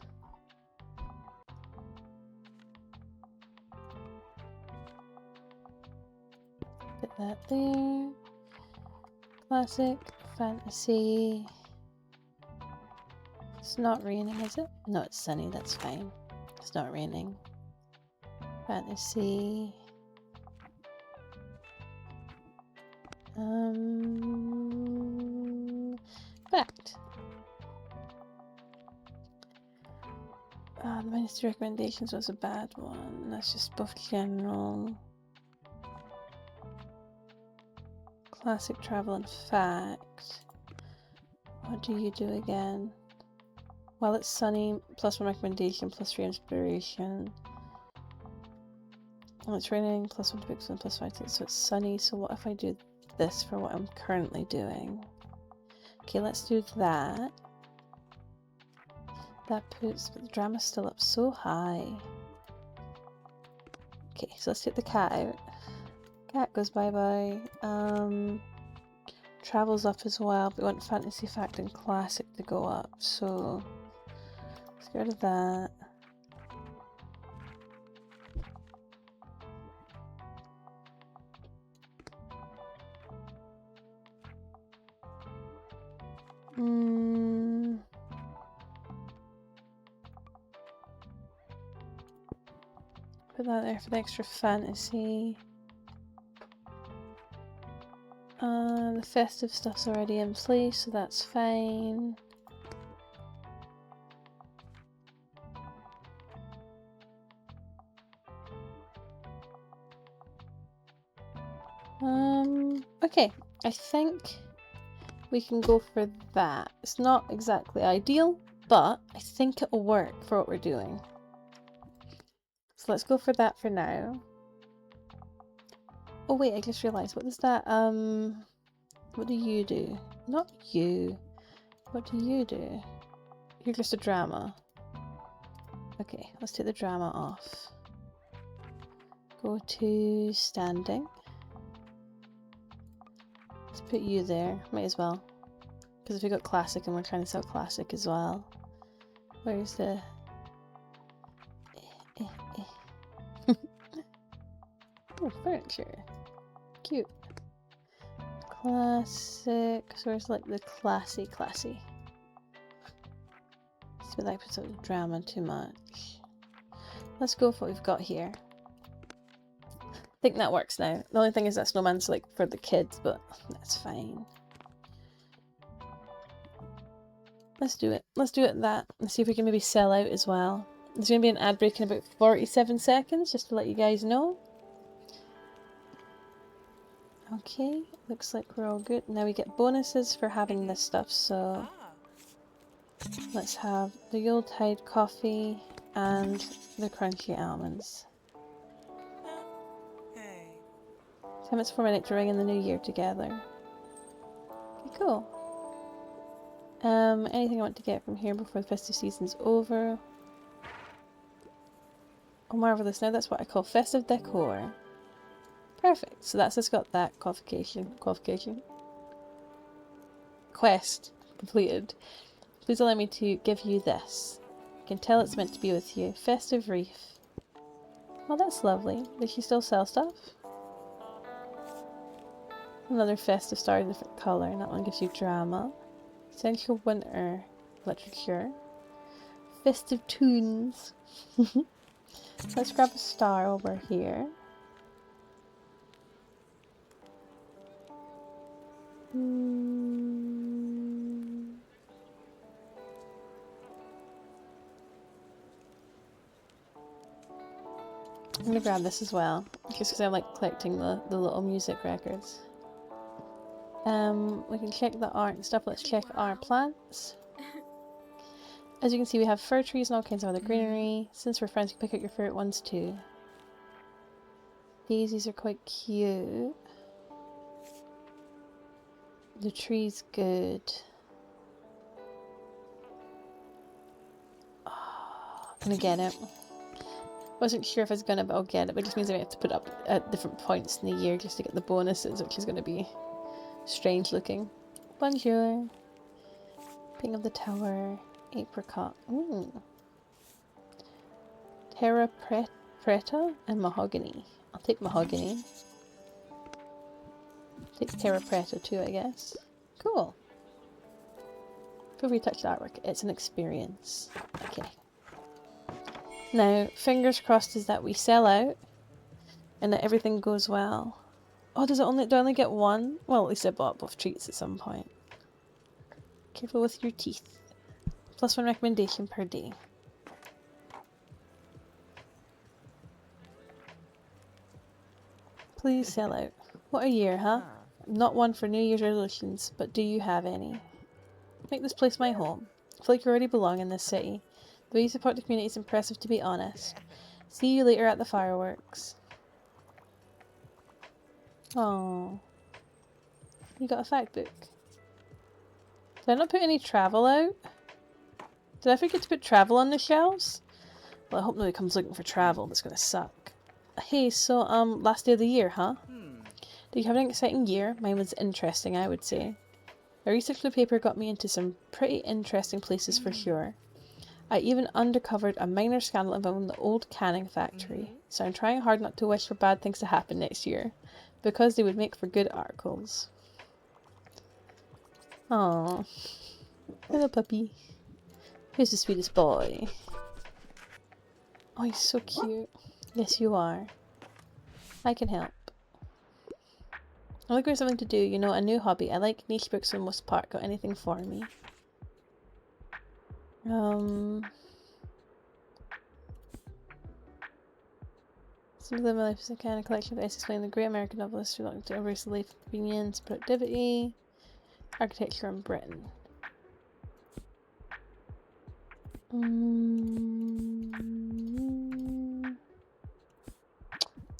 Put that there. Classic, fantasy. It's not raining, is it? No, it's sunny, that's fine. It's not raining. Fantasy. Fact. The Ministry recommendations was a bad one. That's just both general. Classic, travel, and fact. What do you do again? Well, it's sunny, +1 recommendation, +3 inspiration. Well, it's raining, +1 to books, and +5 to it, so it's sunny. So what if I do this for what I'm currently doing? Okay, let's do that. That puts, but the drama's still up so high. Okay, so let's take the cat out. Cat goes bye-bye. Travel's up as well, but we want fantasy, fact, and classic to go up, so let's get rid of that. Put that there for the extra fantasy. The festive stuff's already in place, so that's fine. Okay, I think we can go for that. It's not exactly ideal, but I think it'll work for what we're doing. So let's go for that for now. Oh wait, I just realised, what is that, what do you do? Not you. What do you do? You're just a drama. Okay, let's take the drama off. Go to standing. Let's put you there, might as well. Because if we got classic and we're trying to sell classic as well. Where's the... Oh, furniture. Cute. Classic. So where's like the classy? So that puts up the drama too much. Let's go with what we've got here. I think that works now. The only thing is that snowman's like for the kids, but that's fine. Let's do it. Let's do it that. Let's see if we can maybe sell out as well. There's going to be an ad break in about 47 seconds, just to let you guys know. Okay, looks like we're all good. Now we get bonuses for having this stuff, so let's have the Yuletide coffee and the crunchy almonds. 10 minutes before midnight to ring in the new year together. Okay, cool. Anything I want to get from here before the festive season's over? Oh, marvellous. Now that's what I call festive decor. Perfect. So that's just got that qualification. Quest completed. Please allow me to give you this. I can tell it's meant to be with you. Festive wreath. Oh, that's lovely. Does she still sell stuff? Another festive star in a different colour, and that one gives you drama. Essential winter literature. Festive tunes. Let's grab a star over here. I'm gonna grab this as well, just because I like collecting the little music records. We can check the art and stuff. Let's check our plants. As you can see, we have fir trees and all kinds of other greenery. Since we're friends, you can pick out your favourite ones too. Daisies are quite cute. The tree's good. Oh, I'm gonna get it. Wasn't sure if I was gonna, but I'll get it. But it just means I have to put up at different points in the year just to get the bonuses, which is gonna be strange looking. Bonjour. Ping of the tower. Apricot. Ooh. Terra preta and mahogany. I'll take mahogany. Take terra preta too, I guess. Cool. Before we touch the artwork, it's an experience. Okay. Now, fingers crossed is that we sell out and that everything goes well. Oh, do I only get one? Well, at least I bought both treats at some point. Careful with your teeth. +1 recommendation per day. Please sell out. What a year, huh? Not one for New Year's resolutions, but do you have any? Make this place my home. I feel like you already belong in this city. The way you support the community is impressive, to be honest. See you later at the fireworks. Oh, you got a fact book. Did I not put any travel out? Did I forget to put travel on the shelves? Well, I hope nobody comes looking for travel. That's gonna suck. Hey, so, last day of the year, huh? Did you have an exciting year? Mine was interesting, I would say. My research for the paper got me into some pretty interesting places for sure. I even uncovered a minor scandal involving the old canning factory, so I'm trying hard not to wish for bad things to happen next year, because they would make for good articles. Aww. Little puppy. Who's the sweetest boy? Oh, he's so cute. Yes, you are. I can help. I'm looking for something to do, you know, a new hobby. I like niche books for the most part. Got anything for me? Some of my life is a kind of collection of essays explaining the great American novelists who belong to embrace the life of convenience, productivity, architecture in Britain.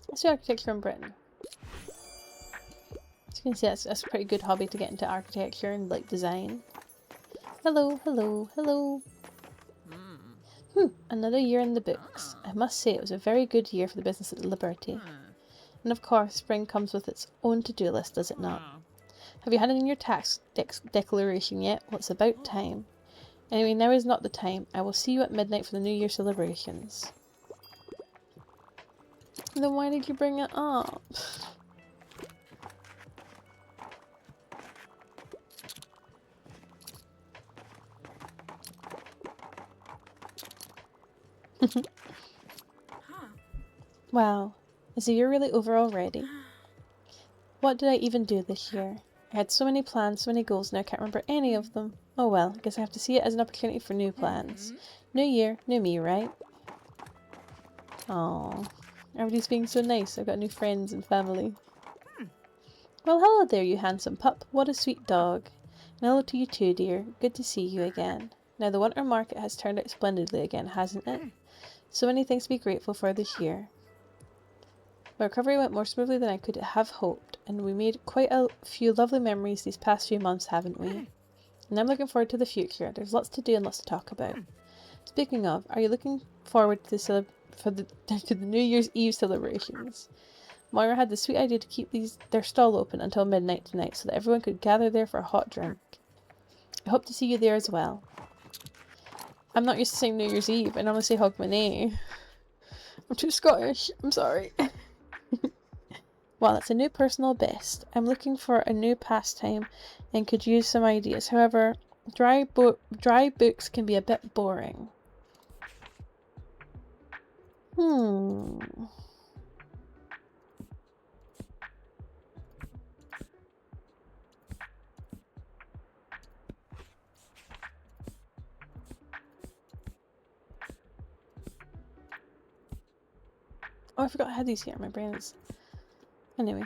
Let's do architecture in Britain. As you can see, that's a pretty good hobby to get into architecture and like design. Hello, hello, hello. Another year in the books. I must say it was a very good year for the business at the Liberty. And of course, spring comes with its own to-do list, does it not? Have you had it in your tax declaration yet? Well, it's about time. Anyway, now is not the time. I will see you at midnight for the New Year celebrations. Then why did you bring it up? Wow, is the year really over already? What did I even do this year? I had so many plans, so many goals, and I can't remember any of them. Oh well, I guess I have to see it as an opportunity for new plans. New year, new me, right? Aww, everybody's being so nice. I've got new friends and family. Well, hello there, you handsome pup. What a sweet dog. And hello to you too, dear. Good to see you again. Now, the winter market has turned out splendidly again, hasn't it? So many things to be grateful for this year. My recovery went more smoothly than I could have hoped, and we made quite a few lovely memories these past few months, haven't we? And I'm looking forward to the future. There's lots to do and lots to talk about. Speaking of, are you looking forward to to the New Year's Eve celebrations? Moira had the sweet idea to keep their stall open until midnight tonight so that everyone could gather there for a hot drink. I hope to see you there as well. I'm not used to saying New Year's Eve. I normally say Hogmanay. I'm too Scottish. I'm sorry. Well, it's a new personal best. I'm looking for a new pastime and could use some ideas. However, dry books can be a bit boring. Oh, I forgot I had these here. My brain is... Anyway.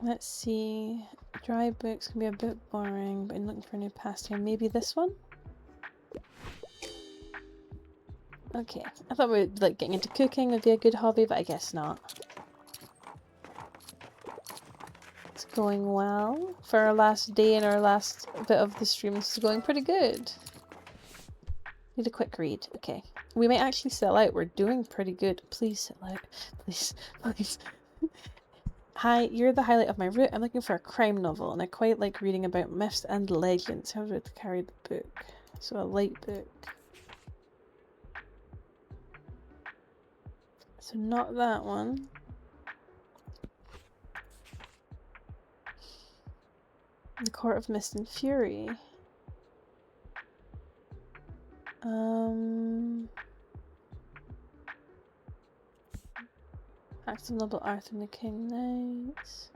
Let's see. Dry books can be a bit boring, but I'm looking for a new pastime. Maybe this one? Okay. I thought getting into cooking would be a good hobby, but I guess not. It's going well. For our last day and our last bit of the stream, this is going pretty good. Need a quick read. Okay. We might actually sell out. We're doing pretty good. Please sell out. Please. Please. Hi, you're the highlight of my route. I'm looking for a crime novel, and I quite like reading about myths and legends. How do I carry the book? So a light book. So not that one. The Court of Mist and Fury. Acts of Noble Arthur and the King Knights.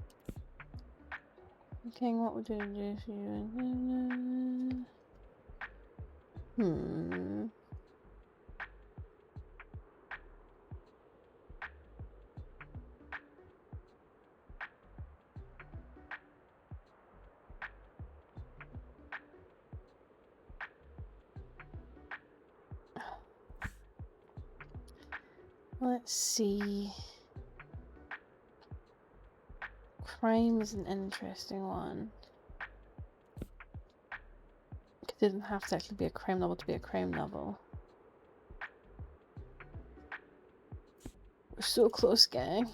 King, what would you do if you... Let's see. Crime is an interesting one. It didn't have to actually be a crime novel to be a crime novel. We're so close, gang.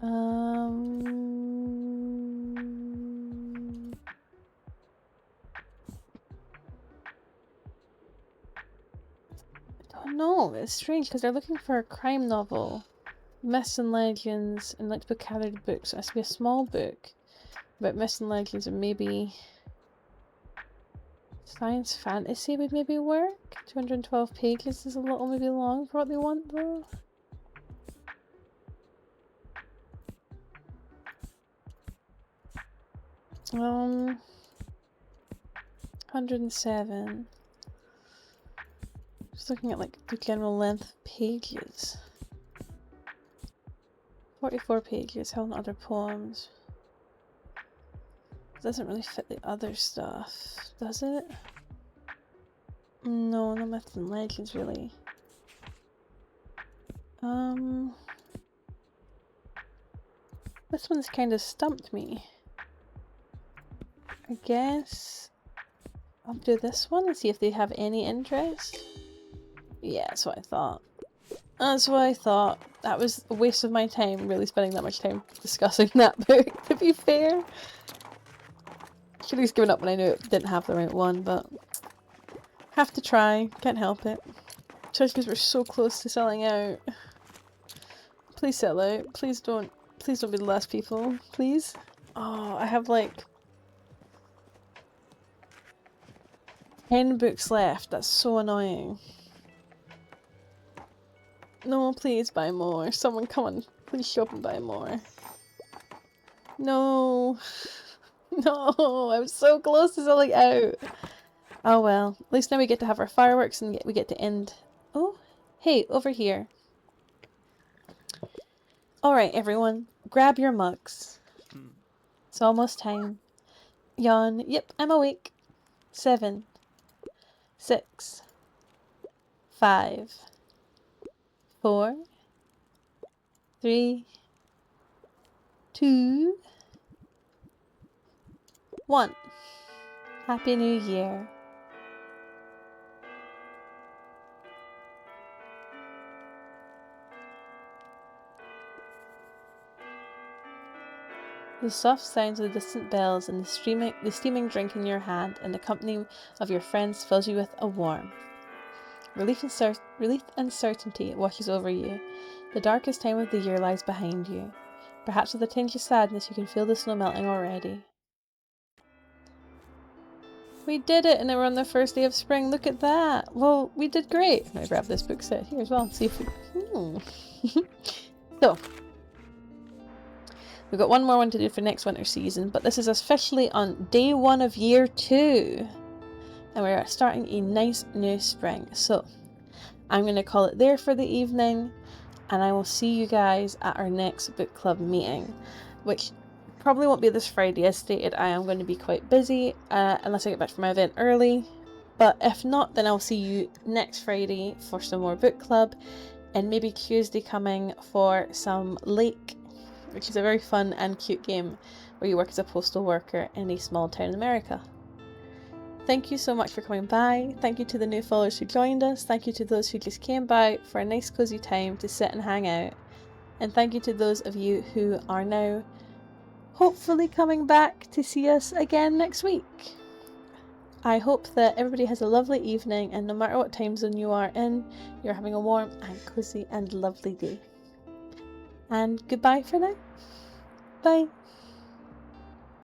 I don't know. It's strange because they're looking for a crime novel. Myths and legends and like to book gathered books. So it has to be a small book about myths and legends, and maybe science fantasy would maybe work. 212 pages is a little maybe long for what they want though. Um, 107. Just looking at like the general length of pages. 44 pages, held in other poems. Doesn't really fit the other stuff, does it? No, no myths and legends really. This one's kind of stumped me. I guess I'll do this one and see if they have any interest. Yeah, that's what I thought. That's what I thought. That was a waste of my time, really spending that much time discussing that book, to be fair. Should have just given up when I knew it didn't have the right one, but have to try. Can't help it. Especially because we're so close to selling out. Please sell out. Please don't be the last people. Please. Oh, I have like 10 books left. That's so annoying. No, please buy more. Someone come on. Please show up and buy more. No. No, I was so close to selling out. Oh well. At least now we get to have our fireworks and we get to end. Oh, hey, over here. Alright, everyone. Grab your mugs. It's almost time. Yawn. Yep, I'm awake. 7, 6, 5, 4, 3, 2, 1. Happy New Year. The soft sounds of the distant bells and the steaming drink in your hand and the company of your friends fills you with a warmth. Relief and certainty washes over you. The darkest time of the year lies behind you. Perhaps with a tinge of sadness you can feel the snow melting already. We did it, and we're on the first day of spring. Look at that. Well, we did great. I'm gonna grab this book set here as well and see if we... So, we've got one more one to do for next winter season, but this is officially on day 1 of year 2. And we're starting a nice new spring. So, I'm going to call it there for the evening, and I will see you guys at our next book club meeting, which probably won't be this Friday. As stated, I am going to be quite busy, unless I get back from my event early. But if not, then I'll see you next Friday for some more book club, and maybe Tuesday coming for some Lake, which is a very fun and cute game where you work as a postal worker in a small town in America. Thank you so much for coming by. Thank you to the new followers who joined us. Thank you to those who just came by for a nice cozy time to sit and hang out. And thank you to those of you who are now hopefully coming back to see us again next week. I hope that everybody has a lovely evening, and no matter what time zone you are in, you're having a warm and cozy and lovely day. And goodbye for now. Bye.